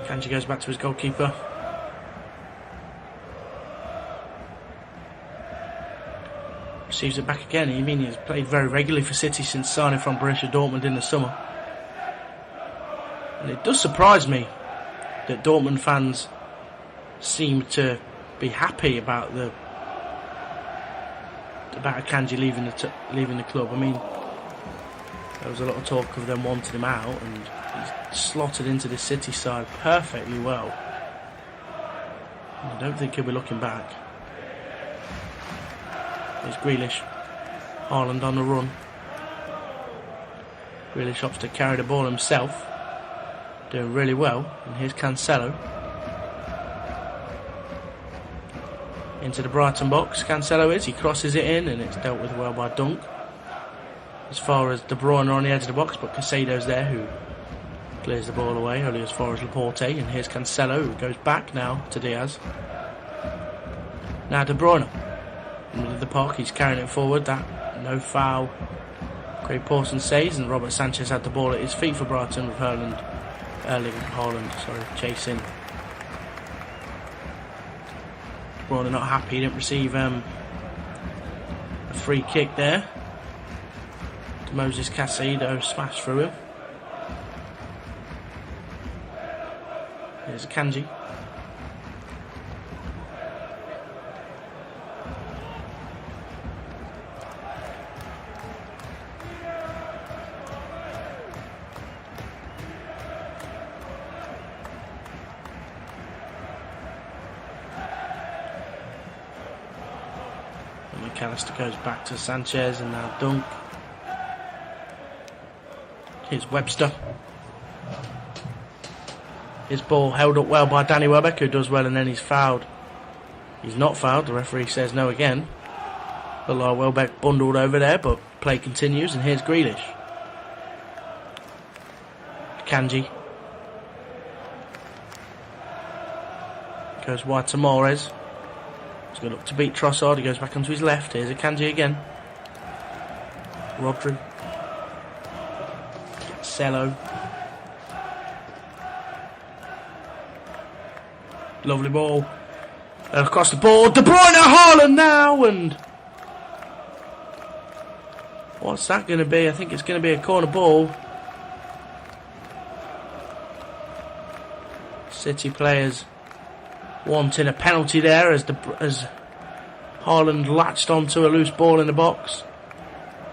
Kanji goes back to his goalkeeper. Receives it back again. I mean, he's played very regularly for City since signing from Borussia Dortmund in the summer. And it does surprise me that Dortmund fans seem to be happy about Akanji leaving the club. I mean, there was a lot of talk of them wanting him out, and he's slotted into the City side perfectly well. And I don't think he'll be looking back. There's Grealish. Haaland on the run. Grealish opts to carry the ball himself. Doing really well. And here's Cancelo. Into the Brighton box. Cancelo is. He crosses it in and it's dealt with well by Dunk. As far as De Bruyne on the edge of the box, but Casado's there who clears the ball away only as far as Laporte. And here's Cancelo who goes back now to Diaz. Now De Bruyne. In the middle of the park, he's carrying it forward. That no foul. Craig Pawson saves, and Robert Sanchez had the ball at his feet for Brighton with Haaland chasing. De Bruyne not happy, he didn't receive a free kick there. Moses Caicedo smashed through him. Here's Akanji. McAllister goes back to Sanchez and now Dunk. Here's Webster. His ball held up well by Danny Welbeck, who does well, and then he's fouled. He's not fouled, the referee says no again. Looked like Welbeck bundled over there, but play continues, and here's Grealish. Kanji. Goes wide to Mahrez. He's going to look to beat Trossard. He goes back onto his left. Here's Akanji again. Rodri. Cello. Lovely ball. Across the board. De Bruyne, Haaland now, and what's that going to be? I think it's going to be a corner ball. City players wanting a penalty there as Haaland latched onto a loose ball in the box.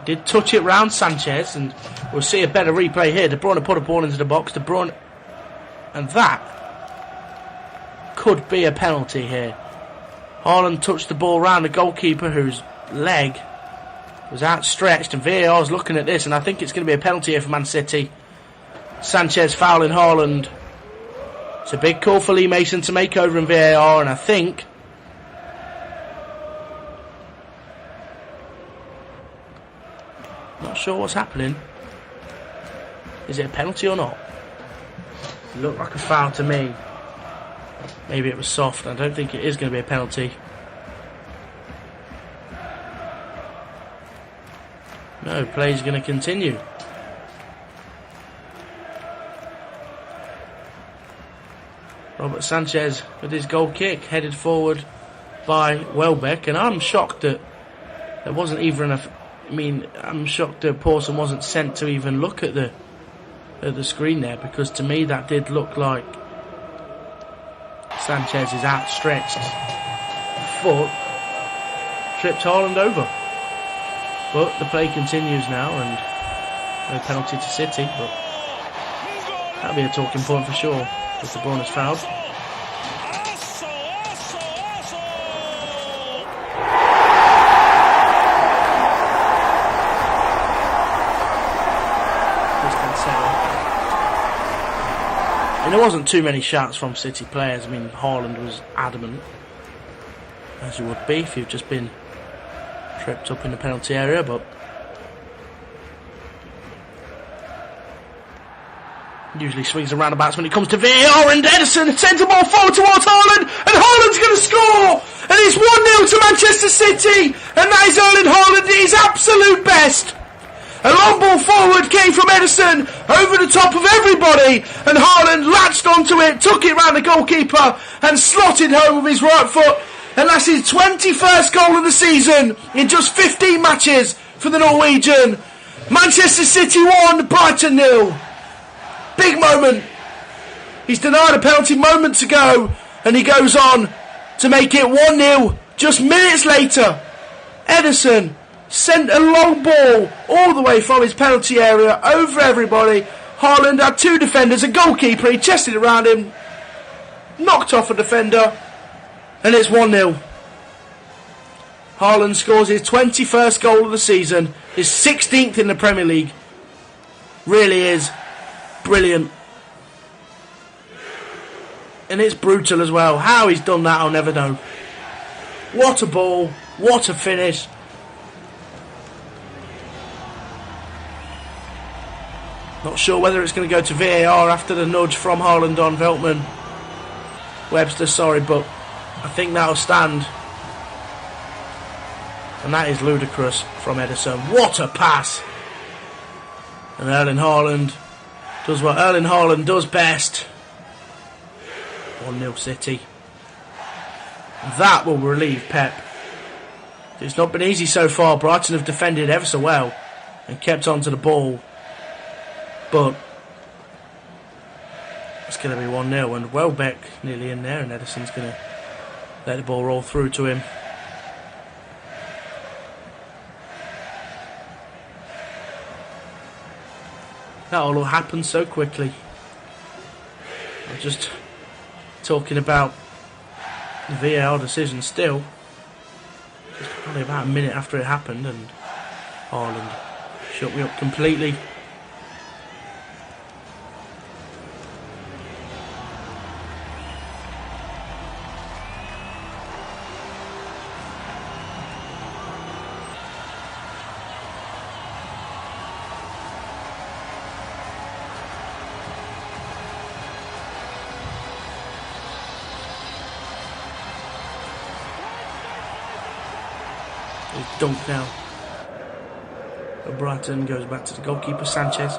Did touch it round Sanchez, and we'll see a better replay here. De Bruyne put a ball into the box. De Bruyne, and that could be a penalty here. Haaland touched the ball round the goalkeeper whose leg was outstretched, and VAR's looking at this, and I think it's going to be a penalty here for Man City. Sanchez fouling Haaland. It's a big call for Lee Mason to make over in VAR, and I think not sure what's happening. Is it a penalty or not? It looked like a foul to me. Maybe it was soft. I don't think it is going to be a penalty. No, play's going to continue. Robert Sanchez with his goal kick, headed forward by Welbeck, and I'm shocked that there wasn't even I'm shocked that Pawson wasn't sent to even look at the screen there, because to me that did look like Sanchez's outstretched foot tripped Haaland over. But the play continues now, and no penalty to City, but that'll be a talking point for sure. If De Bruyne is fouled. And there wasn't too many shots from City players. I mean, Haaland was adamant, as you would be if you've just been tripped up in the penalty area, but usually swings and roundabouts when it comes to VAR, and Ederson sends the ball forward towards Haaland, and Haaland's going to score, and it's 1-0 to Manchester City, and that is Erling Haaland at his absolute best. A long ball forward came from Edison, over the top of everybody, and Haaland latched onto it, took it round the goalkeeper, and slotted home with his right foot. And that's his 21st goal of the season in just 15 matches for the Norwegian. Manchester City 1, Brighton 0. Big moment. He's denied a penalty moments ago, and he goes on to make it 1-0 just minutes later. Edison sent a long ball all the way from his penalty area over everybody. Haaland had two defenders, a goalkeeper. He chested it around him, knocked off a defender, and it's 1-0. Haaland scores his 21st goal of the season, his 16th in the Premier League. Really is brilliant. And it's brutal as well. How he's done that, I'll never know. What a ball, what a finish. Not sure whether it's going to go to VAR after the nudge from Haaland on Veltman. Webster, sorry, but I think that'll stand. And that is ludicrous from Edison. What a pass! And Erling Haaland does what Erling Haaland does best. 1-0 City. That will relieve Pep. It's not been easy so far. Brighton have defended ever so well and kept on to the ball. But it's going to be 1-0, and Welbeck nearly in there, and Edison's going to let the ball roll through to him. That all happened so quickly. I'm just talking about the VAR decision still. Just probably about a minute after it happened, and Haaland shut me up completely. Dunk now. But Brighton goes back to the goalkeeper, Sanchez.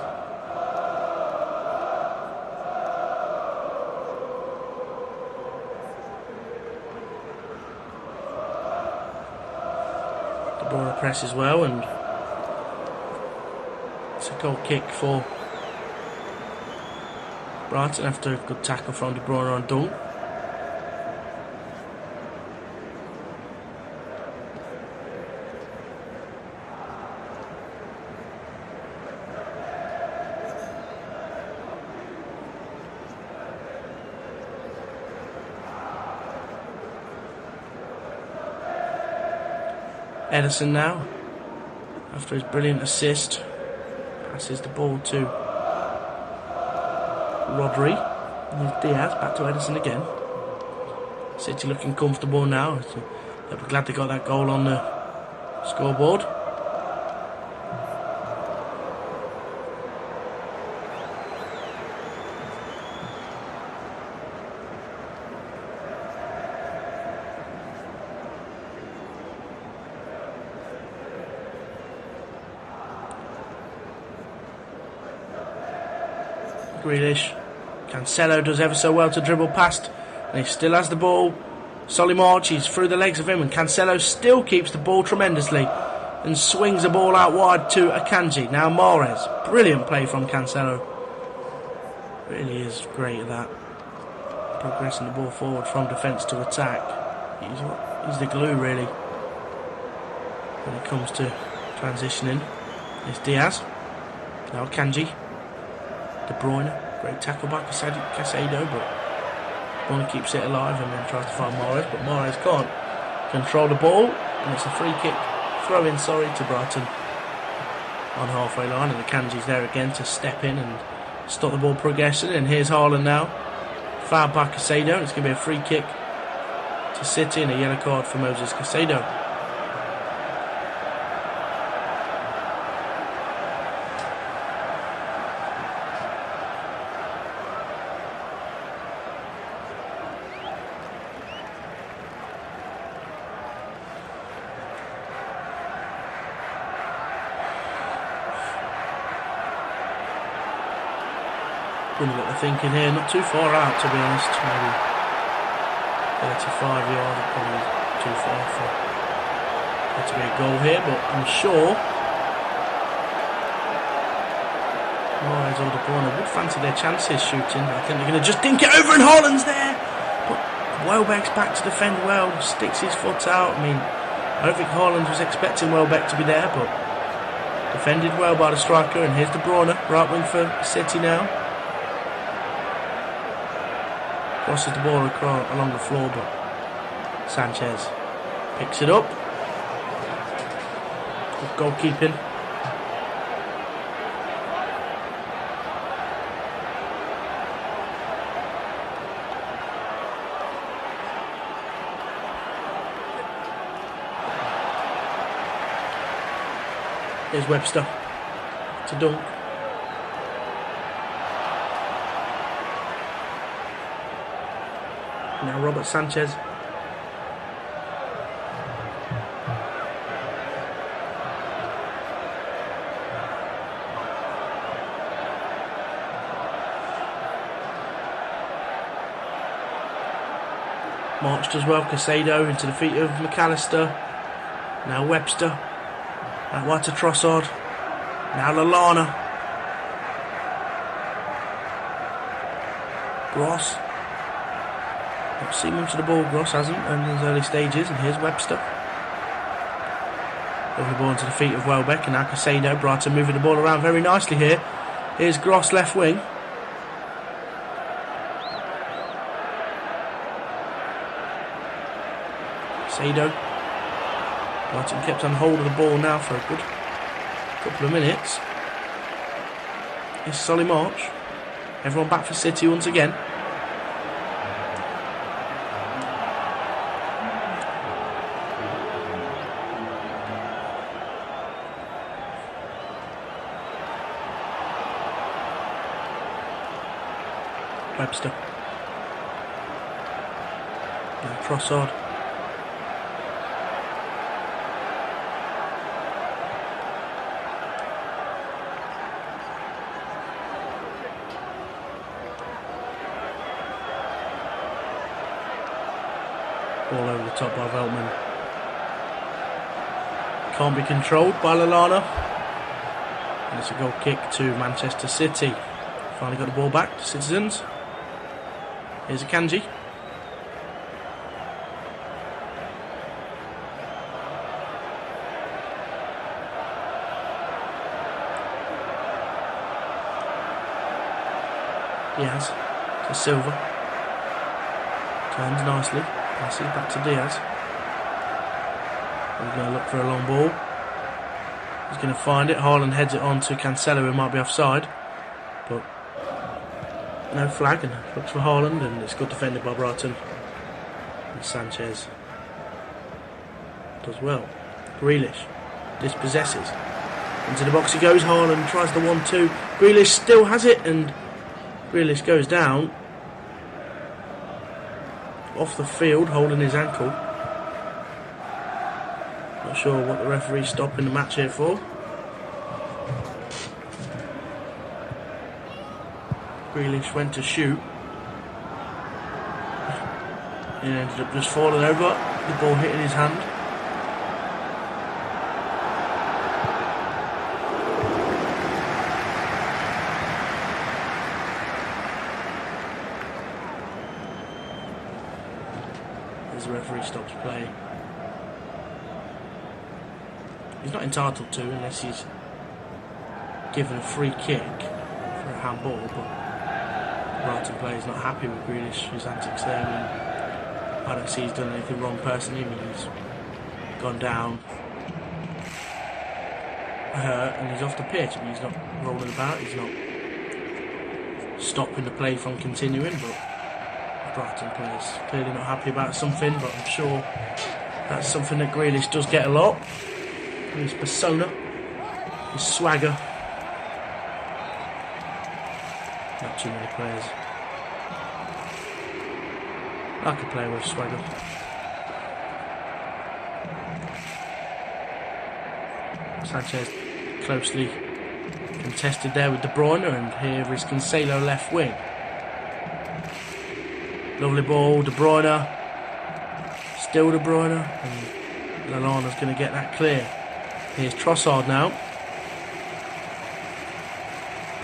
De Bruyne press as well, and it's a goal kick for Brighton after a good tackle from De Bruyne on Dunk. Edison now, after his brilliant assist, passes the ball to Rodri. And there's Diaz, back to Edison again. City looking comfortable now. They'll be glad they got that goal on the scoreboard. Grealish. Cancelo does ever so well to dribble past, and he still has the ball. Solly March, he's through the legs of him, and Cancelo still keeps the ball tremendously and swings the ball out wide to Akanji. Now Mahrez, brilliant play from Cancelo. Really is great at that. Progressing the ball forward from defence to attack. He's the glue really when it comes to transitioning. It's Diaz. Now Akanji. De Bruyne, great tackle by Casado, but De Bruyne keeps it alive and then tries to find Mahrez, but Mahrez can't control the ball, and it's a free kick, throw in, to Brighton on halfway line, and the Kanji's there again to step in and stop the ball progressing. And here's Haaland now, fouled by Casado, and it's going to be a free kick to City and a yellow card for Moses Casado. Wonder what they're thinking here. Not too far out, to be honest. Maybe 35 yards, probably too far for there to be a goal here, but I'm sure Laurenz or De Bruyne would fancy their chances shooting. I think they're going to just dink it over, and Haaland's there. But Welbeck's back to defend well, sticks his foot out. I mean, I don't think Haaland was expecting Welbeck to be there, but defended well by the striker. And here's De Bruyne, right wing for City now. Crosses the ball along the floor, but Sanchez picks it up. Good goalkeeping. Here's Webster to dunk. Now Robert Sanchez. Marched as well, Caicedo into the feet of McAllister. Now Webster. Out wide to Trossard. Now Lallana. Gross. Not seen much of the ball, Gross hasn't in his early stages. And here's Webster. Over the ball into the feet of Welbeck. And now Caicedo. Brighton moving the ball around very nicely here. Here's Gross left wing. Caicedo. Brighton kept on hold of the ball now for a good couple of minutes. It's Solly March. Everyone back for City once again. Webster. Now Trossard. Ball over the top by Veltman. Can't be controlled by Lallana. And it's a goal kick to Manchester City. Finally got the ball back to Citizens. Here's Akanji. Diaz to Silva. Turns nicely. Passes back to Diaz. He's going to look for a long ball. He's going to find it. Haaland heads it on to Cancelo, who might be offside. But no flag, and looks for Haaland, and it's good defended by Brighton. And Sanchez does well. Grealish dispossesses. Into the box he goes. Haaland tries the 1-2. Grealish still has it, and Grealish goes down. Off the field, holding his ankle. Not sure what the referee's stopping the match here for. Grealish went to shoot. He ended up just falling over, the ball hitting his hand. The referee stops play. He's not entitled to unless he's given a free kick for a handball, but the Brighton player is not happy with Grealish, his antics there. I don't see he's done anything wrong personally. I mean, he's gone down hurt and he's off the pitch. I mean, he's not rolling about, he's not stopping the play from continuing, but Brighton players clearly not happy about something, but I'm sure that's something that Grealish does get a lot. His persona, his swagger. Not too many players I could play with swagger. Sanchez closely Contested there with De Bruyne, and here is Cancelo left wing. Lovely ball, De Bruyne. Still De Bruyne, and Lallana's going to get that clear. Here's Trossard now.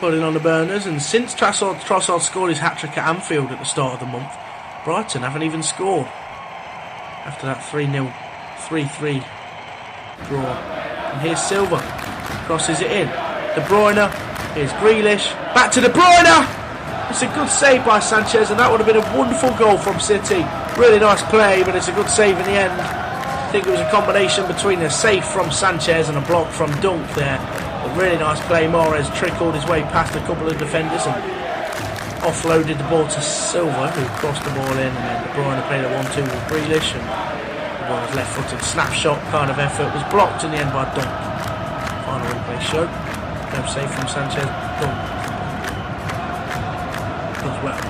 Pulling on the burners, and since Trossard scored his hat-trick at Anfield at the start of the month, Brighton haven't even scored after that 3-0, 3-3 draw. And here's Silva, crosses it in. De Bruyne, here's Grealish, back to De Bruyne! It's a good save by Sanchez, and that would have been a wonderful goal from City. Really nice play, but it's a good save in the end. I think it was a combination between a save from Sanchez and a block from Dunk there. A really nice play. Mahrez trickled his way past a couple of defenders and offloaded the ball to Silva, who crossed the ball in, and then De Bruyne played a 1-2 with Grealish, and De Bruyne's left-footed snapshot kind of effort was blocked in the end by Dunk. Final replay show. No save from Sanchez. Dunk does well.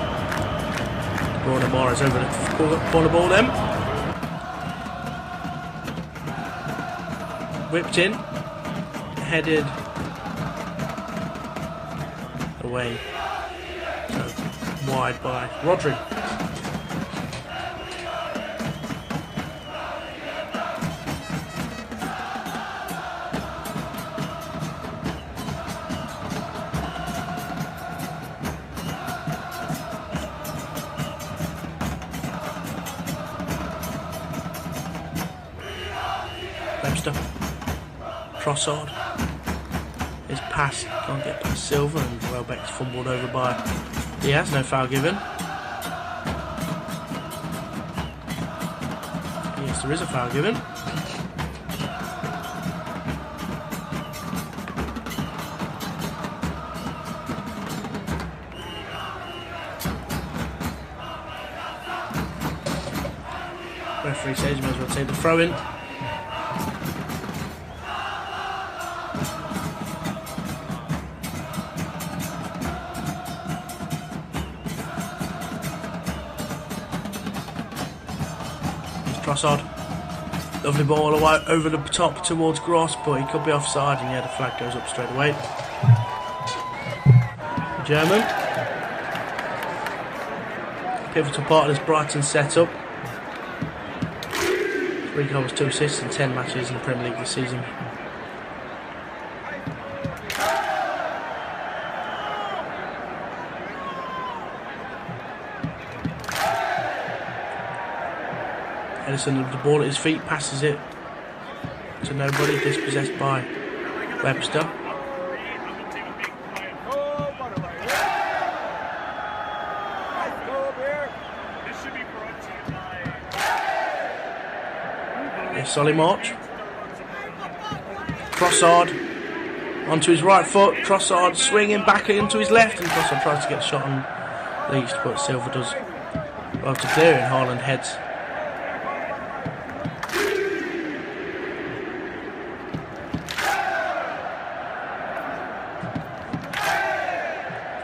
De Bruyne, Mahrez over the corner ball then. Whipped in, headed away, so wide by Rodri. Webster, Trossard, his pass can't get past Silva, and Welbeck's fumbled over by Diaz. No foul given. Yes, there is a foul given. Referee says you may as well take the throw in. Trossard, lovely ball over the top towards Gross, but he could be offside, and yeah, the flag goes up straight away. German, pivotal part of this Brighton setup. 3 goals, 2 assists in 10 matches in the Premier League this season. Edison with the ball at his feet, passes it to nobody, dispossessed by Webster. Here's Solly March. Trossard onto his right foot. Trossard swinging back into his left, and Trossard tries to get a shot on Leeds, but Silva does well to clear it, and Haaland heads.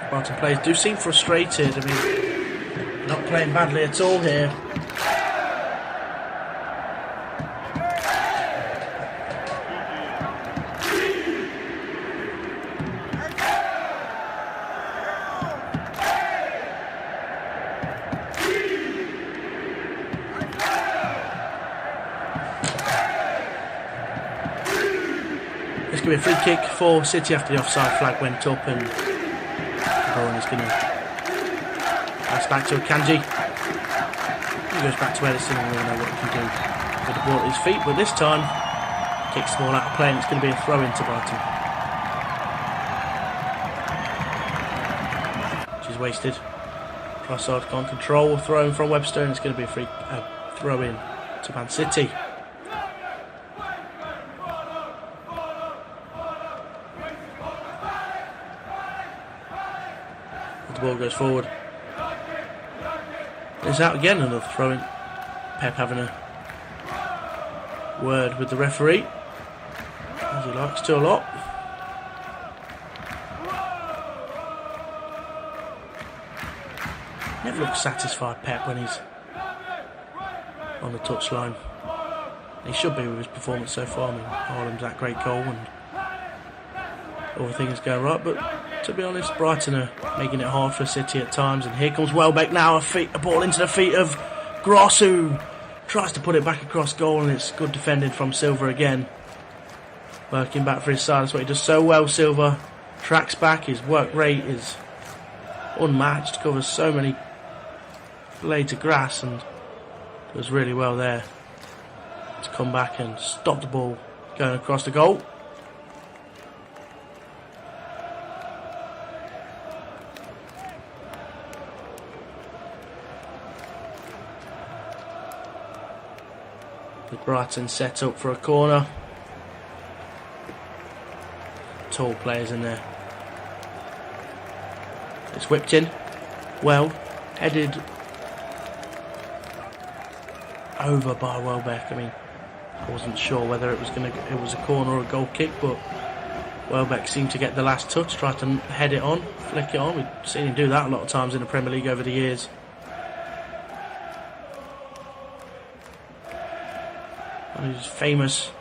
Brighton players do seem frustrated. I mean, not playing badly at all here. This could be a free kick for City after the offside flag went up, and is going to pass back to Akanji. He goes back to Edison, and we all know what he can do with the ball at his feet, but this time kicks the ball out of play, and it's going to be a throw in to Brighton, which is wasted. Trossard can't control, throw in from Webster, and it's going to be a throw in to Man City. The ball goes forward. It's out again, another throw in. Pep having a word with the referee, as he likes to a lot. Never looks satisfied, Pep, when he's on the touchline. He should be with his performance so far. I mean, Haaland's that great goal, and all things go right. But to be honest, Brighton are making it hard for City at times. And here comes Welbeck now, a ball into the feet of Gross, who tries to put it back across goal, and it's good defending from Silva again. Working back for his side, that's what he does so well. Silva tracks back, his work rate is unmatched, covers so many blades of grass, and does really well there to come back and stop the ball going across the goal. The Brighton set up for a corner. Tall players in there. It's whipped in. Well, headed over by Welbeck. I mean, I wasn't sure whether it was a corner or a goal kick, but Welbeck seemed to get the last touch, tried to head it on, flick it on. We've seen him do that a lot of times in the Premier League over the years. One of his famous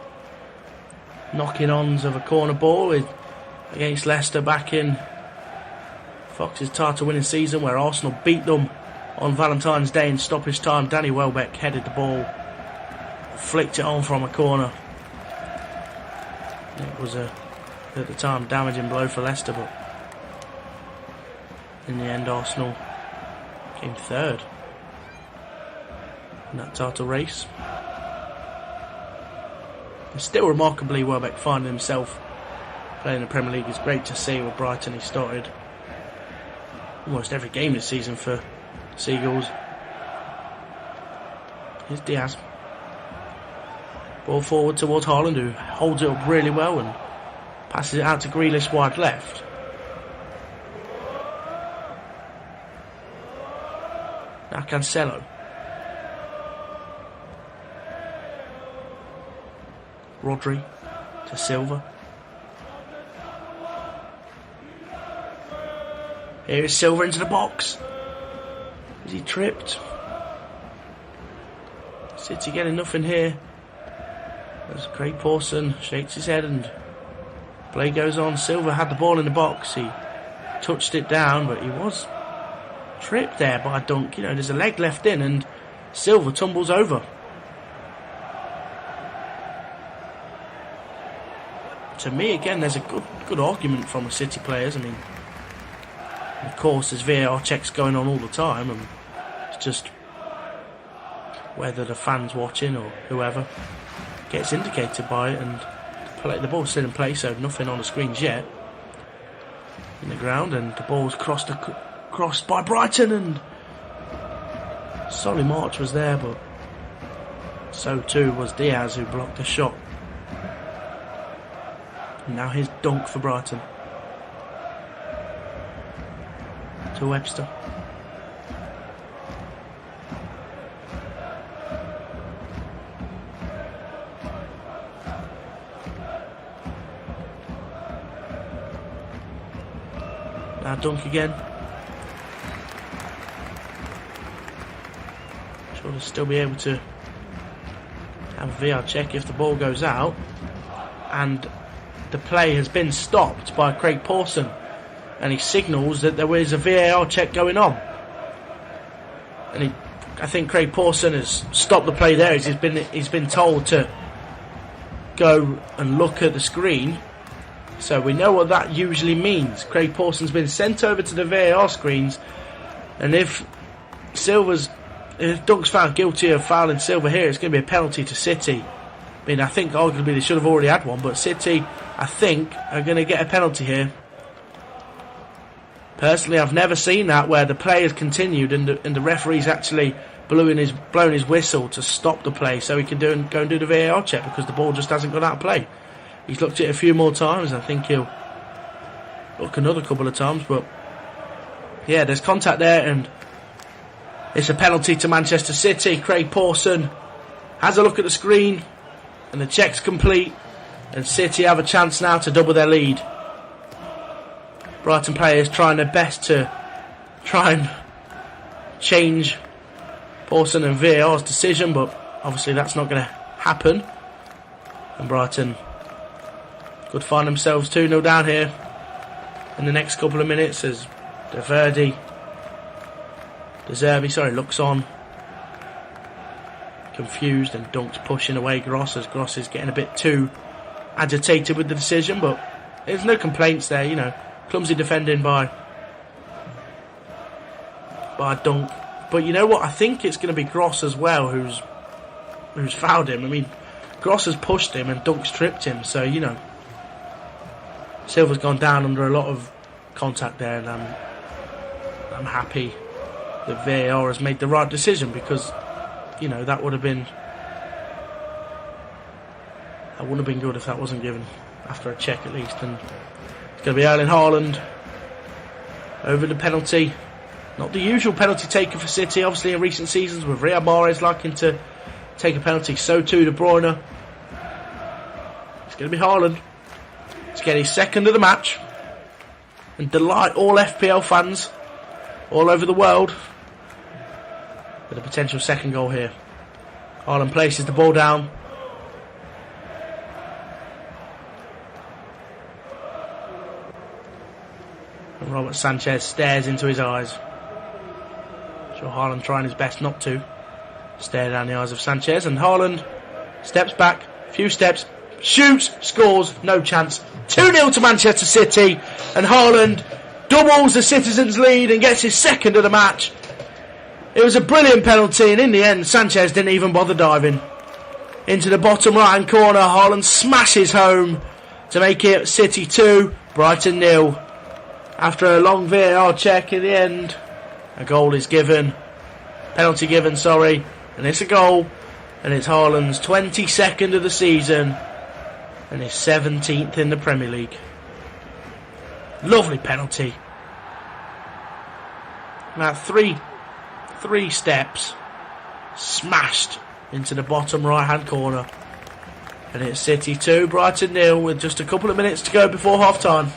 knocking-ons of a corner ball against Leicester back in Fox's title winning season, where Arsenal beat them on Valentine's Day in stoppage time. Danny Welbeck headed the ball, flicked it on from a corner. It was at the time, damaging blow for Leicester, but in the end Arsenal came third in that title race. And still remarkably, Welbeck finding himself playing the Premier League is great to see. With Brighton, he started almost every game this season for Seagulls. Here's Diaz. Ball forward towards Haaland, who holds it up really well and passes it out to Grealish wide left. Now Cancelo. Rodri to Silva. Here is Silva into the box. Is he tripped? City getting nothing here. As Craig Pawson shakes his head and play goes on. Silva had the ball in the box. He touched it down, but he was tripped there by Dunk. You know, there's a leg left in and Silva tumbles over. To me, again, there's a good argument from the City players. I mean, of course, there's VAR checks going on all the time, and it's just whether the fans watching or whoever gets indicated by it. And the ball's still in play, so nothing on the screens yet. In the ground, and the ball's crossed by Brighton, and Solly March was there, but so too was Diaz, who blocked the shot. And now here's Dunk for Brighton. To Webster. Now Dunk again. Sure to still be able to have a VR check if the ball goes out. And the play has been stopped by Craig Pawson, and he signals that there is a VAR check going on. And I think Craig Pawson has stopped the play there. He's been told to go and look at the screen, so we know what that usually means. Craig Pawson's been sent over to the VAR screens, and if Dunk's found guilty of fouling Silva here, it's going to be a penalty to City. I mean, I think arguably they should have already had one, but City, I think, are going to get a penalty here. Personally, I've never seen that where the play has continued and the referee's actually blown his whistle to stop the play so he can go and do the VAR check, because the ball just hasn't got out of play. He's looked at it a few more times. I think he'll look another couple of times, but yeah, there's contact there, and it's a penalty to Manchester City. Craig Pawson has a look at the screen, and the check's complete, and City have a chance now to double their lead. Brighton players trying their best to try and change Pawson and VAR's decision, but obviously that's not going to happen. And Brighton could find themselves 2-0 down here. in the next couple of minutes as De Zerbi looks on, confused, and Dunk's pushing away Gross as Gross is getting a bit too agitated with the decision, but there's no complaints there, you know. Clumsy defending by Dunk. But you know what? I think it's going to be Gross as well who's fouled him. I mean, Gross has pushed him and Dunk's tripped him, so, you know, Silva's gone down under a lot of contact there, and I'm happy that VAR has made the right decision, because, you know, that wouldn't have been good if that wasn't given after a check at least. And it's going to be Erling Haaland over the penalty. Not the usual penalty taker for City, obviously, in recent seasons, with Riyad Mahrez liking to take a penalty, so too De Bruyne. It's going to be Haaland. He's getting his second of the match, and delight all FPL fans all over the world with a potential second goal here. Haaland places the ball down. And Robert Sanchez stares into his eyes. Sure, Haaland trying his best not to stare down the eyes of Sanchez, and Haaland steps back, few steps, shoots, scores, no chance. 2-0 to Manchester City, and Haaland doubles the Citizens' lead and gets his second of the match. It was a brilliant penalty, and in the end Sanchez didn't even bother diving. Into the bottom right hand corner, Haaland smashes home to make it City 2, Brighton 0. After a long VAR check, in the end a goal is given, penalty given, and it's a goal, and it's Haaland's 22nd of the season and his 17th in the Premier League. Lovely penalty. About three steps, smashed into the bottom right hand corner, and it's City 2, Brighton 0 with just a couple of minutes to go before half time.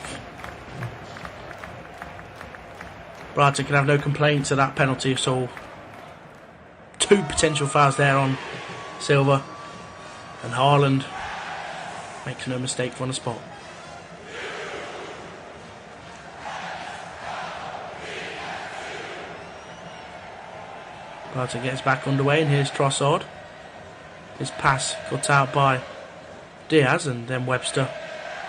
Brighton can have no complaints of that penalty at all. 2 potential fouls there on Silva, and Haaland makes no mistake on the spot. Brighton gets back underway, and here's Trossard. His pass cut out by Diaz, and then Webster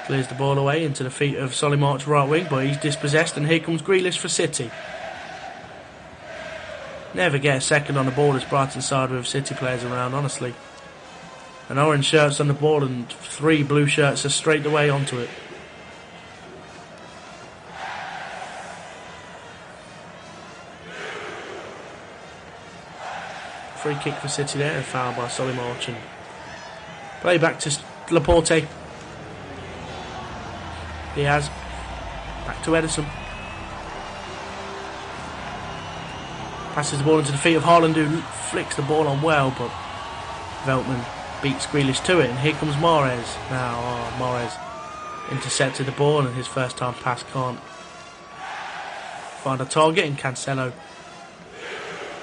clears the ball away into the feet of Solly March's right wing, but he's dispossessed, and here comes Grealish for City. Never get a second on the ball this Brighton side with City players around, honestly. An orange shirt's on the ball and 3 blue shirts are straight away onto it. Free kick for City there, a foul by Solly March, and play back to Laporte. Diaz, back to Edison. Passes the ball into the feet of Haaland, who flicks the ball on well, but Veltman beats Grealish to it, and here comes Mahrez. Now, Mahrez intercepted the ball, and his first time pass can't find a target, and Cancelo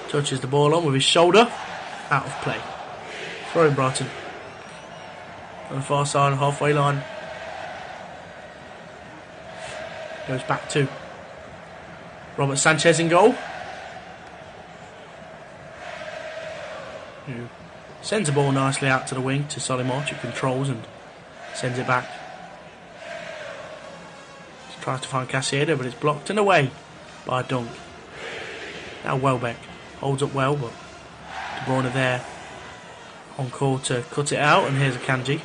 touches the ball on with his shoulder, out of play. Throwing Brighton on the far side, halfway line. Goes back to Robert Sanchez in goal, who sends the ball nicely out to the wing to Solly March, who controls and sends it back. Just tries to find Caicedo, but it's blocked and away by Dunk. Now Welbeck holds up well, but De Bruyne there on call to cut it out, and here's a Kanji.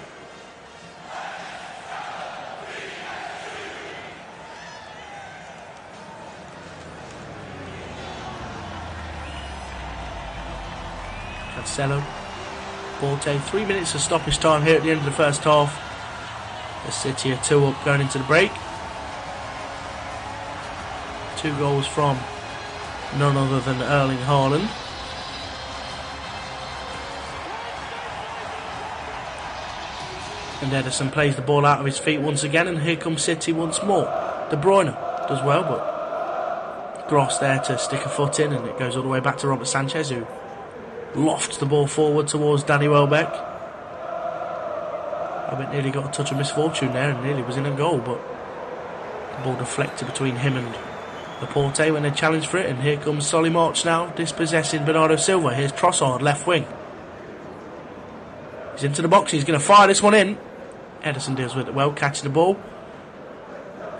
Cancelo, Porte, 3 minutes of stoppage time here at the end of the first half. The City are 2 up going into the break. 2 goals from none other than Erling Haaland. And Edison plays the ball out of his feet once again, and here comes City once more. De Bruyne does well, but Gross there to stick a foot in, and it goes all the way back to Robert Sanchez, who lofts the ball forward towards Danny Welbeck. I bet nearly got a touch of misfortune there and nearly was in a goal, but The ball deflected between him and Laporte when they challenged for it, and here comes Solly March now, dispossessing Bernardo Silva. Here's Trossard, left wing. He's into the box, he's going to fire this one in. Ederson deals with it well, catching the ball.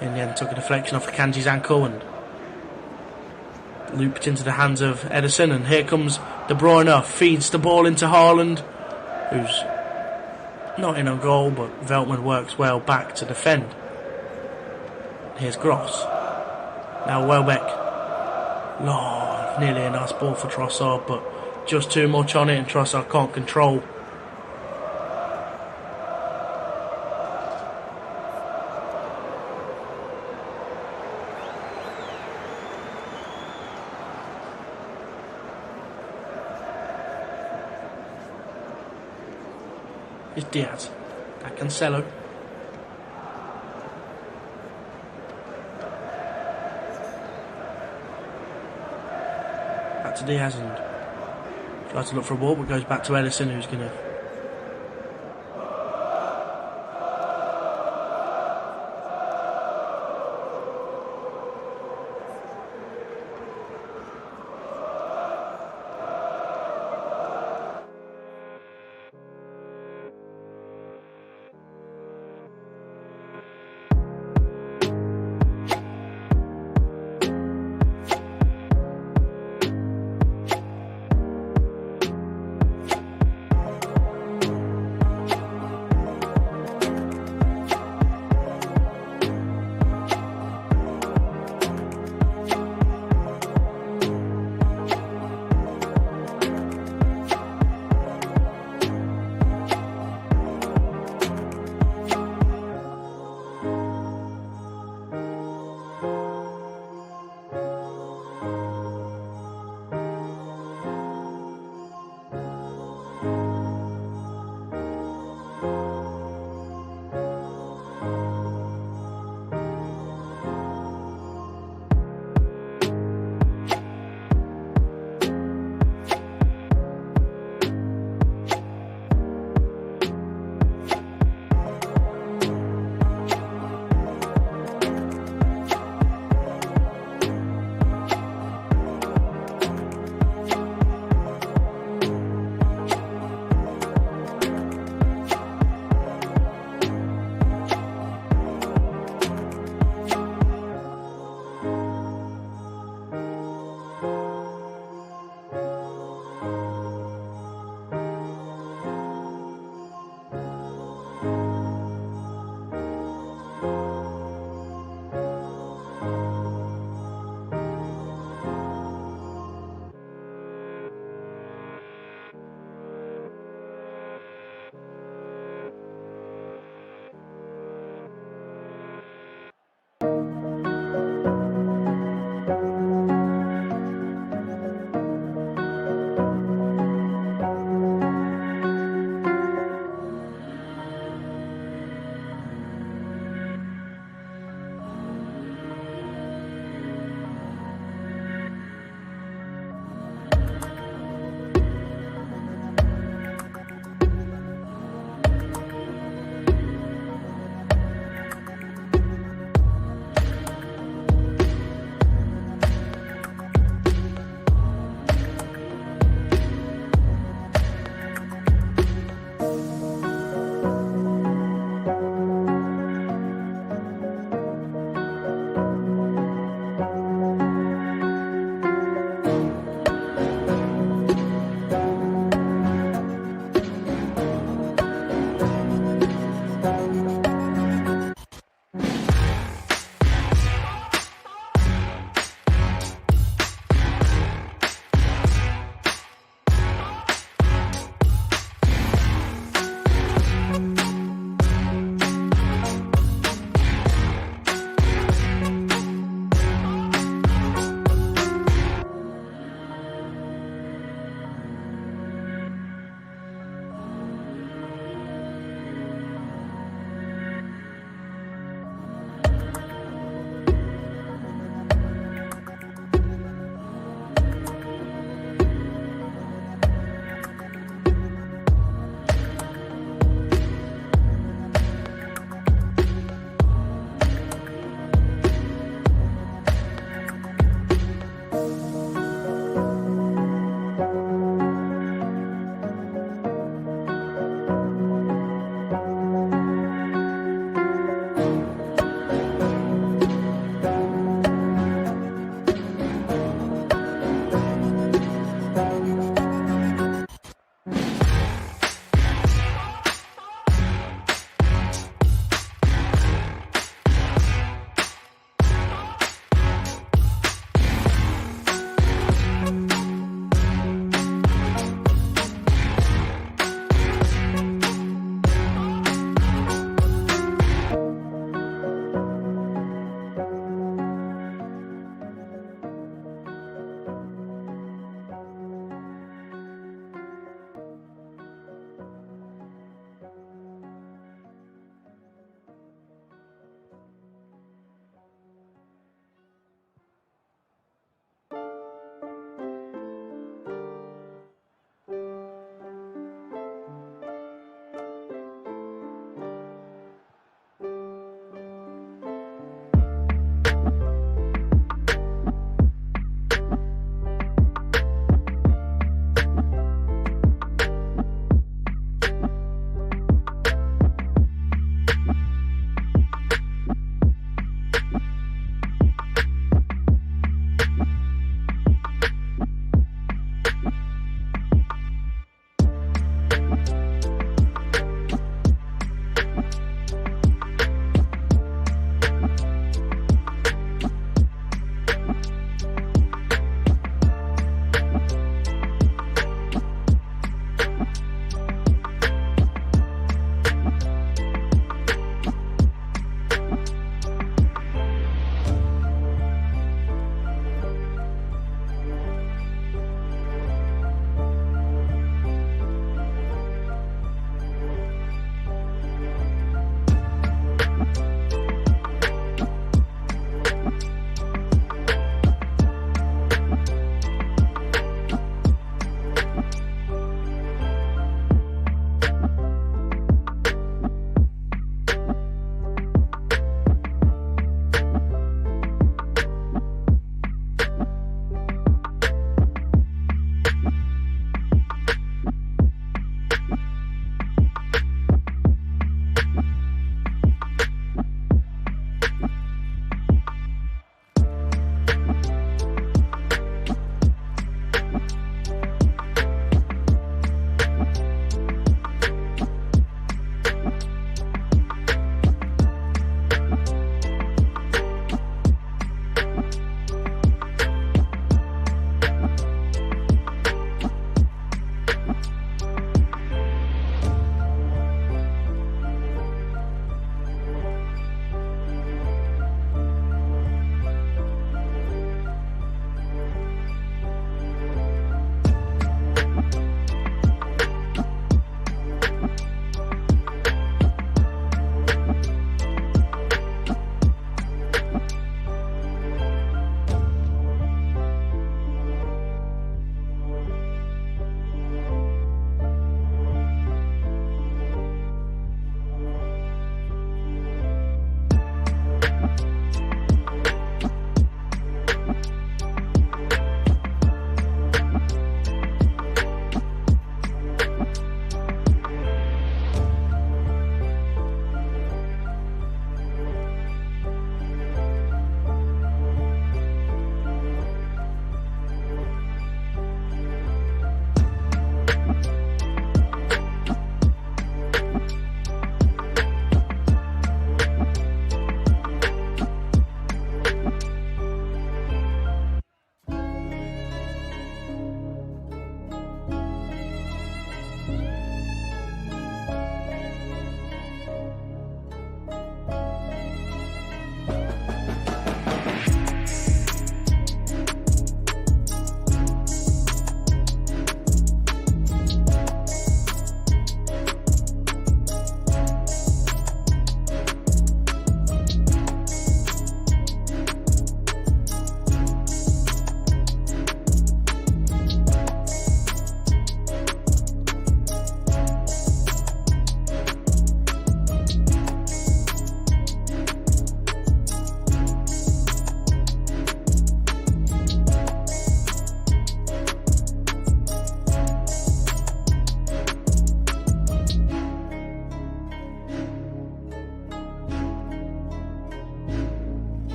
In the end, took a deflection off Kanji's ankle and looped into the hands of Ederson. And here comes De Bruyne, feeds the ball into Haaland, who's not in on goal, but Veltman works well back to defend. Here's Gross. Now Welbeck. Oh, nearly a nice ball for Trossard, but just too much on it, and Trossard can't control. Here's Diaz. At Cancelo. Back to Diaz and tries to look for a ball, but goes back to Ederson, who's going to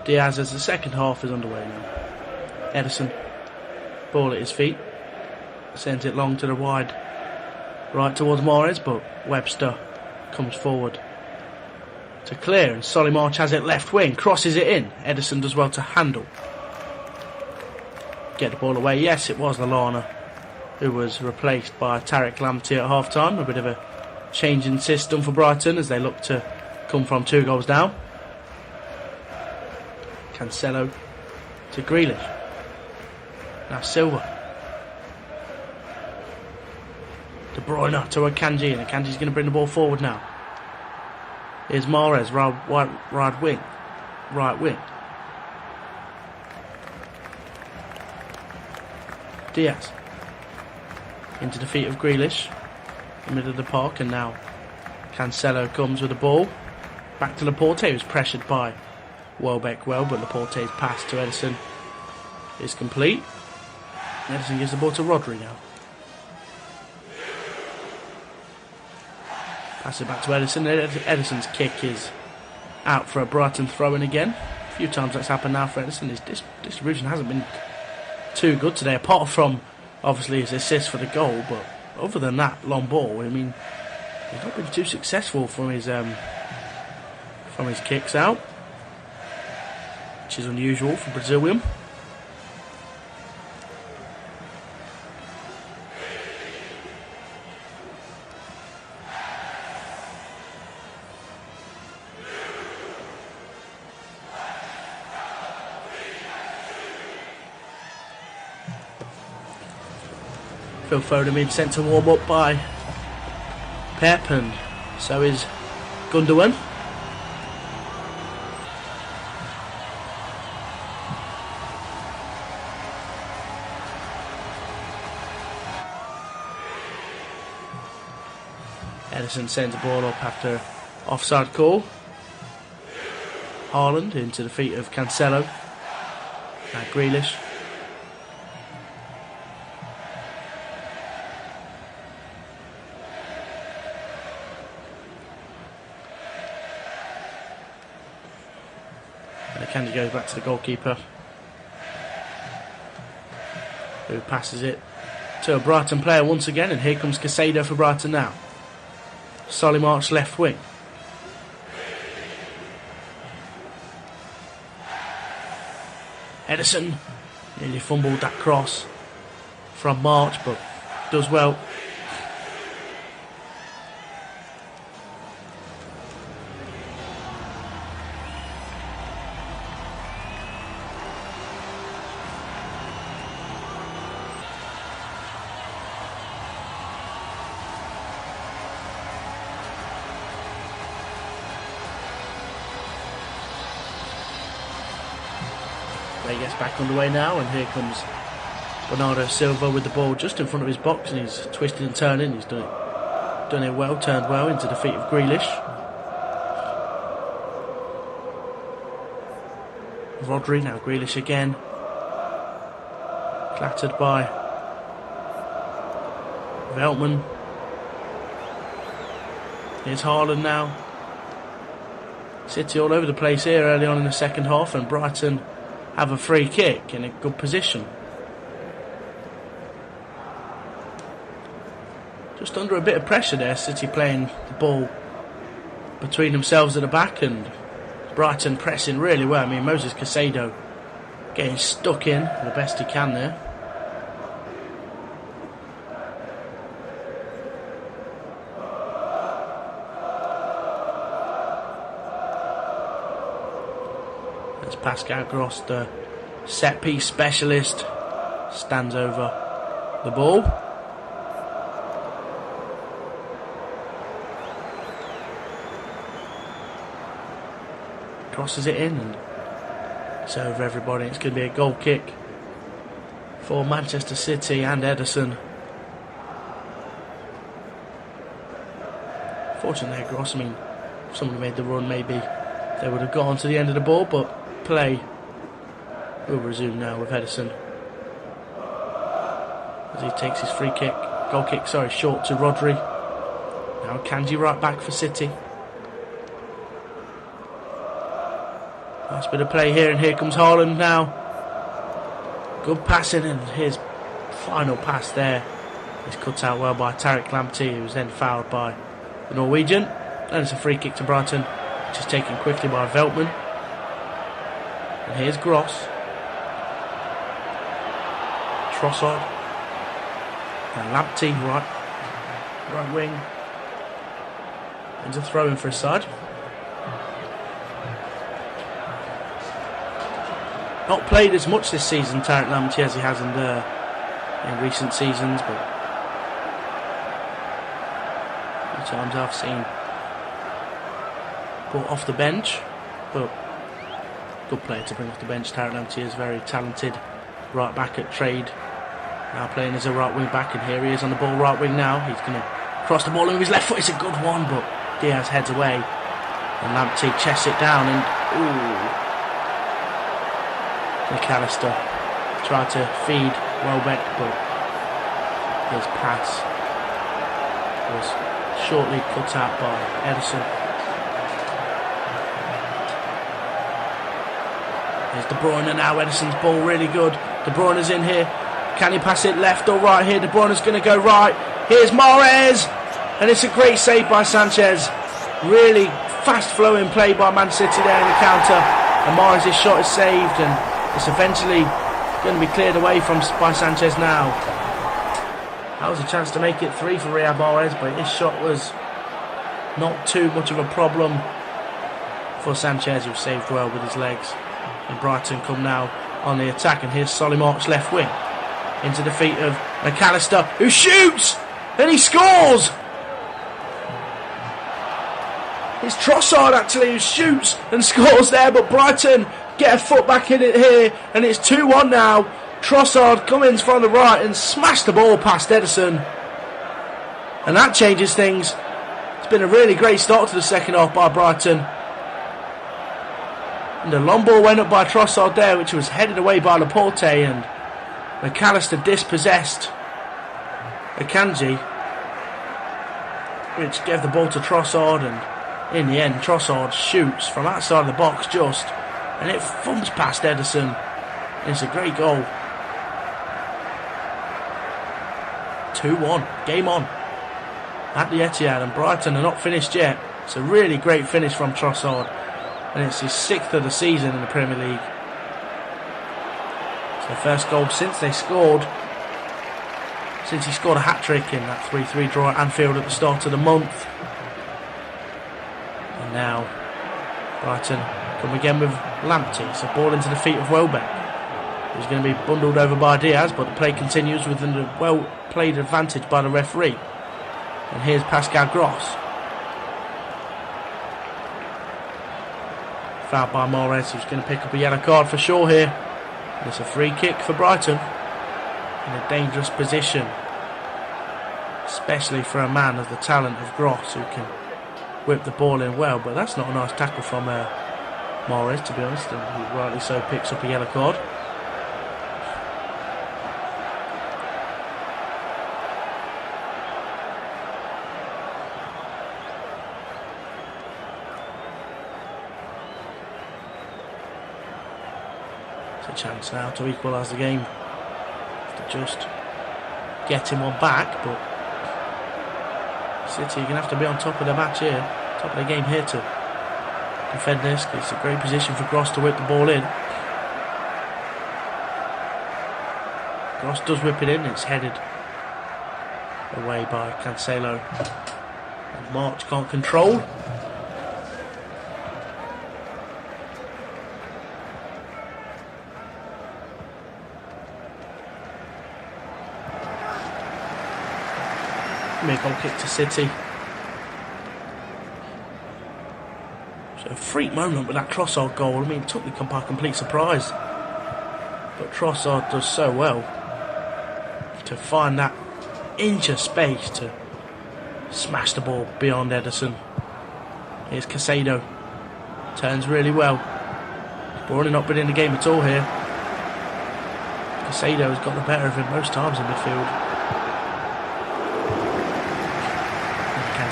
Diaz as the second half is underway now. Ederson, ball at his feet, sends it long to the wide right towards Mahrez, but Webster comes forward to clear, and Solly March has it left wing, crosses it in. Ederson does well to handle, get the ball away. Yes, it was Lallana who was replaced by Tariq Lamptey at half time. A bit of a change in system for Brighton as they look to come from 2 goals down. Cancelo to Grealish. Now Silva. De Bruyne to Akanji, and Akanji's going to bring the ball forward now. Here's Mahrez, right wing. Diaz into the feet of Grealish in the middle of the park, and now Cancelo comes with the ball back to Laporte, who's pressured by Welbeck but Laporte's pass to Ederson is complete. Ederson gives the ball to Rodri now. Pass it back to Ederson. Ederson's kick is out for a Brighton throw-in again. A few times that's happened now for Ederson. His distribution hasn't been too good today, apart from obviously his assist for the goal, but other than that long ball, I mean, he's not been too successful from his kicks out, which is unusual for Brazilian. Phil Foden being sent to warm up by Pep, and so is Gundogan. Ederson sends the ball up after offside call. Haaland into the feet of Cancelo. Now Grealish. Candy goes back to the goalkeeper, who passes it to a Brighton player once again, and here comes Caicedo for Brighton now. Solly March left wing. Ederson nearly fumbled that cross from March, but does well. He gets back underway now, and here comes Bernardo Silva with the ball just in front of his box, and he's twisted and turning. He's done it well, turned well into the feet of Grealish. Rodri, now Grealish again, clattered by Veltman. Here's Haaland now. City all over the place here early on in the second half, and Brighton have a free kick in a good position. Just under a bit of pressure there, City playing the ball between themselves at the back, and Brighton pressing really well. I mean, Moses Caicedo getting stuck in the best he can there. As Pascal Gross, the set piece specialist, stands over the ball. Crosses it in, and it's over everybody. It's going to be a goal kick for Manchester City and Ederson. Fortunately, Gross, I mean, if someone made the run, maybe they would have gone to the end of the ball, but play will resume now with Ederson as he takes his goal kick, short to Rodri. Now Kanji right back for City. Nice bit of play here, and here comes Haaland now. Good passing, and his final pass there is cut out well by Tariq Lamptey, who was then fouled by the Norwegian. And it's a free kick to Brighton, which is taken quickly by Veltman. And here's Gross. Trossard. And Lamptey, right wing. And a throw in for his side. Not played as much this season, Tariq Lamptey, as he has in recent seasons, but a few times I've seen brought off the bench, but good player to bring off the bench. Tariq Lamptey is very talented right back at trade, now playing as a right wing back, and here he is on the ball right wing now. He's going to cross the ball with his left foot. It's a good one, but Diaz heads away, and Lamptey chests it down, and McAllister tried to feed Welbeck, but his pass was shortly cut out by Ederson. Here's De Bruyne now. Ederson's ball really good. De Bruyne's in here. Can he pass it left or right here? De Bruyne's going to go right. Here's Mahrez, and it's a great save by Sanchez. Really fast flowing play by Man City there in the counter, and Mahrez's shot is saved, and it's eventually going to be cleared away by Sanchez now. That was a chance to make it 3 for Riyad Mahrez, but his shot was not too much of a problem for Sanchez, who saved well with his legs. And Brighton come now on the attack, and here's Solly March's left wing into the feet of McAllister, who shoots and he scores. It's Trossard actually who shoots and scores there, but Brighton get a foot back in it here, and it's 2-1 now. Trossard comes from the right and smashed the ball past Ederson, and that changes things. It's been a really great start to the second half by Brighton, and the long ball went up by Trossard there, which was headed away by Laporte, and McAllister dispossessed Akanji, which gave the ball to Trossard, and in the end Trossard shoots from outside of the box just, and it thumps past Ederson. It's a great goal. 2-1, game on at the Etihad, and Brighton are not finished yet. It's a really great finish from Trossard, and it's his 6th of the season in the Premier League. It's their first goal since he scored a hat-trick in that 3-3 draw at Anfield at the start of the month. And now Brighton come again with Lamptey. It's a ball into the feet of Welbeck, who's going to be bundled over by Diaz, but the play continues with a well-played advantage by the referee. And here's Pascal Gross. Fouled by Mahrez, who's going to pick up a yellow card for sure here. And it's a free kick for Brighton in a dangerous position, especially for a man of the talent of Gross, who can whip the ball in well. But that's not a nice tackle from Mahrez, to be honest, and he rightly so picks up a yellow card. It's a chance now to equalise the game, to just get him on back, but City are going to have to be on top of the match here, top of the game here, to defend this. It's a great position for Gross to whip the ball in. Gross does whip it in. It's headed away by Cancelo, and March can't control. Goal kick to City. So a freak moment with that Trossard goal. I mean, it took the by complete surprise, but Trossard does so well to find that inch of space to smash the ball beyond Ederson. Here's Caicedo, turns really well. Bournemouth not been in the game at all here. Caicedo has got the better of him most times in midfield.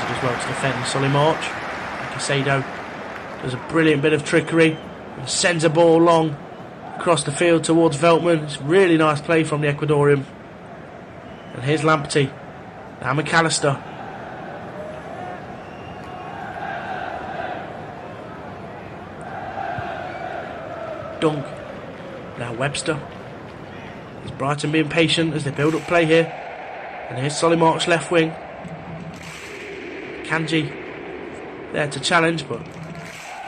As well to defend Solly March. Caicedo does a brilliant bit of trickery, Sends a ball long across the field towards Veltman. It's really nice play from the Ecuadorian. And here's Lamptey. Now McAllister. Dunk. Now Webster. Is Brighton being patient as they build up play here? And here's Solimarch's left wing. Kanji there to challenge, but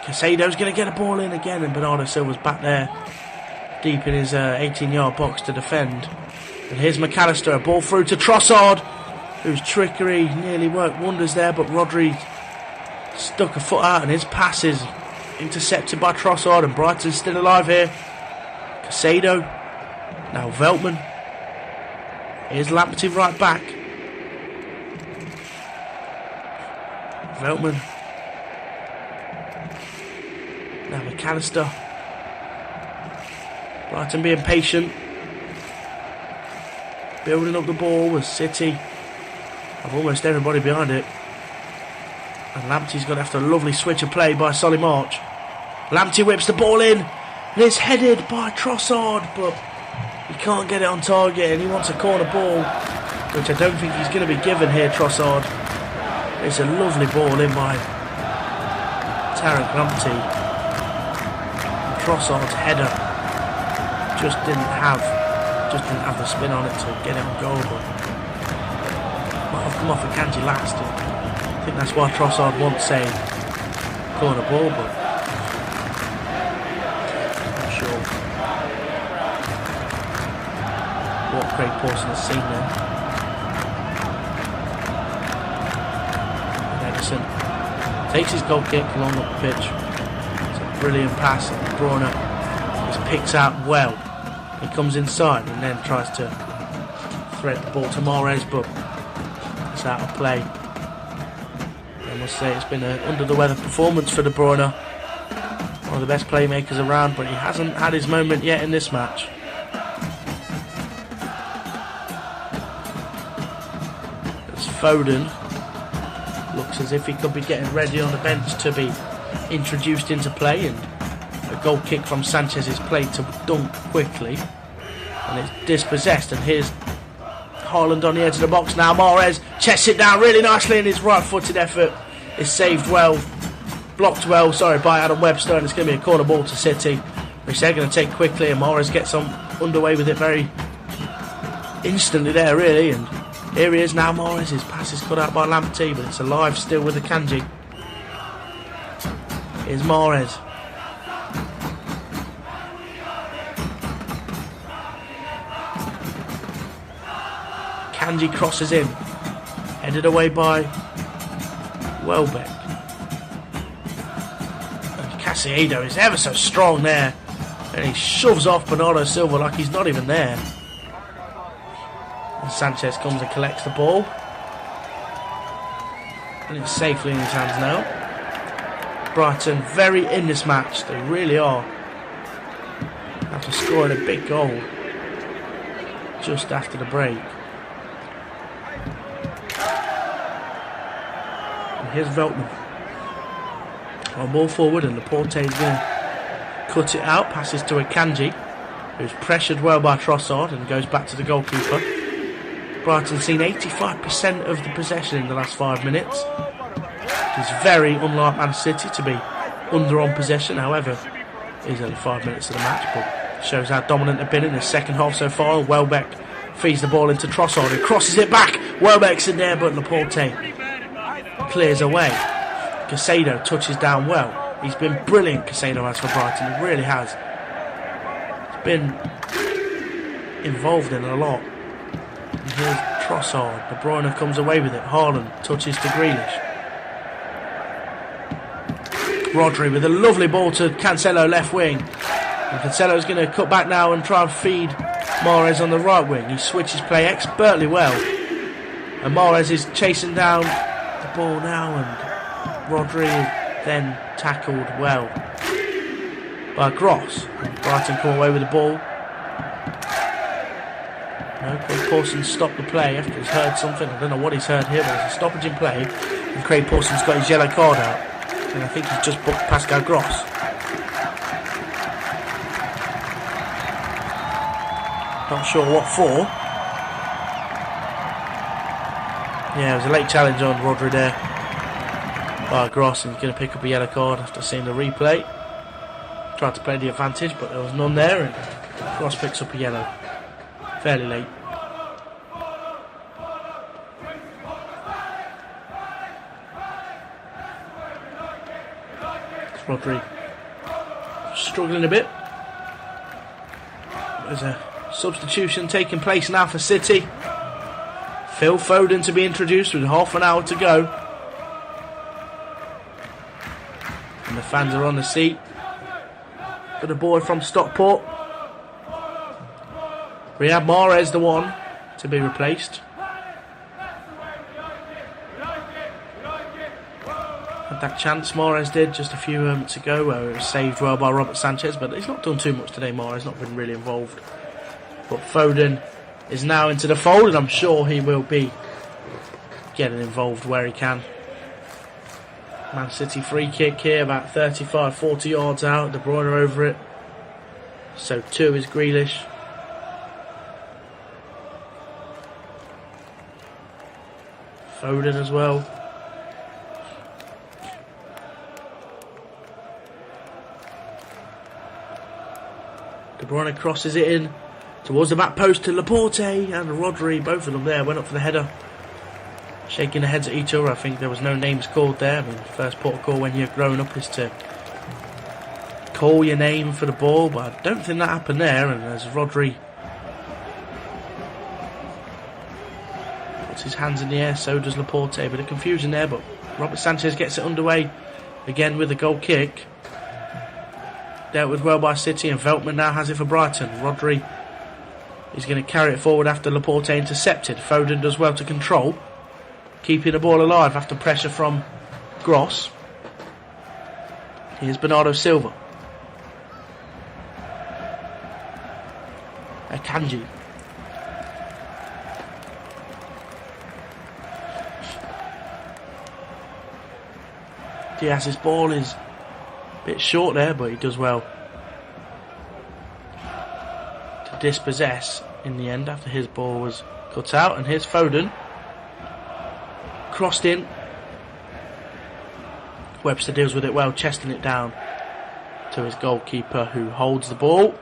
Casado's going to get a ball in again, and Bernardo Silva's back there deep in his 18-yard box to defend. And here's McAllister, a ball through to Trossard, whose trickery nearly worked wonders there, but Rodri stuck a foot out and his pass is intercepted by Trossard, and Brighton's still alive here. Casado, now Veltman. Here's Lamptey right back. Veltman. Now McAllister. Brighton being patient. Building up the ball with City. Have almost everybody behind it. And Lamptey's going to have a lovely switch of play by Solimarch. Lamptey whips the ball in. And it's headed by Trossard, but he can't get it on target, and he wants a corner ball, which I don't think he's going to be given here, Trossard. It's a lovely ball in by Terrace Lamptey. Trossard's header just didn't have the spin on it to get it on goal, but might have come off a Kanji last. I think that's why Trossard wants a corner ball, but I'm not sure what Craig Pawson has seen there. And Edison takes his goal kick along up the pitch. It's a brilliant pass, and Bruyne just picks out well. He comes inside and then tries to thread the ball to Mahrez, but it's out of play. I must say it's been an under the weather performance for De Bruyne. One of the best playmakers around, but he hasn't had his moment yet in this match. As Foden looks as if he could be getting ready on the bench to be introduced into play, and a goal kick from Sanchez is played to Dunk quickly, and it's dispossessed, and here's Haaland on the edge of the box now. Mahrez chests it down really nicely, and his right-footed effort is saved well, blocked well, by Adam Webster, and it's going to be a corner ball to City, which they're going to take quickly, and Mahrez gets underway with it very instantly there, really, and here he is now. Mahrez, his pass is cut out by Lamptey, but it's alive still with the Kanji. Here's Mahrez. Kanji crosses in, headed away by Welbeck. And Casiedo is ever so strong there, and he shoves off Bernardo Silva like he's not even there. And Sanchez comes and collects the ball, and it's safely in his hands now. Brighton very in this match, they really are, after scoring a big goal just after the break. And here's Veltman. One ball forward, and Laporte is going to cut it out, passes to Akanji, who's pressured well by Trossard and goes back to the goalkeeper. Brighton's seen 85% of the possession in the last 5 minutes. It's very unlike Man City to be under on possession. However, it is only 5 minutes of the match, but shows how dominant they've been in the second half so far. Welbeck feeds the ball into Trossard, who crosses it back. Welbeck's in there, but Laporte clears away. Casado touches down well. He's been brilliant, Casado has, for Brighton. He really has. He's been involved in a lot. And here's Trossard. De Bruyne comes away with it. Haaland touches to Grealish. Rodri with a lovely ball to Cancelo left wing. And Cancelo's going to cut back now and try and feed Mahrez on the right wing. He switches play expertly well. And Mahrez is chasing down the ball now, and Rodri then tackled well by Gross. Brighton come away with the ball. Craig Pawson stopped the play after he's heard something. I don't know what he's heard here, but there's a stoppage in play, and Craig Pawson's got his yellow card out, and I think he's just booked Pascal Gross. Not sure what for. Yeah, it was a late challenge on Rodri there by Gross, and he's going to pick up a yellow card after seeing the replay. Tried to play the advantage, but there was none there, and Gross picks up a yellow fairly late. Rodri struggling a bit. There's a substitution taking place now for City. Phil Foden to be introduced with half an hour to go. And the fans are on the seat for the boy from Stockport. Riyad Mahrez the one to be replaced. Had that chance Mahrez did just a few moments ago where it was saved well by Robert Sanchez, but he's not done too much today. Mahrez not been really involved. But Foden is now into the fold, and I'm sure he will be getting involved where he can. Man City free kick here, about 35-40 yards out. De Bruyne over it. So too is Grealish. Foden as well. De Bruyne crosses it in towards the back post to Laporte and Rodri. Both of them there went up for the header. Shaking their heads at each other. I think there was no names called there. I mean, first protocol when you're growing up is to call your name for the ball, but I don't think that happened there. And as Rodri puts his hands in the air, so does Laporte. Bit of confusion there, but Robert Sanchez gets it underway again with a goal kick. Dealt with well by City, and Veltman now has it for Brighton. Rodri is going to carry it forward after Laporte intercepted. Foden does well to control, keeping the ball alive after pressure from Gross. Here's Bernardo Silva. Akanji. Diaz's ball is a bit short there, but he does well to dispossess in the end after his ball was cut out. And here's Foden. Crossed in. Webster deals with it well, chesting it down to his goalkeeper, who holds the ball.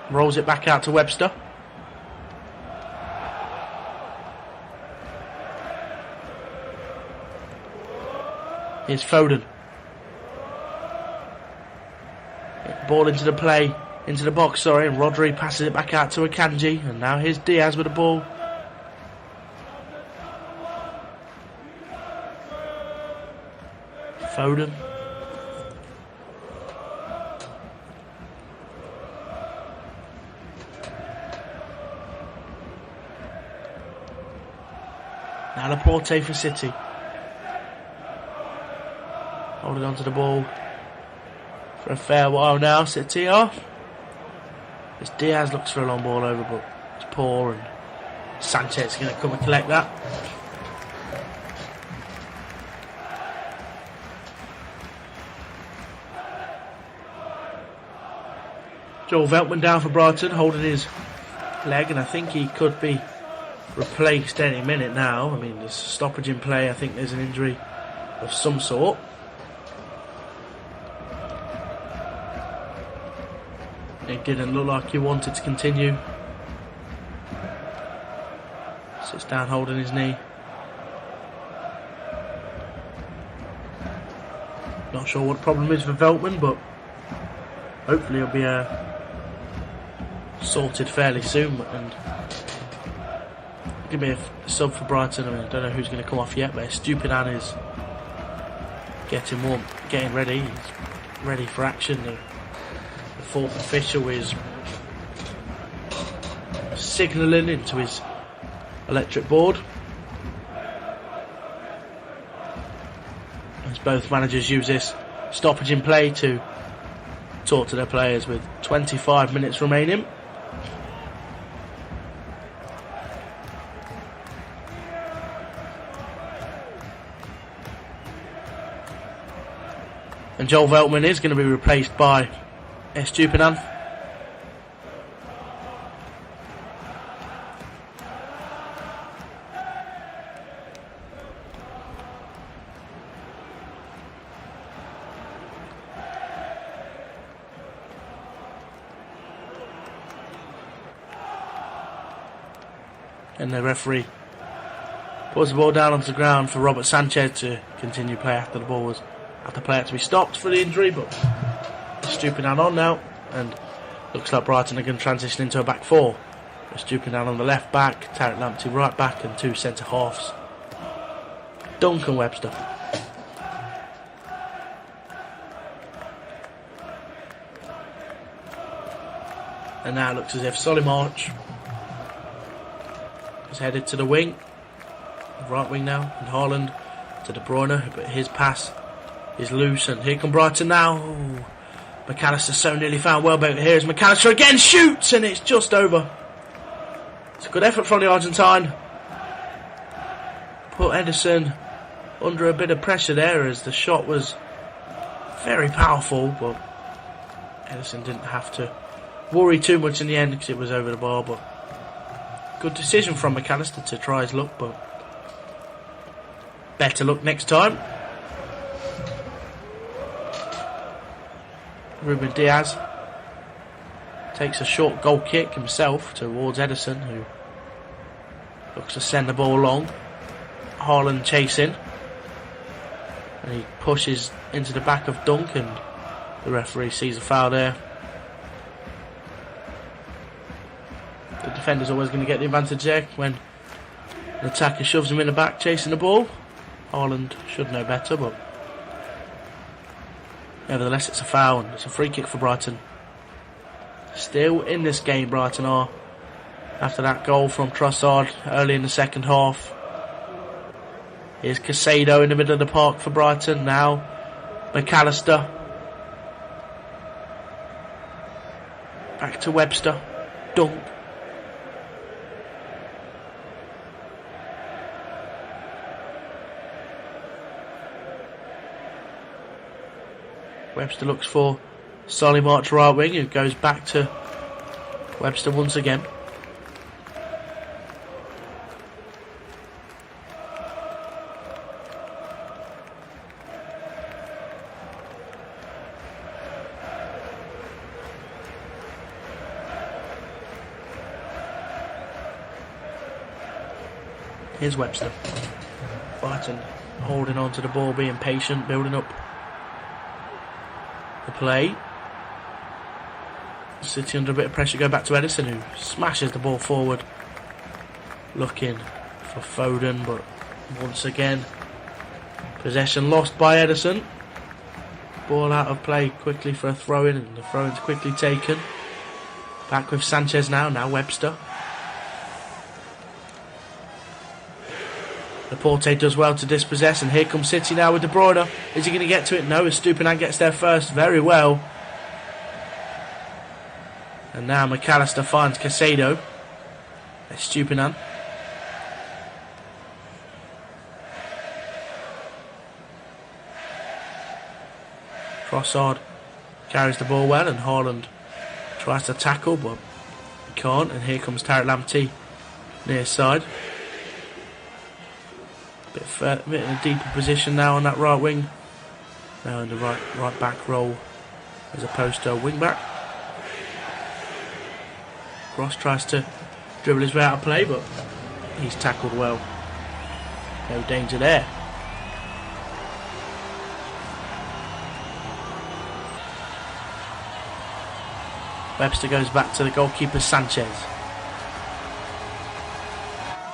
Rolls it back out to Webster. Here's Foden. Ball into the play, into the box, and Rodri passes it back out to Akanji, and now here's Diaz with the ball. Foden. Now Laporte for City. Holding on to the ball for a fair while now. City off. As Diaz looks for a long ball over, but it's poor, and Sanchez is going to come and collect that. Joel Veltman down for Brighton, holding his leg, and I think he could be replaced any minute now. I mean, there's stoppage in play. I think there's an injury of some sort. It didn't look like he wanted to continue. Sits down holding his knee. Not sure what the problem is for Veltman, but hopefully it'll be sorted fairly soon. And give me a sub for Brighton. I mean, I don't know who's going to come off yet, but Stupinan is getting warm, getting ready. He's ready for action. The fourth official is signalling into his electric board as both managers use this stoppage in play to talk to their players with 25 minutes remaining. And Joel Veltman is going to be replaced by Estupinan. And the referee puts the ball down onto the ground for Robert Sanchez to continue play after the ball was after play had to be stopped for the injury, but Stupinhan on now, and looks like Brighton are going to transition into a back four. Stupinhan on the left back, Tarek Lamptey right back, and two centre halves, Dunk and Webster. And now it looks as if Solly March is headed to the wing, right wing now, and Haaland to De Bruyne, but his pass is loose, and here come Brighton now. Ooh. McAllister so nearly found Welbeck. Here's McAllister again, shoots, and it's just over. It's a good effort from the Argentine. Put Ederson under a bit of pressure there, as the shot was very powerful, but Ederson didn't have to worry too much in the end because it was over the bar. But good decision from McAllister to try his luck, but better luck next time. Ruben Diaz takes a short goal kick himself towards Ederson, who looks to send the ball along. Haaland chasing, and he pushes into the back of Dunk, and the referee sees a foul there. The defender's always going to get the advantage there when the attacker shoves him in the back chasing the ball. Haaland should know better, but nevertheless it's a foul, and it's a free kick for Brighton. Still in this game, Brighton are, after that goal from Trossard early in the second half. Here's Caicedo in the middle of the park for Brighton. Now McAllister. Back to Webster. Dunk. Webster looks for Solly March right wing, who goes back to Webster once again. Here's Webster. Brighton holding on to the ball, being patient, building up the play. City under a bit of pressure, go back to Ederson, who smashes the ball forward, looking for Foden, but once again possession lost by Ederson. Ball out of play quickly for a throw in, and the throw in's quickly taken. Back with Sanchez now Webster. Laporte does well to dispossess, and here comes City now with De Bruyne. Is he going to get to it? No, as Stupinhan gets there first very well. And now McAllister finds Caicedo. It's Stupinhan. Trossard carries the ball well, and Haaland tries to tackle, but he can't. And here comes Tarek Lamptey near side. Bit in a deeper position now on that right wing. Now in the right back role as opposed to a wing back. Ross tries to dribble his way out of play, but he's tackled well. No danger there. Webster goes back to the goalkeeper Sanchez.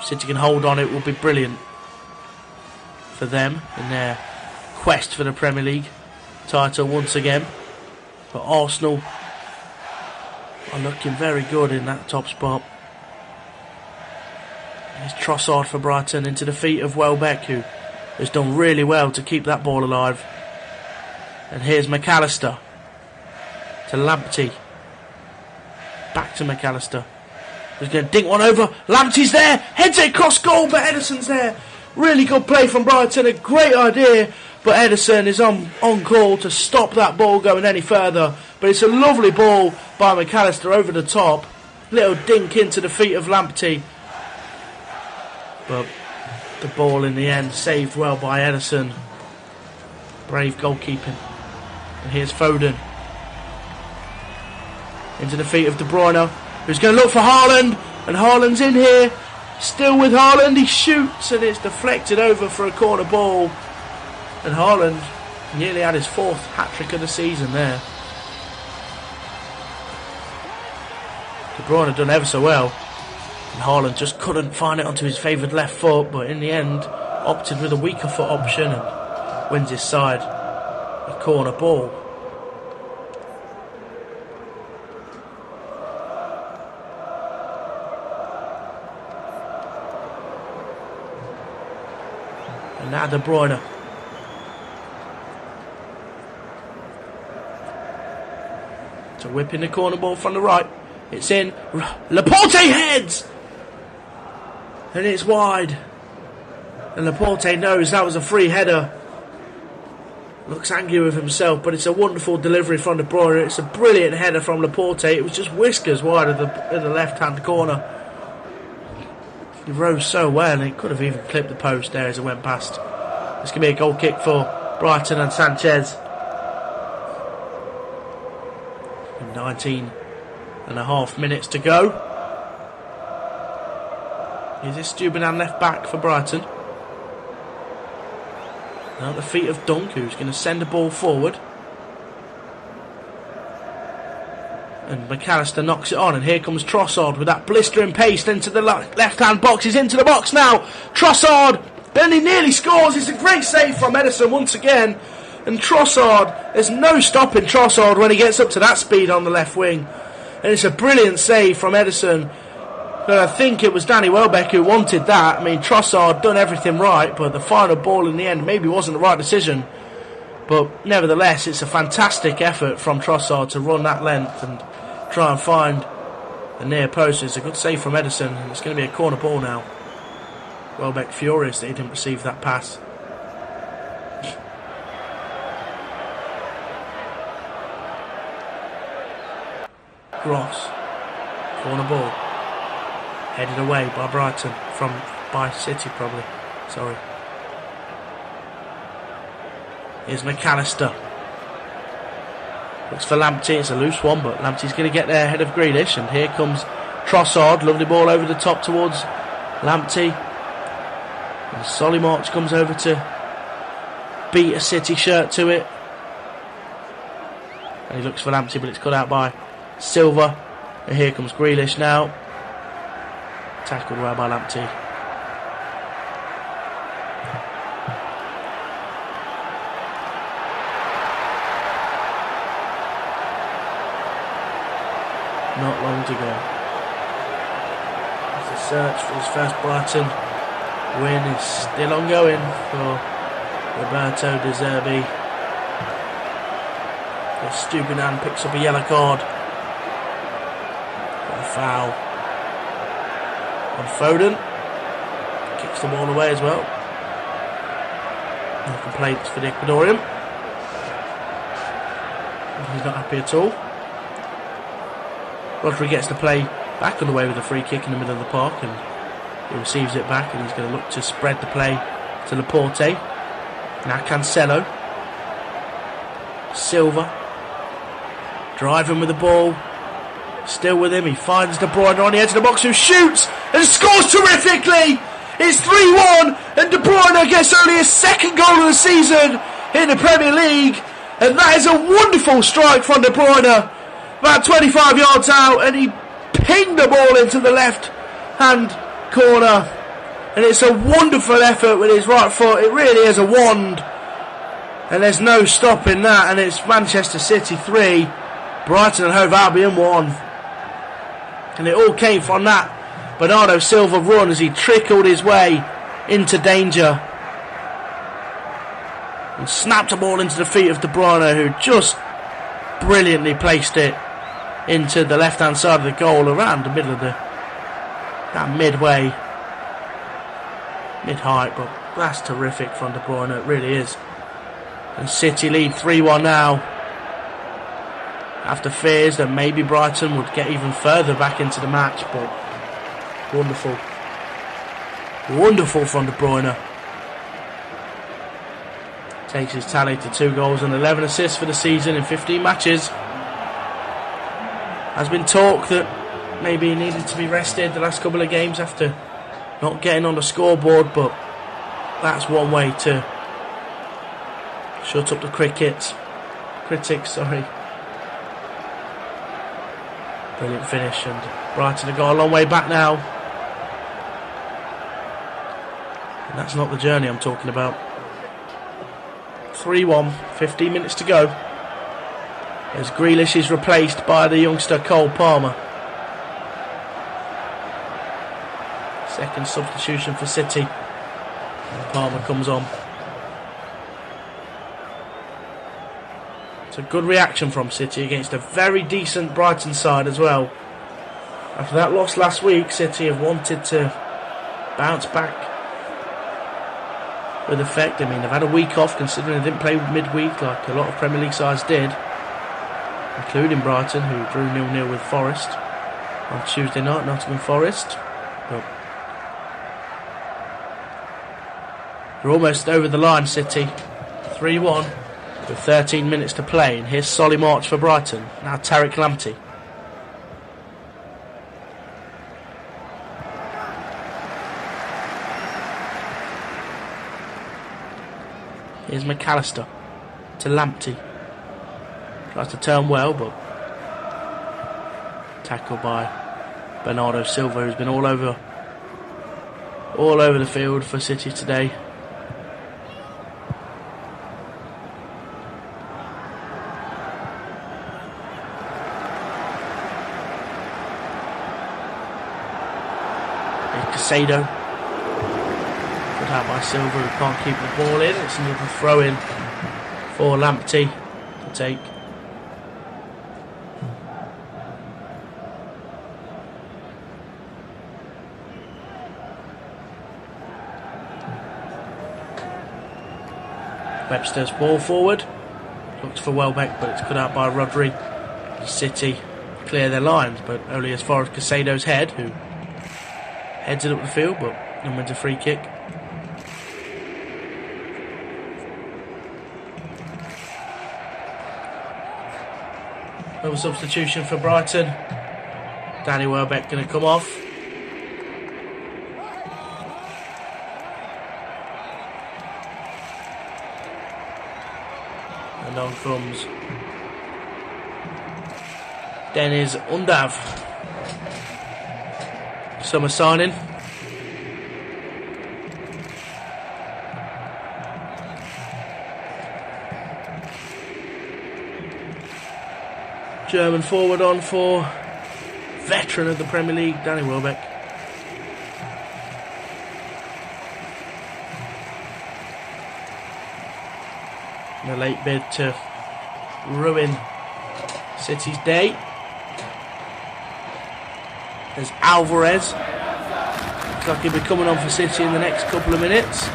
City can hold on, it will be brilliant for them in their quest for the Premier League title once again. But Arsenal are looking very good in that top spot. Here's Trossard for Brighton into the feet of Welbeck, who has done really well to keep that ball alive. And here's McAllister to Lamptey. Back to McAllister. He's going to dink one over. Lamptey's there. Heads it across goal, but Ederson's there. Really good play from Brighton. A great idea. But Ederson is on call to stop that ball going any further. But it's a lovely ball by McAllister over the top. Little dink into the feet of Lamptey. But the ball in the end saved well by Ederson. Brave goalkeeping. And here's Foden. Into the feet of De Bruyne, who's going to look for Haaland. And Haaland's in here. Still with Haaland, he shoots and it's deflected over for a corner ball. And Haaland nearly had his 4th hat-trick of the season there. De Bruyne had done ever so well. And Haaland just couldn't find it onto his favoured left foot, but in the end opted with a weaker foot option and wins his side a corner ball. And now De Bruyne. So whipping the corner ball from the right. It's in. Laporte heads! And it's wide. And Laporte knows that was a free header. Looks angry with himself, but it's a wonderful delivery from De Bruyne. It's a brilliant header from Laporte. It was just whiskers wide of the left-hand corner. He rose so well, and he could have even clipped the post there as it went past. This can be a goal kick for Brighton and Sanchez. 19.5 minutes to go. Is this Stupinan left back for Brighton? Now at the feet of Dunk, who's going to send the ball forward. And McAllister knocks it on, and here comes Trossard with that blistering pace into the left-hand box. He's into the box now. Trossard, then he nearly scores. It's a great save from Ederson once again. And Trossard, there's no stopping Trossard when he gets up to that speed on the left wing. And it's a brilliant save from Ederson. But I think it was Danny Welbeck who wanted that. I mean, Trossard done everything right, but the final ball in the end maybe wasn't the right decision. But nevertheless, it's a fantastic effort from Trossard to run that length and try and find the near post. It's a good save from Ederson, and it's going to be a corner ball now. Welbeck furious that he didn't receive that pass. Gross, corner ball, headed away by Brighton, by City probably, sorry. Here's McAllister, looks for Lamptey. It's a loose one, but Lamptey's going to get there ahead of Grealish, and here comes Trossard, lovely ball over the top towards Lamptey, and Solly March comes over to beat a City shirt to it, and he looks for Lamptey, but it's cut out by Silva. And here comes Grealish now, tackled well by Lamptey. Not long to go. The search for his first Brighton win is still ongoing for Roberto De Zerbi. Stupinan picks up a yellow card. Foul on Foden, kicks the ball away as well. No complaints for the Ecuadorian. He's not happy at all. Rodri gets to play back on the way with a free kick in the middle of the park, and he receives it back, and he's going to look to spread the play to Laporte. Now Cancelo, Silva driving with the ball. Still with him, he finds De Bruyne on the edge of the box, who shoots and scores terrifically. It's 3-1, and De Bruyne gets only his 2nd goal of the season in the Premier League, and that is a wonderful strike from De Bruyne, about 25 yards out, and he pinged the ball into the left hand corner, and it's a wonderful effort with his right foot. It really is a wand, and there's no stopping that, and it's Manchester City 3, Brighton and Hove Albion 1. And it all came from that Bernardo Silva run as he trickled his way into danger and snapped a ball into the feet of De Bruyne, who just brilliantly placed it into the left hand side of the goal, around the middle of that midway, mid-height. But that's terrific from De Bruyne, it really is. And City lead 3-1 now, after fears that maybe Brighton would get even further back into the match. But wonderful from De Bruyne. Takes his tally to 2 goals and 11 assists for the season in 15 matches. Has been talk that maybe he needed to be rested the last couple of games after Not getting on the scoreboard, but that's one way to shut up the critics. Brilliant finish, and Brighton have got a long way back now. And that's not the journey I'm talking about. 3-1, 15 minutes to go. As Grealish is replaced by the youngster Cole Palmer. Second substitution for City. And Palmer comes on. It's a good reaction from City against a very decent Brighton side as well. After that loss last week, City have wanted to bounce back with effect. I mean, they've had a week off considering they didn't play midweek like a lot of Premier League sides did, including Brighton, who drew 0-0 with Forest on Tuesday night, Nottingham Forest. But they're almost over the line, City. 3-1 with 13 minutes to play, and here's Solly March for Brighton. Now Tariq Lamptey. Here's McAllister to Lamptey. Tries to turn well, but tackled by Bernardo Silva, who's been all over the field for City today. Cristal. Put out by Silva, who can't keep the ball in. It's another throw in for Lamptey to take. Webster's ball forward. Looks for Welbeck, but it's cut out by Rodri. City clear their lines, but only as far as Casado's head, who heads it up the field, but then wins a free kick. Another substitution for Brighton. Danny Welbeck going to come off. And on comes Deniz Undav. Summer signing. German forward on for veteran of the Premier League, Danny Welbeck. And a late bid to ruin City's day. There's Alvarez. Looks like he'll be coming on for City in the next couple of minutes.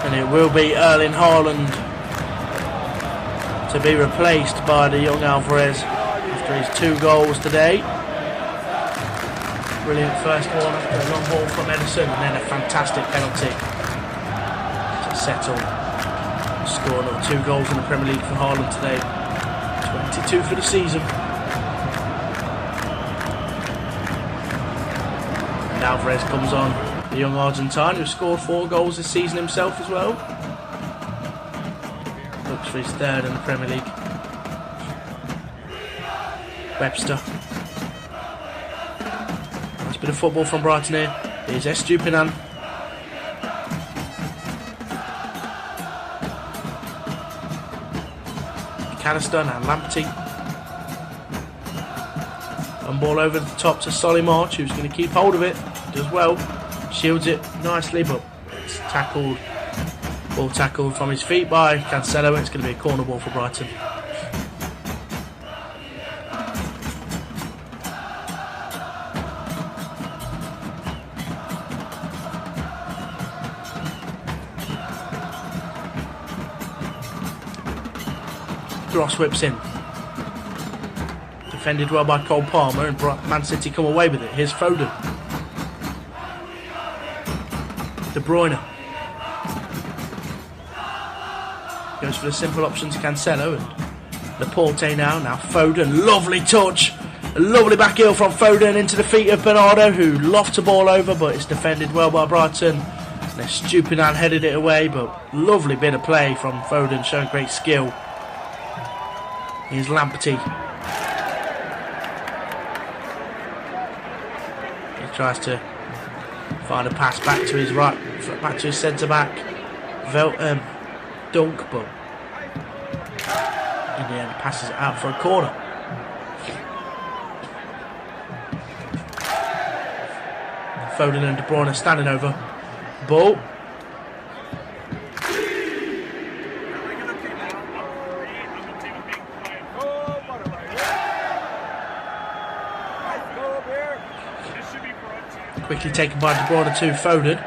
And it will be Erling Haaland to be replaced by the young Alvarez after his 2 goals today. Brilliant first one after a long ball from Edison, and then a fantastic penalty to settle. Scoring up 2 goals in the Premier League for Haaland today. 22 for the season. And Alvarez comes on, the young Argentine who scored 4 goals this season himself as well. Looks for his 3rd in the Premier League. Webster. Nice bit of football from Brighton here. Here's Estupinan. McAllister and Lamptey. One ball over the top to Solly March, who's going to keep hold of it. Does well. Shields it nicely, but it's tackled. Ball tackled from his feet by Cancelo, and it's going to be a corner ball for Brighton. Ross whips in. Defended well by Cole Palmer, and Man City come away with it. Here's Foden. De Bruyne. Goes for the simple option to Cancelo, and Laporte now Foden, lovely touch, a lovely back heel from Foden into the feet of Bernardo, who lofts the ball over, but it's defended well by Brighton. And Estupiñán headed it away, but lovely bit of play from Foden, showing great skill. Here's Lamptey. He tries to find a pass back to his right, back to his centre back, Dunk, but in the end passes it out for a corner. Foden and De Bruyne standing over. Ball. Quickly taken by De Bruyne to Foden.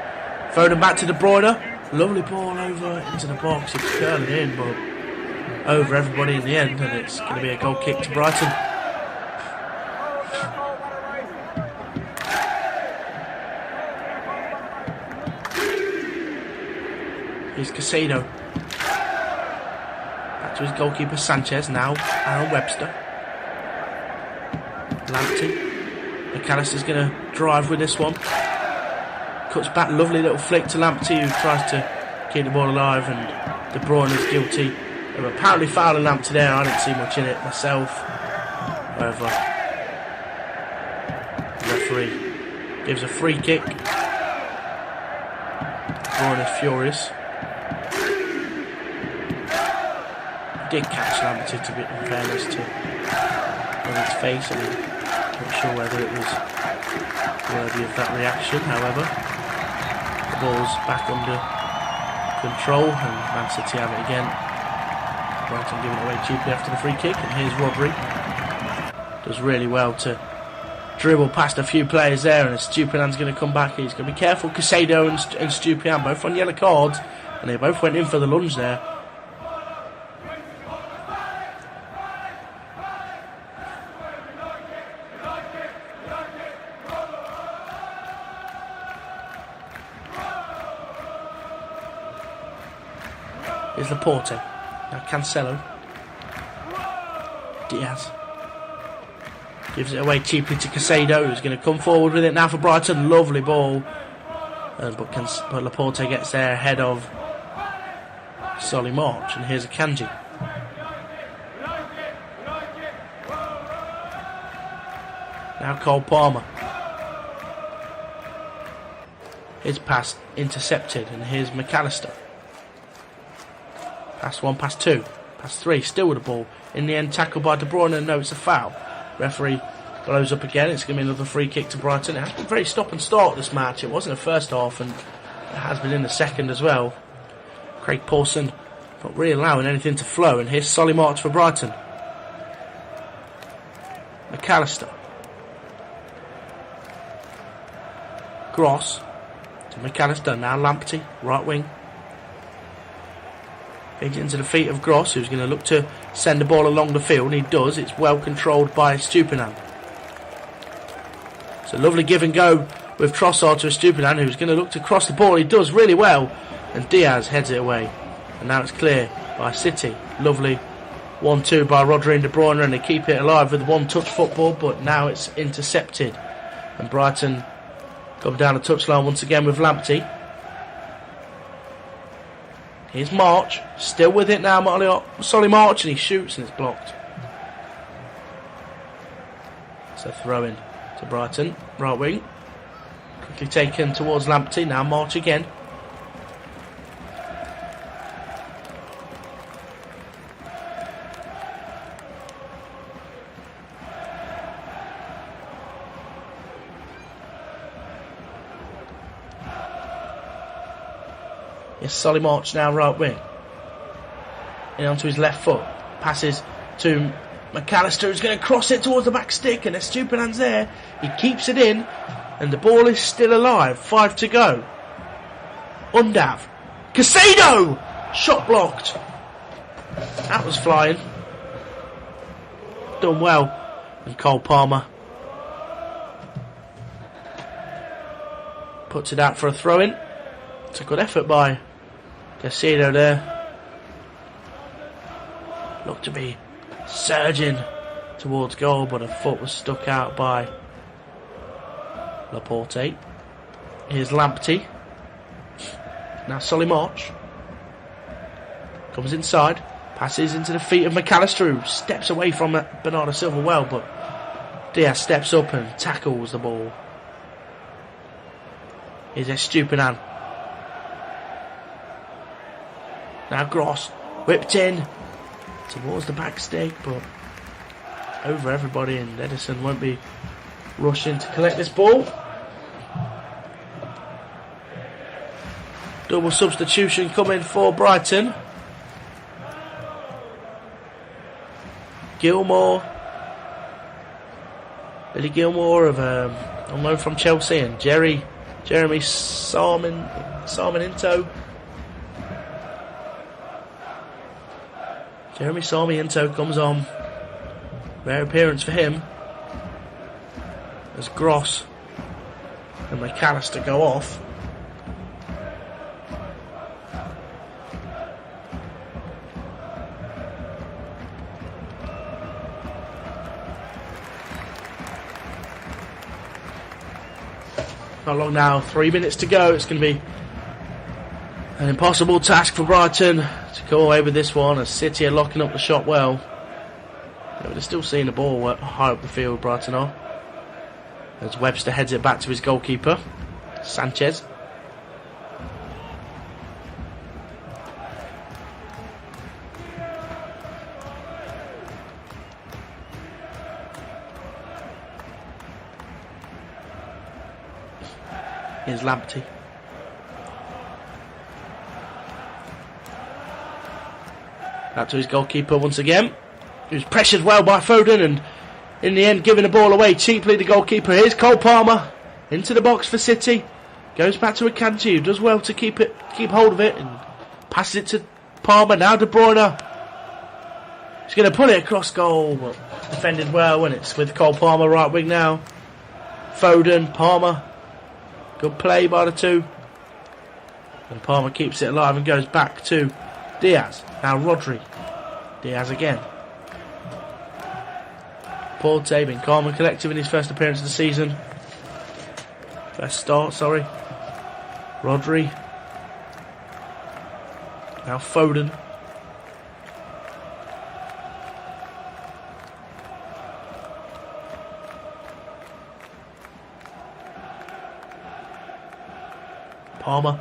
Foden back to De Bruyne. Lovely ball over into the box. It's curling in, but over everybody in the end, and it's going to be a goal kick to Brighton. Here's Casado. Back to his goalkeeper Sanchez now. Aaron Webster. Lamptey. McAllister's going to drive with this one. Cuts back, lovely little flick to Lamptey, who tries to keep the ball alive, and De Bruyne is guilty of apparently fouling Lamptey there. I didn't see much in it myself. However, the referee gives a free kick. De Bruyne is furious. Did catch Lamptey, to be in fairness to on his face. I mean, not sure whether it was worthy of that reaction. However, the ball's back under control, and Man City have it again. Brighton giving it away cheaply after the free kick, and here's Rodri. Does really well to dribble past a few players there, and Estupiñán's going to come back. He's going to be careful. Casado and Estupiñán both on yellow cards, and they both went in for the lunge there. Here's Laporte. Now Cancelo. Diaz. Gives it away cheaply to Casado, who's going to come forward with it now for Brighton. Lovely ball. But Laporte gets there ahead of Solly March. And here's Akanji. Now Cole Palmer. His pass intercepted, and here's McAllister. Pass 1, pass 2, pass 3, still with the ball. In the end, tackled by De Bruyne, and no, it's a foul. Referee blows up again. It's going to be another free kick to Brighton. It has been very stop and start this match. It was in the first half, and it has been in the second as well. Craig Pawson not really allowing anything to flow, and here's Solly March for Brighton. McAllister. Gross to McAllister. Now Lamptey, right wing. Feeds it into the feet of Gross, who's going to look to send the ball along the field. He does. It's well controlled by Estupiñán. It's a lovely give and go with Trossard to Estupiñán, who's going to look to cross the ball. He does really well, and Diaz heads it away. And now it's clear by City. Lovely 1-2 by Rodri and De Bruyne, and they keep it alive with one-touch football, but now it's intercepted. And Brighton come down the touchline once again with Lamptey. Here's March, still with it now, Solly March, and he shoots and it's blocked. It's a throw in to Brighton, right wing. Quickly taken towards Lamptey, now March again. Yes, Solly March now right wing. In onto his left foot. Passes to McAllister, who's going to cross it towards the back stick, and Estupiñán's there. He keeps it in, and the ball is still alive. 5 to go. Undav. Casado! Shot blocked. That was flying. Done well. And Cole Palmer puts it out for a throw-in. It's a good effort by Casado there. looked to be surging towards goal, but a foot was stuck out by Laporte. Here's Lamptey. Now Solly March comes inside, passes into the feet of McAllister, who steps away from Bernardo Silva well, but Diaz steps up and tackles the ball. Here's Estupiñán. Now Gross, whipped in towards the back stake, but over everybody, and Edison won't be rushing to collect this ball. Double substitution coming for Brighton. Gilmore, Billy Gilmore on loan from Chelsea, and Jeremy Sarmiento. Jeremy Sarmiento comes on. Rare appearance for him. As Gross and McAllister go off. Not long now, 3 minutes to go. It's going to be an impossible task for Brighton to go away with this one, as City are locking up the shot well. Yeah, but they're still seeing the ball high up the field, Brighton are. As Webster heads it back to his goalkeeper, Sanchez. Here's Lamptey. Out to his goalkeeper once again. He was pressured well by Foden, and in the end giving the ball away cheaply, the goalkeeper. Here's Cole Palmer into the box for City. Goes back to Akanji, who does well to keep hold of it, and passes it to Palmer. Now De Bruyne. He's going to put it across goal, but defended well, and it's with Cole Palmer right wing now. Foden, Palmer. Good play by the two. And Palmer keeps it alive and goes back to Diaz. Now Rodri. Diaz again. Porte been calm and collective in his first appearance of the season. First start, sorry. Rodri. Now Foden. Palmer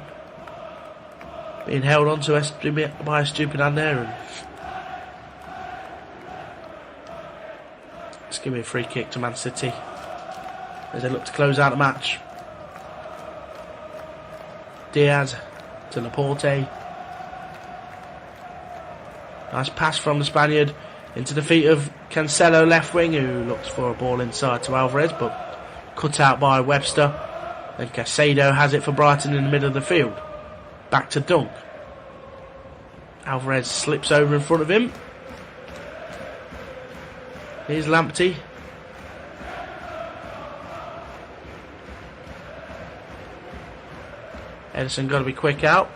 being held on to by Estupiñán there, and it's going to be a free kick to Man City as they look to close out the match. Diaz to Laporte. Nice pass from the Spaniard into the feet of Cancelo, left wing, who looks for a ball inside to Alvarez, but cut out by Webster. Then Caicedo has it for Brighton in the middle of the field. Back to Dunk. Alvarez slips over in front of him. Here's Lamptey. Edison got to be quick out.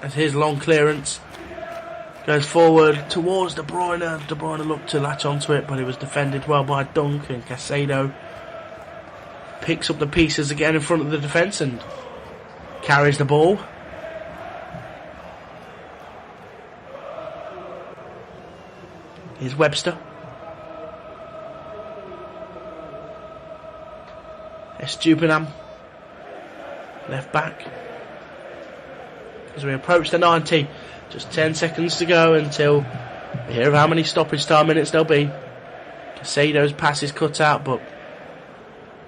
As his long clearance goes forward towards De Bruyne. De Bruyne looked to latch onto it, but it was defended well by Dunk, and Caicedo picks up the pieces again in front of the defence and carries the ball. Here's Webster. Estupiñán, left back. As we approach the 90, just 10 seconds to go until we hear of how many stoppage time minutes there'll be. Caicedo's pass is cut out, but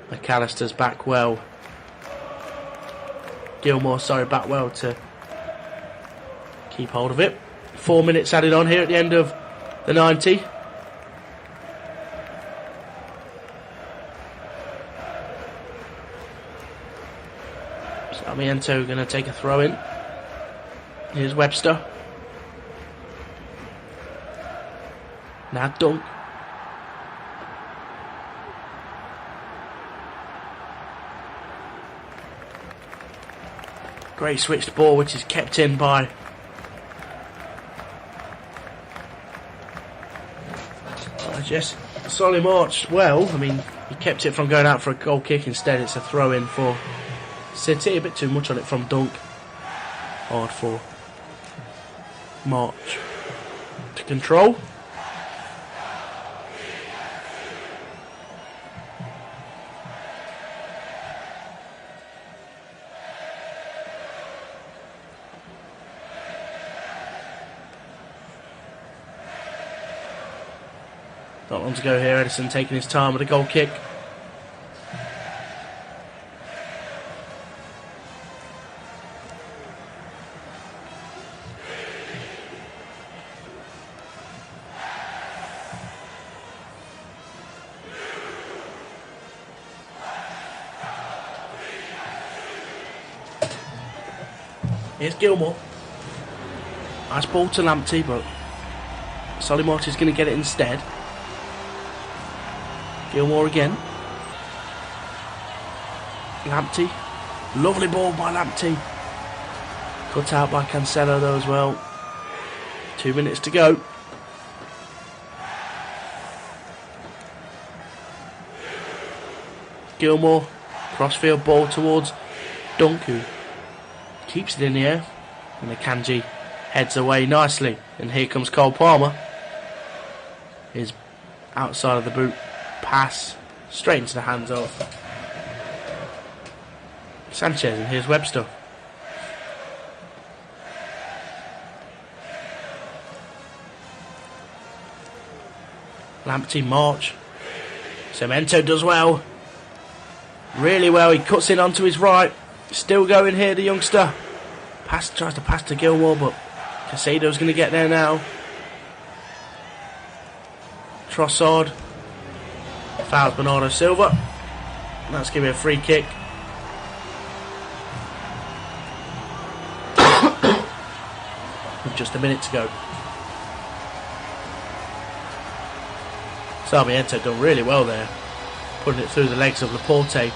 McAllister's back well. Gilmore, back well to keep hold of it. 4 minutes added on here at the end of the 90. Sarmiento going to take a throw in. Here's Webster. Now Dunk. Great switched ball, which is kept in by Just Solly marched well. I mean, he kept it from going out for a goal kick. Instead, it's a throw-in for City. A bit too much on it from Dunk. Hard for March to control. Not long to go here. Edison taking his time with a goal kick. Here's Gilmore. Nice ball to Lamptey, but Solly-March is going to get it instead. Gilmore again. Lamptey. Lovely ball by Lamptey. Cut out by Cancelo though as well. 2 minutes to go. Gilmore. Crossfield ball towards Dunk, who keeps it in the air. And Akanji heads away nicely. And here comes Cole Palmer. His outside of the boot pass straight into the hands of Sanchez, and here's Webster. Lamptey, March. Cemento does well. Really well. He cuts in onto his right. Still going here, the youngster. Tries to pass to Gilmore, but Casado's going to get there now. Trossard fouls Bernardo Silva. That's going to be a free kick. With just a minute to go. Sarmiento done really well there, putting it through the legs of Laporte,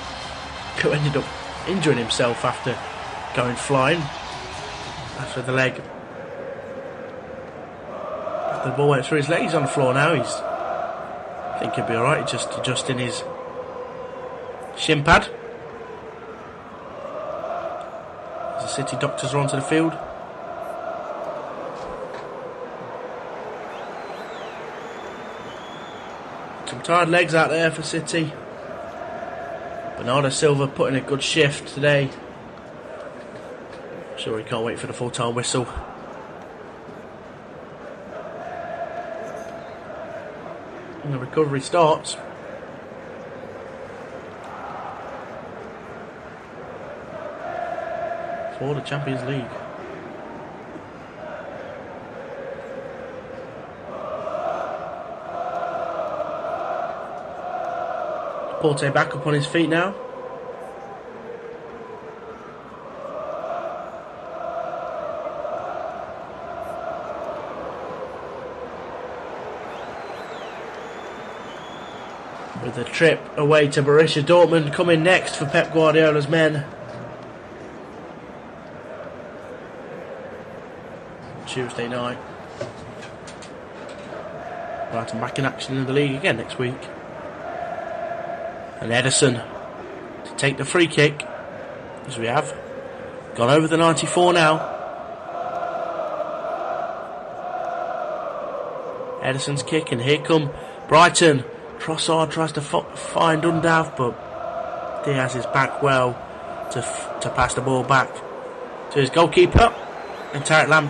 who ended up injuring himself after going flying after the leg. After the ball went through his leg, he's on the floor now. I think he'll be alright, just adjusting his shin pad. As the City doctors are onto the field. Some tired legs out there for City. Bernardo Silva putting a good shift today. I'm sure he can't wait for the full-time whistle. And the recovery starts. For the Champions League. Porte back up on his feet now. With a trip away to Borussia Dortmund coming next for Pep Guardiola's men. Tuesday night. Brighton back in action in the league again next week. And Edison to take the free kick, as we have gone over the 94 now. Edison's kick, and here come Brighton. Trossard tries to find Undav, but Diaz is back well to pass the ball back to his goalkeeper, and Tarek Lam.